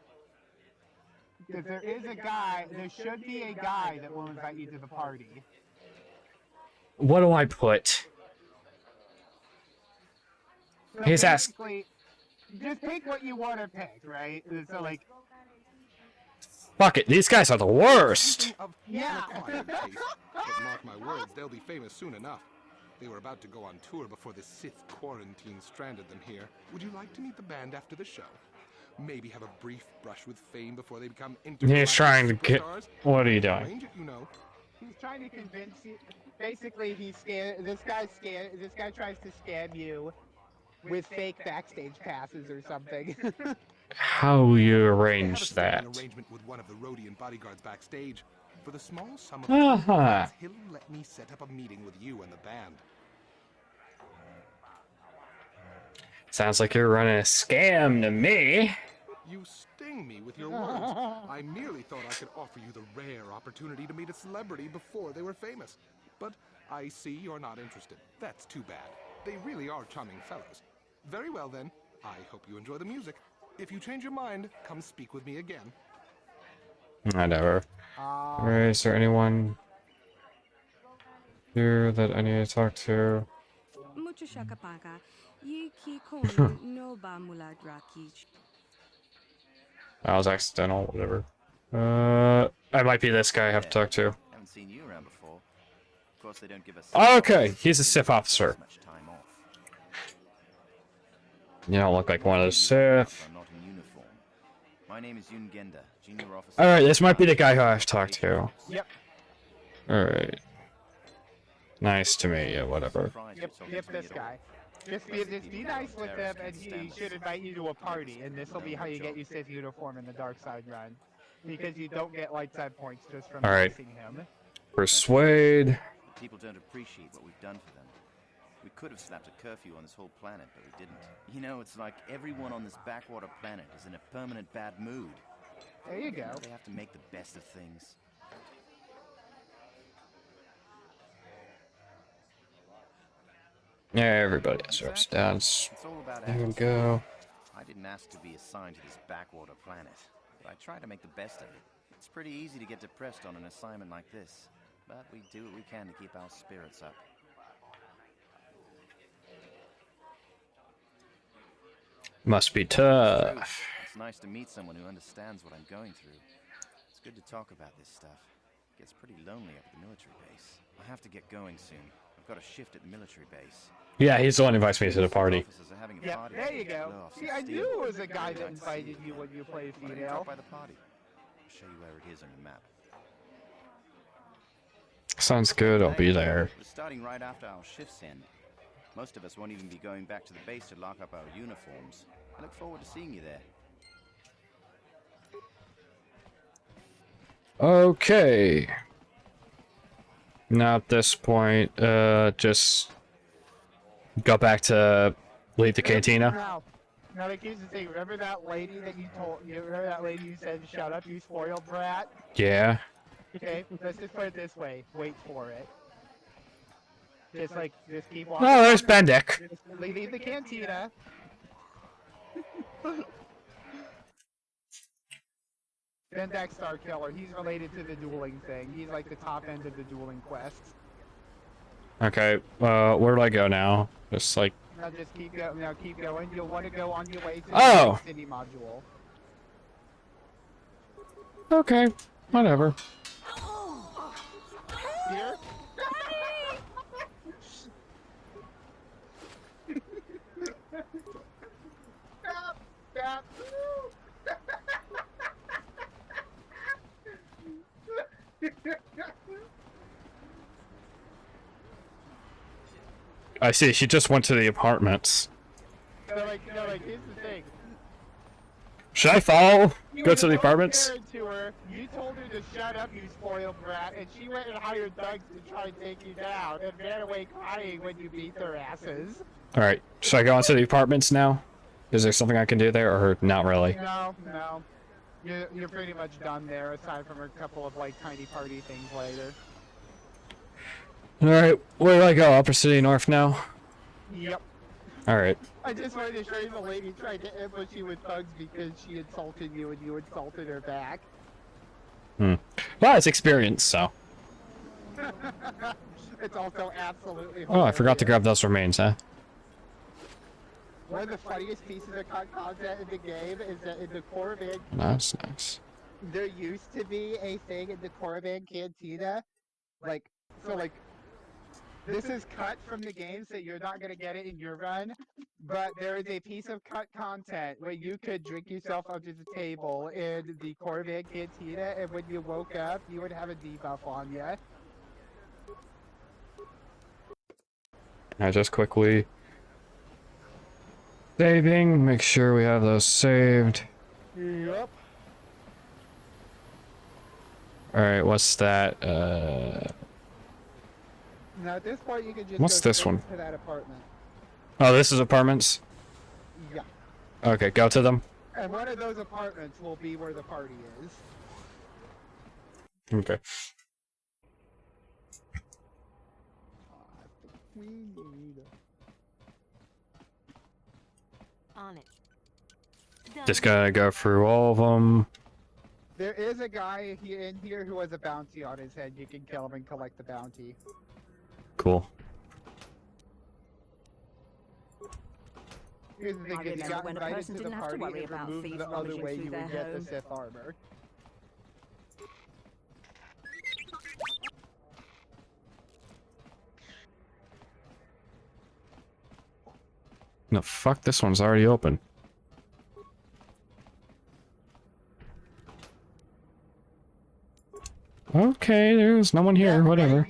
because there should be a guy that will invite you to the party. What do I put? So He's asked. basically, just pick what you want to pick, right? So like, Fuck it, these guys are the worst. yeah. But mark my words, they'll be famous soon enough. They were about to go on tour before the Sith quarantine stranded them here. Would you like to meet the band after the show? Maybe have a brief brush with fame before they become He's trying to get. superstars? What are you doing? Arrange it, you know. He's trying to convince you. Basically, this guy tries to scam you with fake backstage passes or something. How you arrange that? An arrangement with one of the Rhodian bodyguards backstage. For the small sum of Uh-huh. he'll let me set up a meeting with you and the band. Sounds like you're running a scam to me. You sting me with your words. I merely thought I could offer you the rare opportunity to meet a celebrity before they were famous. But I see you're not interested. That's too bad. They really are charming fellows. Very well then. I hope you enjoy the music. If you change your mind, come speak with me again. Whatever. Alright, is there anyone here that I need to talk to? That was accidental, whatever. I might be this guy I have to talk to. Haven't seen you around before. Of course, they don't give us. Okay, he's a Sith officer. Much time off. You don't look like one of the Sith. I'm not in uniform. My name is Yun Genda, junior officer. Alright, this might be the guy who I have to talk to. Yep. Alright. Nice to meet you, whatever. Yep, this guy. Just be nice with him, and he should invite you to a party, and this will be how you get your Sith uniform in the Darkside run. Because you don't get light side points just from facing him. Persuade. People don't appreciate what we've done for them. We could have slapped a curfew on this whole planet, but we didn't. You know, it's like everyone on this backwater planet is in a permanent bad mood. There you go. They have to make the best of things. Yeah, everybody has their ups and downs. It's all about There we attitude. go. I didn't ask to be assigned to this backwater planet, but I try to make the best of it. It's pretty easy to get depressed on an assignment like this, but we do what we can to keep our spirits up. Must be tough. It's nice to meet someone who understands what I'm going through. It's good to talk about this stuff. It gets pretty lonely up at the military base. I have to get going soon. I've got a shift at the military base. Yeah, he's the one who invites me to the party. Yeah, there you go. See, I knew it was a guy that invited you when you played female. By the party. I'll show you where it is on the map. Sounds good, I'll be there. We're starting right after our shifts end. Most of us won't even be going back to the base to lock up our uniforms. I look forward to seeing you there. Okay. Now at this point, just go back to leave the cantina. Now, like, here's the thing. Remember that lady that you told? You remember that lady who said, "Shut up, you spoiled brat"? Yeah. Okay, let's just put it this way. Wait for it. Just keep walking. Oh, there's Bendick. Just leave the cantina. Bendick Star Killer. He's related to the dueling thing. He's like the top end of the dueling quests. Okay, where do I go now? Just like... Now just keep going. Now keep going. You'll want to go on your way to Oh! the city module. Okay, whatever. Here? I see, she just went to the apartments. No, here's the thing. Should I follow? Go to the apartments? To her, you told her to shut up, you spoiled brat, and she went and hired thugs to try and take you down, and ran away crying when you beat their asses. Alright, should I go into the apartments now? Is there something I can do there, or not really? No. You're pretty much done there, aside from a couple of, like, tiny party things later. Alright, where do I go? Upper City North now? Yep. Alright. I just wanted to show you the lady tried to ambush you with thugs because she insulted you and you insulted her back. Well, it's experience, so. It's also absolutely hilarious. Oh, I forgot to grab those remains, huh? One of the funniest pieces of content in the game is that in the Korriban... Nice. There used to be a thing in the Korriban Cantina. This is cut from the game, so you're not going to get it in your run. But there is a piece of cut content where you could drink yourself up to the table in the Korriban Cantina, and when you woke up, you would have a debuff on you. I just quickly... Saving, make sure we have those saved. Yep. Alright, what's that? Now at this point, you can just What's go this straight one? to that apartment. Oh, this is apartments? Yeah. Okay, go to them. And one of those apartments will be where the party is. Okay. We need... On it. Just gotta go through all of them. There is a guy in here who has a bounty on his head. You can kill him and collect the bounty. Cool. Here's the thing, I if you remember got when a invited person to the didn't have to party, worry it about removed thieves the other rummaging way through you their would get the home. Sith armor. No, fuck, this one's already open. Okay, there's no one here, whatever.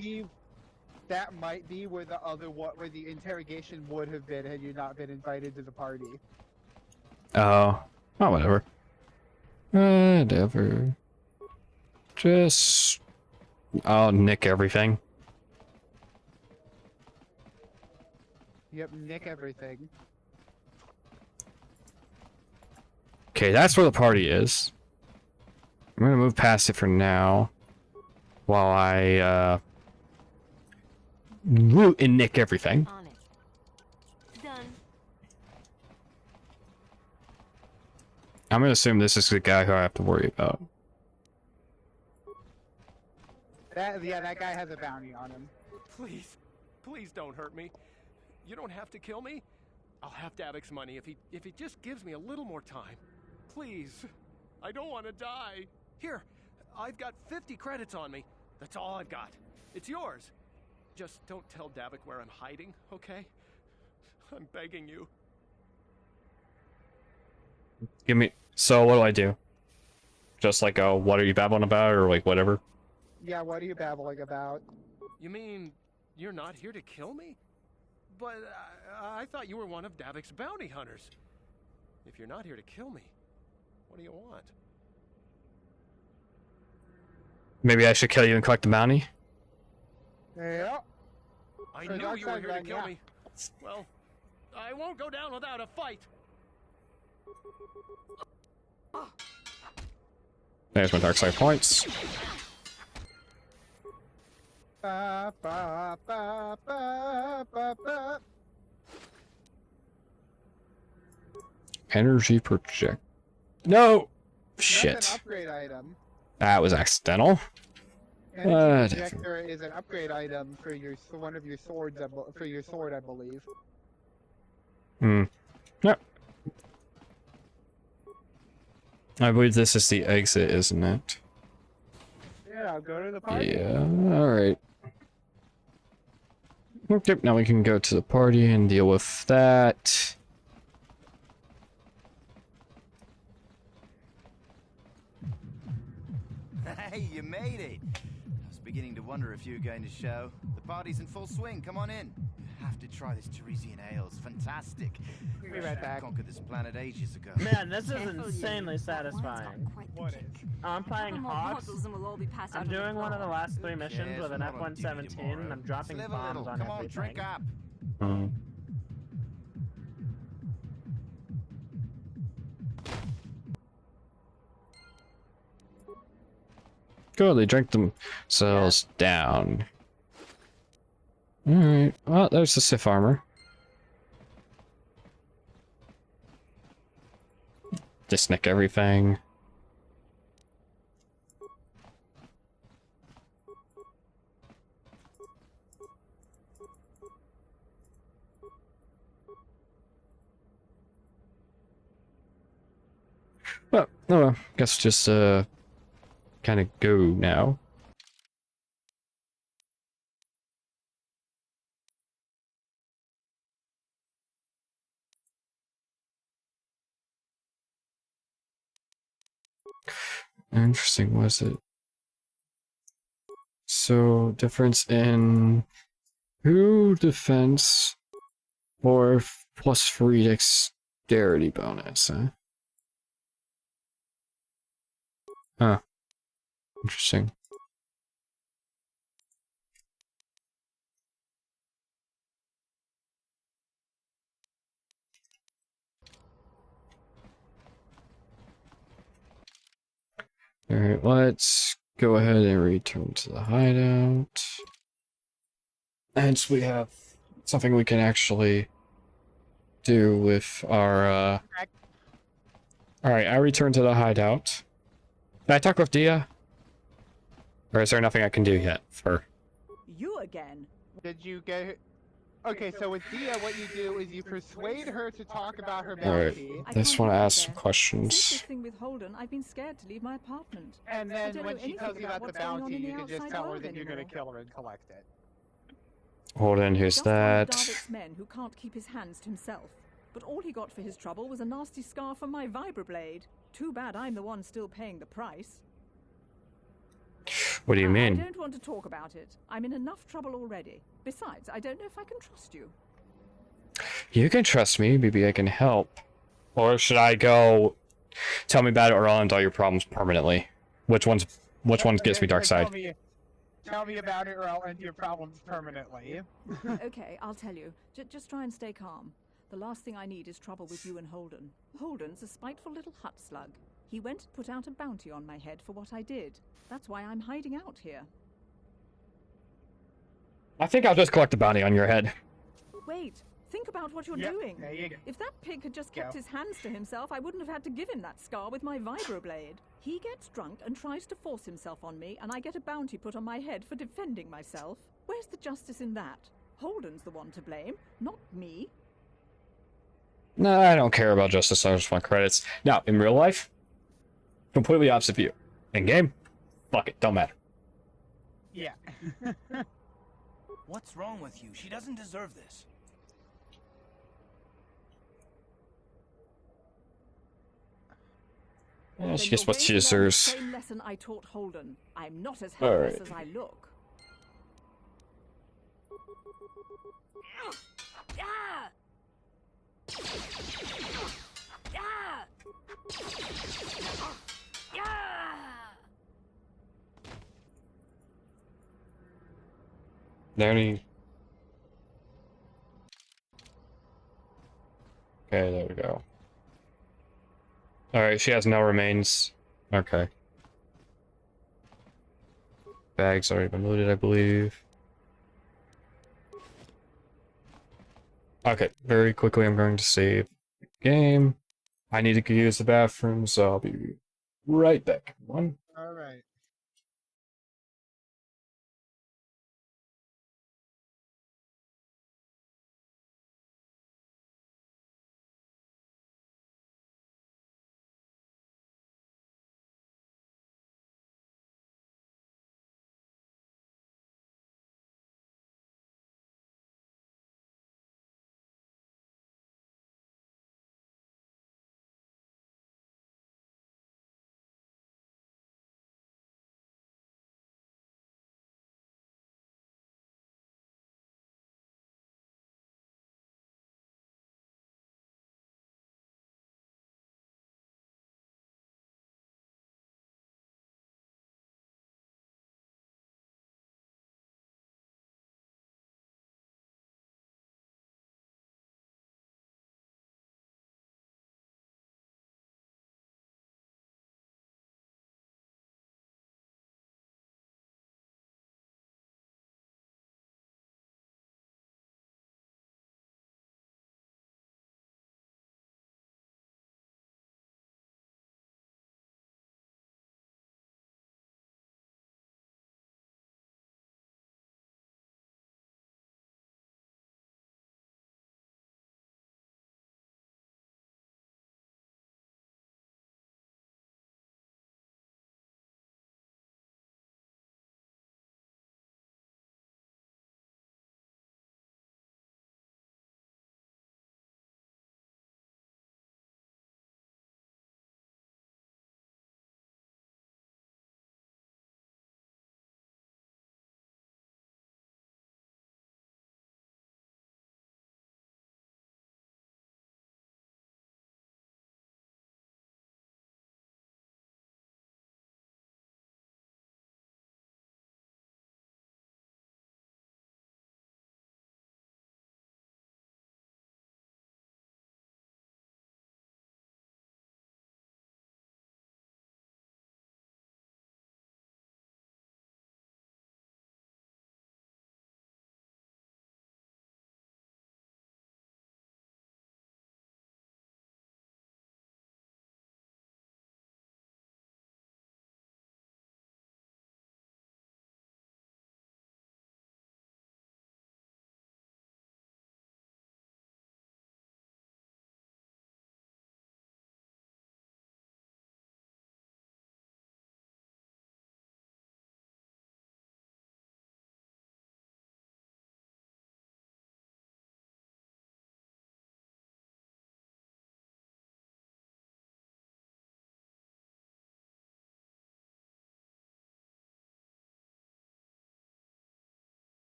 That might be where where the interrogation would have been had you not been invited to the party. Oh, whatever. Whatever. Just... I'll nick everything. Yep, nick everything. Okay, that's where the party is. I'm gonna move past it for now. While I, loot and nick everything. On it. Done. I'm gonna assume this is the guy who I have to worry about. That guy has a bounty on him. Please don't hurt me. You don't have to kill me. I'll have Davik's money if he just gives me a little more time. Please. I don't want to die. Here, I've got 50 credits on me. That's all I've got. It's yours. Just don't tell Davik where I'm hiding, okay? I'm begging you. Give me... So, what do I do? Just like, oh, what are you babbling about, or like, whatever? Yeah, what are you babbling about? You mean you're not here to kill me? But I thought you were one of Davik's bounty hunters. If you're not here to kill me, what do you want? Maybe I should kill you and collect the bounty? Yeah. I For knew you were Darkside, here to then, kill yeah. me. Well, I won't go down without a fight. There's my Darkside points. Ba, ba, ba, ba, ba, ba. Energy project. No! That's Shit. an upgrade item. That was accidental. Energy projector is an upgrade item for your one of your swords. For your sword, I believe. Hmm. Yep. I believe this is the exit, isn't it? Yeah, I'll go to the party. Yeah, alright. Okay, now we can go to the party and deal with that. Hey, you made it! I was beginning to wonder if you were going to show. The party's in full swing, come on in. You have to try this Teresian ale, it's fantastic. Be right back. Conquered this planet ages ago. Man, this is insanely satisfying. What is? I'm playing Hawks. I'm doing one of the last 3 missions cares? with We're an not on duty F-117, and tomorrow. I'm dropping Just live a bombs little. on Come on, everything. drink up. Cool, they drank themselves down. Alright, well, there's the Sith armor. Disnick everything. Well, oh well, guess just kind of go now. Interesting, was it? So, difference in who defense or plus 3 dexterity bonus, huh? Huh. Interesting. Alright, let's go ahead and return to the hideout. And we have something we can actually do with our, Alright, I return to the hideout. Did I talk with Dia? Or is there nothing I can do yet for... You again? Did you get? Okay, so with Dia, what you do is you persuade her to talk about her Alright, bounty. I just want to ask some Since questions. this thing with Holden, I've been scared to leave my apartment. And I then don't when know she anything tells you about the what's going on bounty, in the you can just outside tell her world that you're gonna anymore. kill her and collect it. Hold on, who's Just one of that? Darvik's men who can't keep his hands to himself. But all he got for his trouble was a nasty scar from my vibroblade. Too bad I'm the one still paying the price. What do you I mean? don't want to talk about it. I'm in enough trouble already. Besides, I don't know if I can trust you. You can trust me, maybe I can help. Or should I go tell me about it or I'll end all your problems permanently? Which one gets me Darkside? Tell me about it or I'll end your problems permanently. Okay, I'll tell you. Just try and stay calm. The last thing I need is trouble with you and Holden. Holden's a spiteful little hut slug. He went and put out a bounty on my head for what I did. That's why I'm hiding out here. I think I'll just collect the bounty on your head. Wait, think about what you're Yep, doing. there you go. If that pig had just kept Go. his hands to himself, I wouldn't have had to give him that scar with my vibroblade. He gets drunk and tries to force himself on me, and I get a bounty put on my head for defending myself. Where's the justice in that? Holden's the one to blame, not me. No, I don't care about justice, I just want credits. Now, in real life, completely opposite view. In game, fuck it, don't matter. Yeah. What's wrong with you? She doesn't deserve this. Yeah, she Then gets you're what going she to learn the deserves. same lesson I taught Holden. I'm not as helpless Alright. as I look. There any... Okay, there we go. Alright, she has no remains. Okay. Bag's already been looted, I believe. Okay, very quickly I'm going to save game. I need to go use the bathroom, so I'll be right back. One. All right.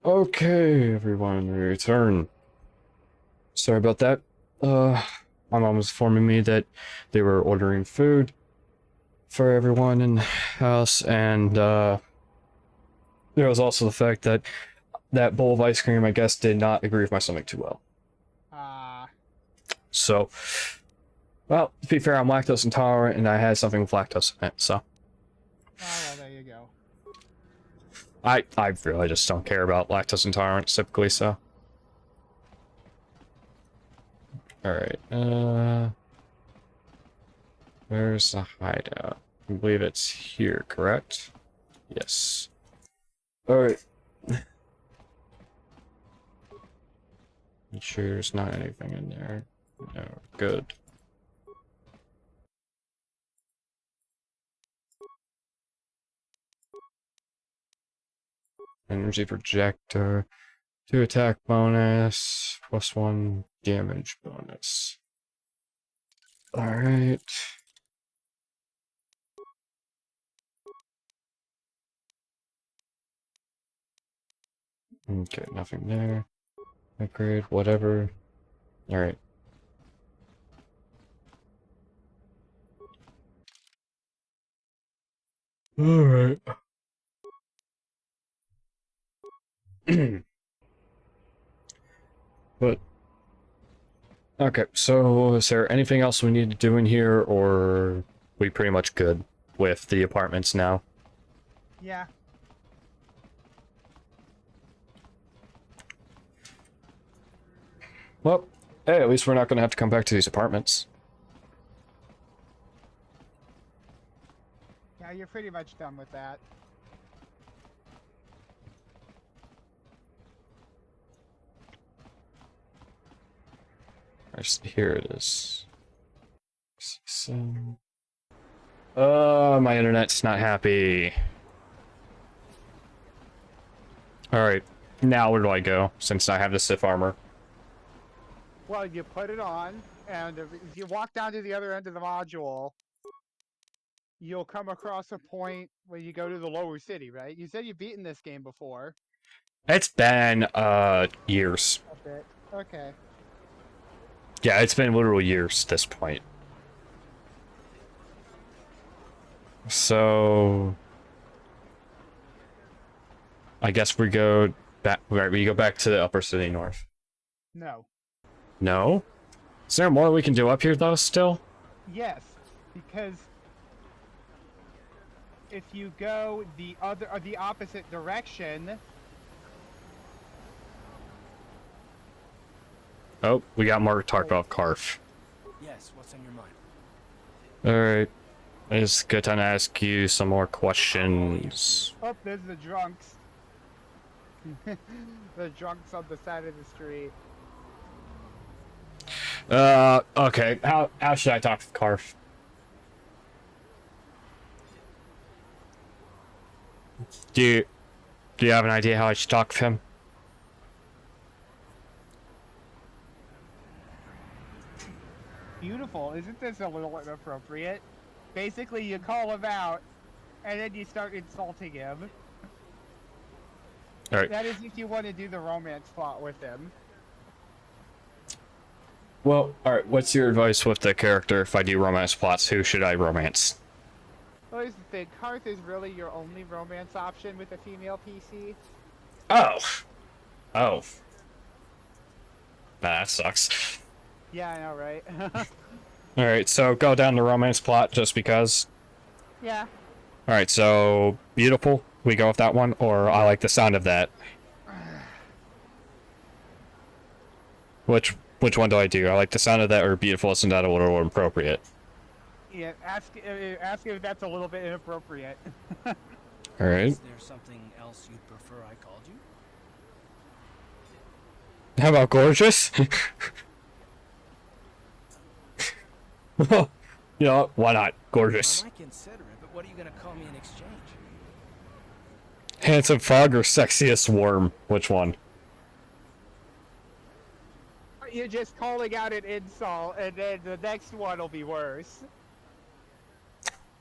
Okay, everyone, we return. Sorry about that. My mom was informing me that they were ordering food for everyone in the house, and there was also the fact that that bowl of ice cream, I guess, did not agree with my stomach too well. So, well, to be fair, I'm lactose intolerant, and I had something with lactose in it, so. Well, there you go. I really just don't care about lactose intolerance typically, so. Alright, where's the hideout? I believe it's here, correct? Yes. Alright. Make sure there's not anything in there. No, good. Energy projector. 2 attack bonus. +1 damage bonus. Alright. Okay, nothing there. Upgrade, whatever. Alright. Alright. But okay, so is there anything else we need to do in here, or we pretty much good with the apartments now? Yeah. Well, hey, at least we're not going to have to come back to these apartments. Yeah, you're pretty much done with that. Here it is. So, my internet's not happy. Alright, now where do I go, since I have the Sith armor? Well, you put it on, and if you walk down to the other end of the module, you'll come across a point where you go to the lower city, right? You said you've beaten this game before. It's been, years. A bit. Okay. Yeah, it's been literal years at this point. So I guess we go back. Right, we go back to the upper city north. No. No? Is there more we can do up here though? Still? Yes, because if you go the opposite direction. Oh, we got more to talk about Karf. Yes, what's on your mind? Alright. It's a good time to ask you some more questions. Oh, there's the drunks. The drunks on the side of the street. Okay. How should I talk to Karf? Do you have an idea how I should talk to him? Beautiful. Isn't this a little inappropriate? Basically, you call him out, and then you start insulting him. Alright. That is if you want to do the romance plot with him. Well, alright, what's your advice with the character if I do romance plots? Who should I romance? Well, here's the thing. Karth is really your only romance option with a female PC. Oh. Oh. Nah, that sucks. Yeah, I know, right? Alright, so go down the romance plot just because. Yeah. Alright, so beautiful. We go with that one, or I like the sound of that. Which one do I do? I like the sound of that, or beautiful isn't that a little appropriate? Yeah, ask if that's a little bit inappropriate. Alright. Is there something else you'd prefer I called you? How about gorgeous? You know, why not? Gorgeous. I might consider it, but what are you gonna call me in exchange? Handsome frog or sexiest worm? Which one? You're just calling out an insult, and then the next one will be worse.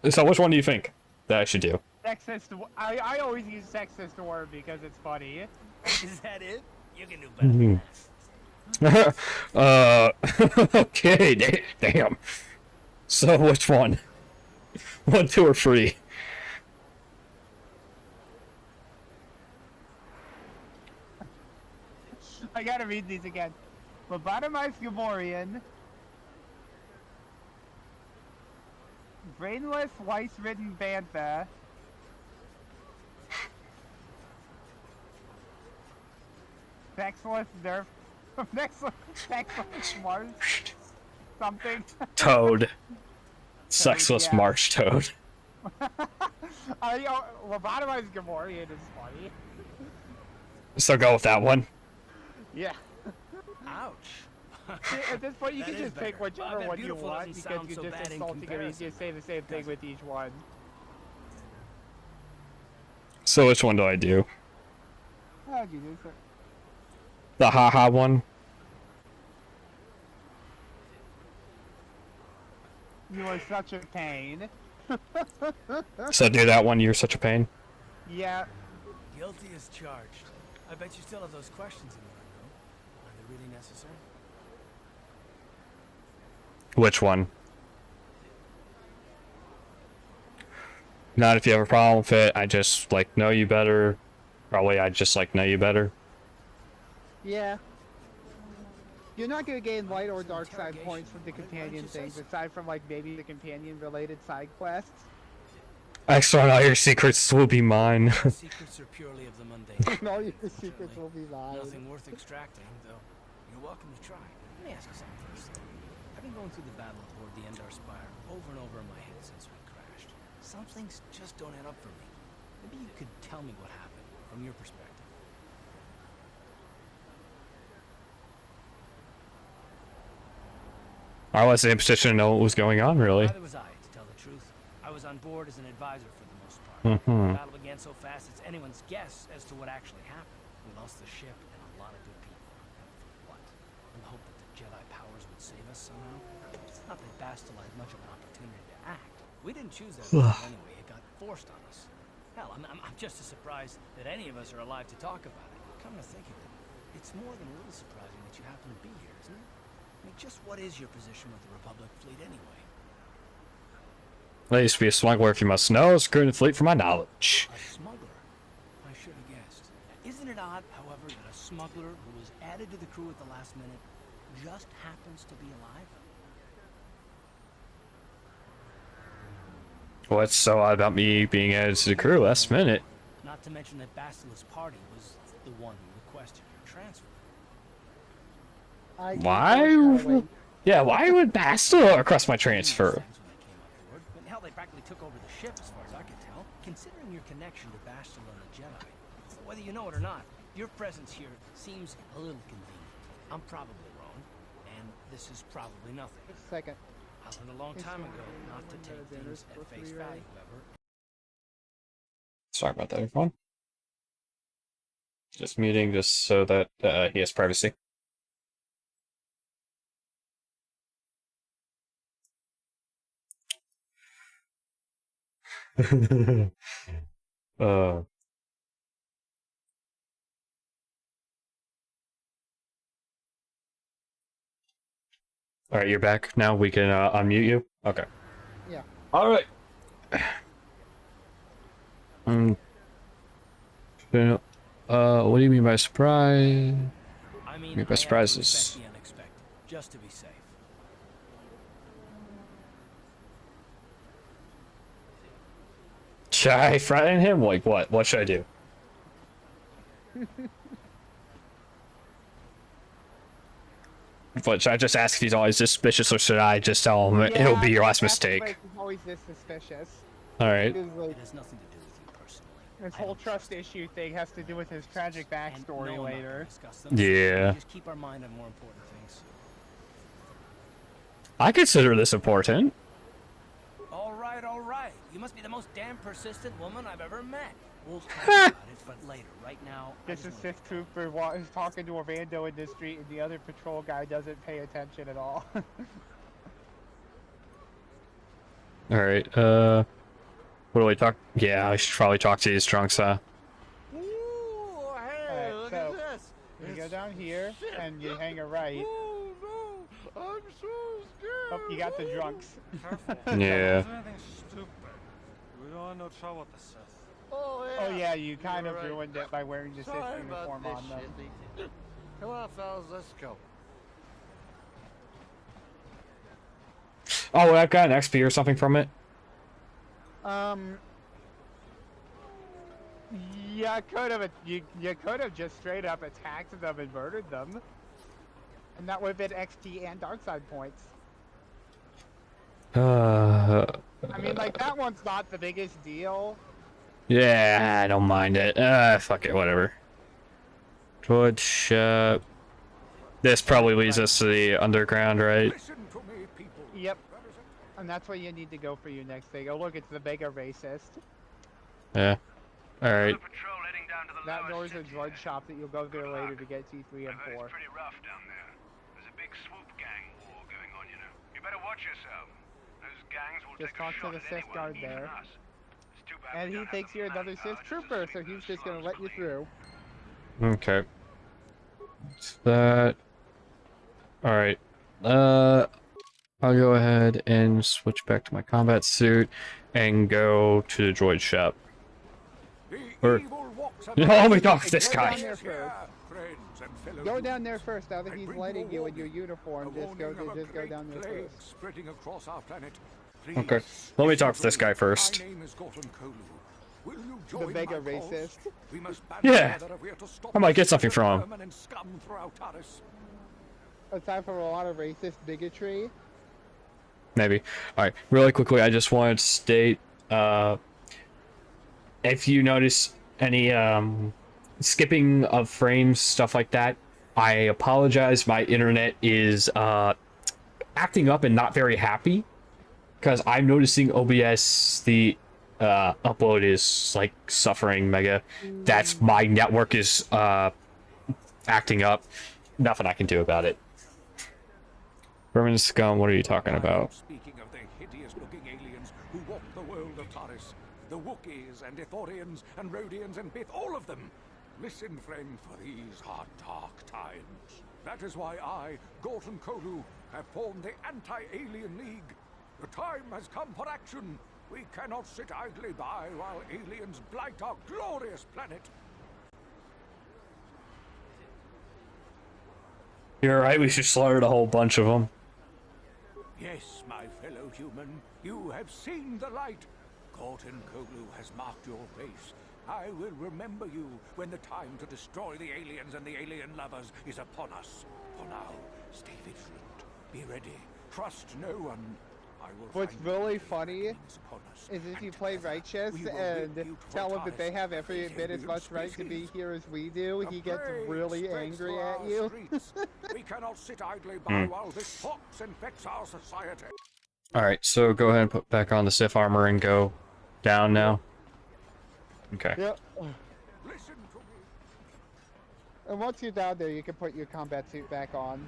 So which one do you think that I should do? Sexist. I always use sexist word because it's funny. Is that it? You can do better than that. Okay, damn. So which one? 1, 2, or 3? I gotta read these again. Lobotomized Gamorrean. Brainless, lice-ridden Bantha. Sexless Nerf. Sexless Marsh. Something. Toad. Sexless yeah. Marsh Toad. Lobotomized Gamorrean is funny. So go with that one. Yeah. Ouch. See, at this point, you That can is just pick better. whichever Well, one you beautiful want doesn't because sound you're so just bad in insulting them. You comparison. just say the same thing with each one. So which one do I do? How'd you do, sir? The haha one? You are such a pain. So do that one, you're such a pain? Yeah. Guilty as charged. I bet you still have those questions in your mind, though. Are they really necessary? Which one? Not if you have a problem with it, I just, like, know you better. Probably I just, like, know you better. Yeah. You're not gonna gain light or dark side points from the companion things, aside from, like, maybe the companion-related side quests. Extra, all your secrets will be mine. Secrets are purely of the mundane. All your secrets will be mine. Nothing worth extracting, though. You're welcome to try. Let me ask you something first. I've been going through the battle aboard the Endar Spire over and over in my head since we crashed. Some things just don't add up for me. Maybe you could tell me what happened from your perspective. I wasn't in a position to know what was going on, really. Neither was I, to tell the truth. I was on board as an advisor for the most part. Mhm. The battle began so fast it's anyone's guess as to what actually happened. We lost the ship and a lot of good people. And for what? In the hope that the Jedi powers would save us somehow? Not that Bastila had much of an opportunity to act. We didn't choose that battle anyway. It got forced on us. Hell, I'm just as surprised that any of us are alive to talk about it. Come to think of it, it's more than a little surprising that you happen to be here, isn't it? I mean, just what is your position with the Republic fleet anyway? I used to be a smuggler, if you must know. Screwing the fleet for my knowledge. A smuggler? I should have guessed. Isn't it odd, however, that a smuggler who was added to the crew at the last minute just happens to be alive? What's so odd about me being added to the crew last minute? Not to mention that Bastila's party was the one who requested your transfer. Why? Yeah, why would Bastila request my transfer? But hell, they practically took over the ship, as far as I could tell. Considering your connection to Bastila and the Jedi, whether you know it or not, your presence here seems a little convenient. I'm probably wrong, and this is probably nothing. Just a second. I learned a long time ago not to take things at face value, ever. Sorry about that, everyone. Just muting just so that he has privacy. Alright, you're back now. We can unmute you. Okay. Yeah. Alright. What do you mean by surprise? I mean, by surprises. the unexpected, just to be safe. Should I frighten him? Like what? What should I do? But should I just ask if he's always suspicious, or should I just tell him it'll be your last mistake? He's always this suspicious. Alright. It has nothing to do with you personally. This whole trust issue thing has to do with his tragic backstory later. Yeah. Just keep our mind on more important things. I consider this important. All right, all right. You must be the most damn persistent woman I've ever met. We'll talk about it, but later. Right now, This is Sith Trooper who's talking to a rando in the street, and the other patrol guy doesn't pay attention at all. Alright, what do we talk? Yeah, I should probably talk to these drunks, huh? Alright, so You go down here and you hang a right. Oh no! I'm so scared! Oh, you got the drunks. Yeah. Anything stupid. We don't want no trouble with the Sith. Oh yeah, you kind of ruined it by wearing the Sith Sorry uniform about on this them. shit. Come on, fellas, let's go. Oh, I've got an XP or something from it. Yeah, you could have just straight up attacked them and murdered them, and that would have been XP and Darkside points. I mean, like, that one's not the biggest deal. Yeah, I don't mind it. Fuck it, whatever. Droid ship. This probably leads us to the underground, right? Yep. And that's where you need to go for your next thing. Oh, look, it's the mega racist. Yeah. Alright. That door's a droid shop that you'll go there later to get T3 and 4. Pretty rough down there. There's a big swoop gang war going on, you know. You better watch yourself. Those gangs will Just take a talk to shot the at Sith anyone, guard even there. us. It's too bad And we he don't have thinks the you're another Sith manpower trooper, so he's just gonna let you through. Okay. What's that? Alright. I'll go ahead and switch back to my combat suit and go to the droid shop. Or, oh my god, this guy! Go down there first. Now that he's letting you in your uniform, just go down there first. Spreading across our planet. Okay, let me talk to this guy first. My name is KOTOR. Will you The join mega my cause? racist. We must band Yeah. together if we are to stop I might get this something from him. vermin and scum throughout Taris. Aside from a lot of racist bigotry. Maybe. Alright, really quickly, I just wanted to state, if you notice any, skipping of frames, stuff like that, I apologize. My internet is, acting up and not very happy. Because I'm noticing OBS, the, upload is, like, suffering mega. That's my network is, acting up. Nothing I can do about it. Vermin scum, what are you talking about? Speaking of the hideous-looking aliens who walk the world of Taris, the Wookiees and Ithorians and Rhodians and Bith, all of them. Listen, friend, for these are dark times. That is why I, KOTOR, have formed the Anti-Alien League. The time has come for action. We cannot sit idly by while aliens blight our glorious planet. You're right, we should slaughter a whole bunch of them. Yes, my fellow human, you have seen the light. KOTOR has marked your face. I will remember you when the time to destroy the aliens and the alien lovers is upon us. For now, stay vigilant. Be ready. Trust no one. I will What's find really funny is if you play Righteous and tell him that they have every bit as much right to be here as we do, he gets really angry at you. We cannot sit idly by while this fox infects our society. Alright, so go ahead and put back on the Sith armor and go down now. Okay. Yep. And once you're down there, you can put your combat suit back on.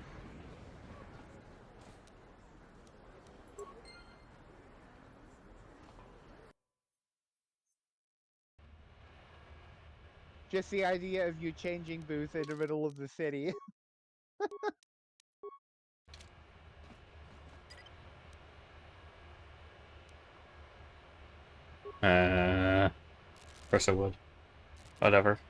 Just the idea of you changing booth in the middle of the city. Of course I would. Whatever.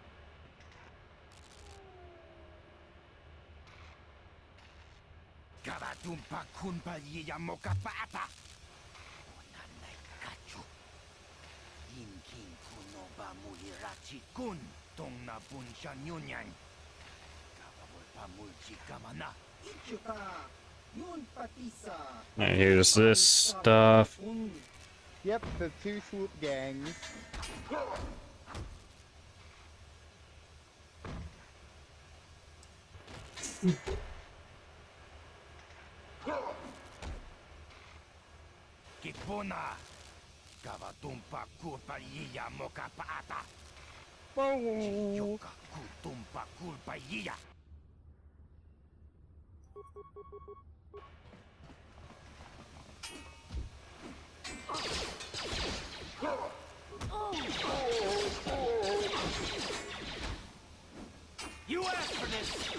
And here's this stuff. Yep, the 2 swoop gangs. Kipuna, Kavatumpa Kulpa Yiya Moka Paata. Yoka Kutumpa Kulpa Yiya. You asked for this!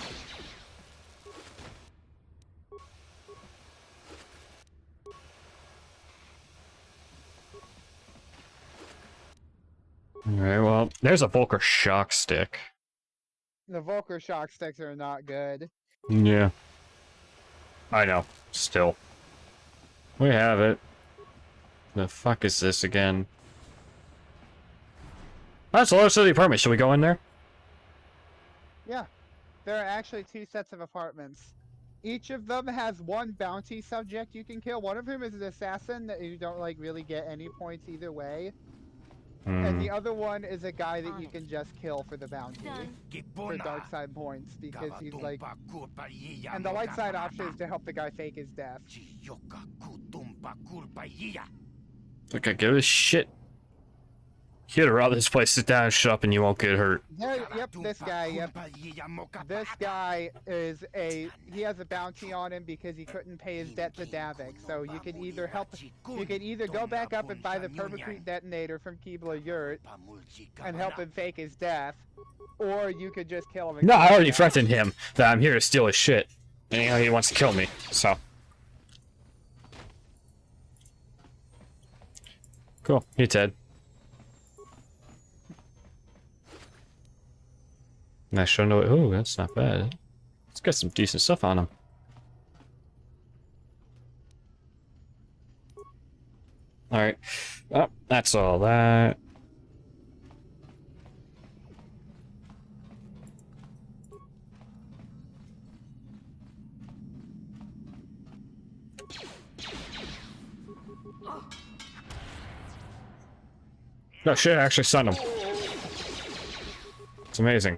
Alright, well, there's a Volker shock stick. The Volker shock sticks are not good. Yeah. I know. Still. We have it. The fuck is this again? That's a low city apartment. Should we go in there? Yeah. There are actually 2 sets of apartments. Each of them has one bounty subject you can kill. One of them is an assassin that you don't like really get any points either way. And the other one is a guy that you can just kill for the bounty. For Darkside points, because he's like... And the light side option is to help the guy fake his death. Okay, give a shit. Get around this place, sit down, shut up, and you won't get hurt. There, yep, this guy, yep. This guy is a... He has a bounty on him because he couldn't pay his debt to Davik. So you can either help... You can either go back up and buy the permacrete detonator from Keebler Yurt and help him fake his death, or you could just kill him. No, I already threatened him that I'm here to steal his shit. And you know, he wants to kill me, so... Cool, he's dead. Nice show no. Oh, that's not bad. It's got some decent stuff on him. Alright. Oh, that's all that. No shit, I actually stunned him. It's amazing.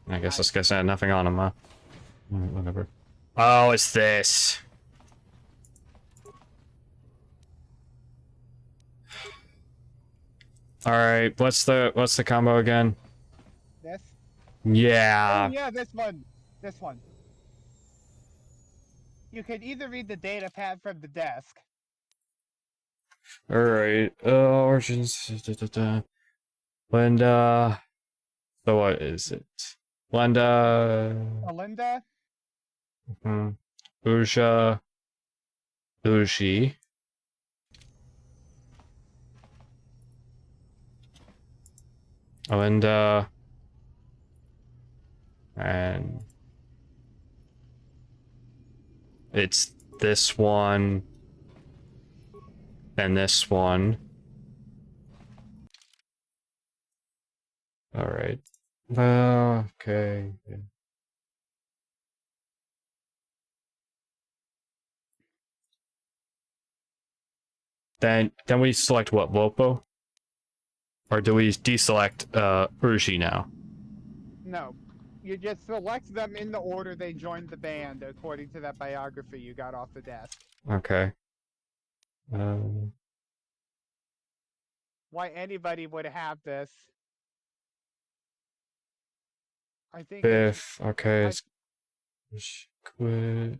I guess this guy's had nothing on him, huh? Whatever. Oh, it's this. Alright, what's the combo again? This? Yeah. Oh, yeah, this one. This one. You can either read the data pad from the desk. Alright, origins. Linda. So what is it? Linda. Alinda? Uja. Uji. Alinda. And it's this one and this one. All right. Okay. Then we select what, Lopo? Or do we deselect Urshi now? No. You just select them in the order they joined the band, according to that biography you got off the desk. Okay. Why anybody would have this? I think Biff, okay. Quit.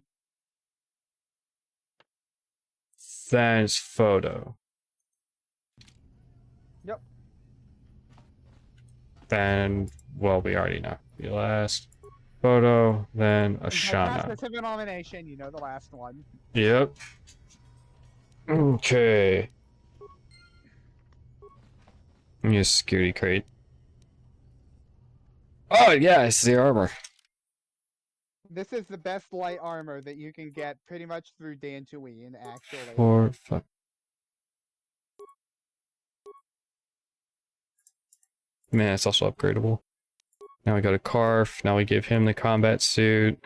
Then it's photo. Yep. Then, well, we already know. The last photo, then Ashana. Passive elimination, you know the last one. Yep. Okay. Use security crate. Oh yeah, it's the armor. This is the best light armor that you can get pretty much through Dantooine, actually. 4, 5. Man, it's also upgradable. Now we got a Carf. Now we give him the combat suit.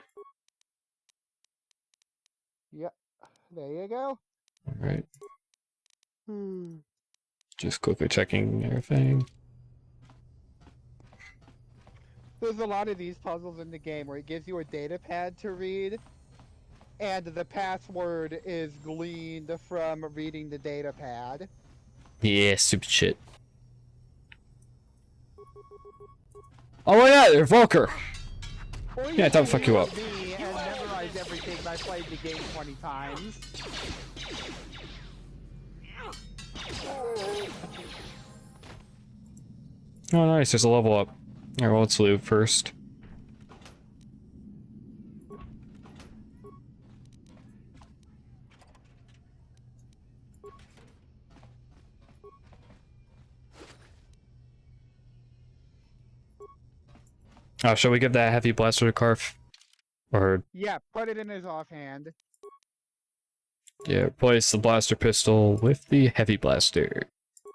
Yep. There you go. Alright. Just quickly checking everything. There's a lot of these puzzles in the game where it gives you a data pad to read, and the password is gleaned from reading the data pad. Yeah, stupid shit. Oh my god, they're Volker! Yeah, don't fuck you up. Me and memorize everything. I played the game 20 times. Oh, nice. There's a level up. Alright, well, let's loot first. Oh, shall we give that heavy blaster to Carf? Or, Yeah, put it in his offhand. yeah, replace the blaster pistol with the heavy blaster.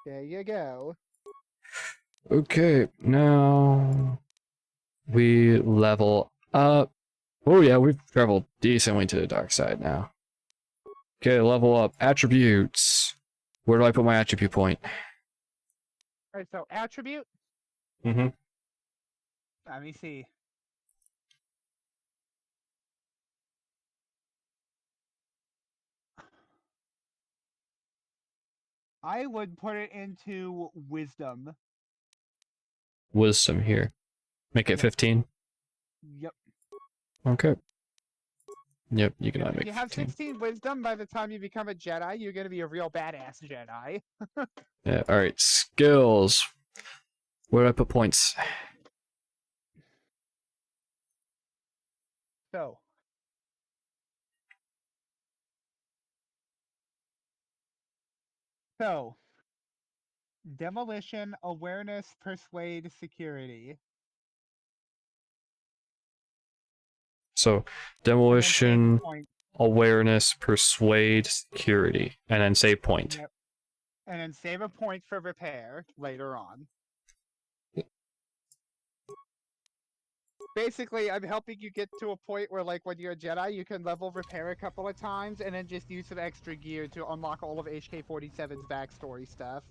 There you go. Okay, now we level up. Oh yeah, we've traveled decently to the dark side now. Okay, level up. Attributes. Where do I put my attribute point? Alright, so attribute. Mm-hmm. Let me see. I would put it into wisdom. Wisdom here. Make it 15. Yep. Okay. Yep, you can If make you have 15. 16 wisdom, by the time you become a Jedi, you're gonna be a real badass Jedi. Yeah, alright. Skills. Where do I put points? So, demolition, awareness, persuade, security. So, demolition, Point. awareness, persuade, security, and then save point. Yep. And then save a point for repair later on. Basically, I'm helping you get to a point where, like, when you're a Jedi, you can level repair a couple of times, and then just use some extra gear to unlock all of HK-47's backstory stuff.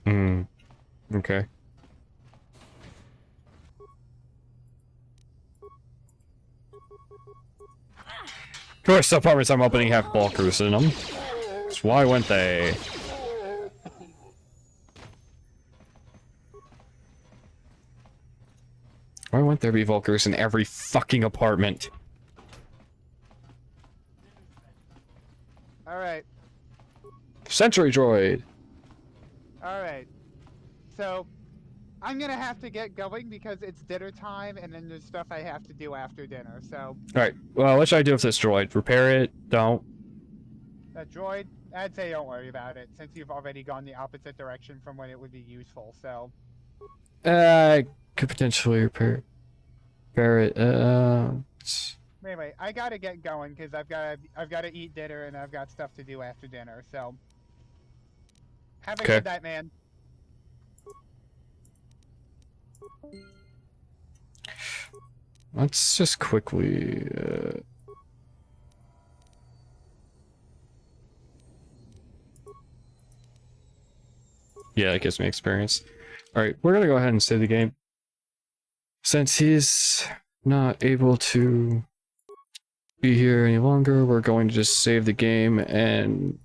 Hmm. Okay. Of course, the apartments I'm opening have bulkers in them. So why wouldn't they? Why wouldn't there be Vulkers in every fucking apartment? Alright. Sentry droid! Alright. So, I'm gonna have to get going because it's dinner time, and then there's stuff I have to do after dinner, so... Alright, well, what should I do with this droid? Repair it? Don't? That droid, I'd say don't worry about it, since you've already gone the opposite direction from when it would be useful, so... I could potentially repair it. Anyway, I gotta get going, because I've gotta eat dinner, and I've got stuff to do after dinner, so... Have a good night, man. Let's just quickly... Yeah, it gives me experience. Alright, we're gonna go ahead and save the game. Since he's not able to be here any longer, we're going to just save the game and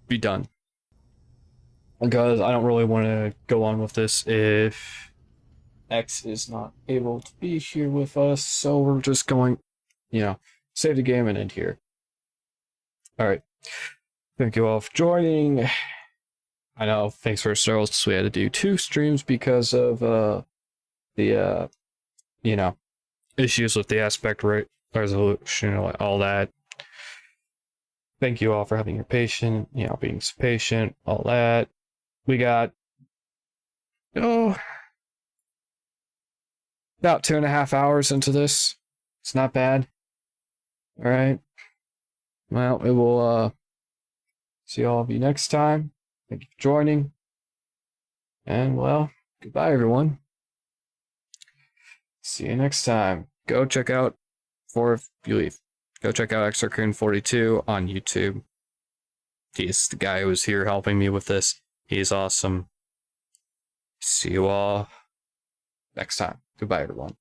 be done. Because I don't really want to go on with this if X is not able to be here with us, so we're just going, you know, save the game and end here. Alright. Thank you all for joining. I know, thanks for struggles, we had to do 2 streams because of the you know, issues with the aspect rate resolution and all that. Thank you all for having your patience, you know, being patient, all that. We got about 2.5 hours into this. It's not bad. Alright. Well, we will see all of you next time. Thank you for joining. And well, goodbye everyone. See you next time. Go check out, before you leave, go check out ExarKun42 on YouTube. He's the guy who was here helping me with this. He's awesome. See you all next time. Goodbye, everyone.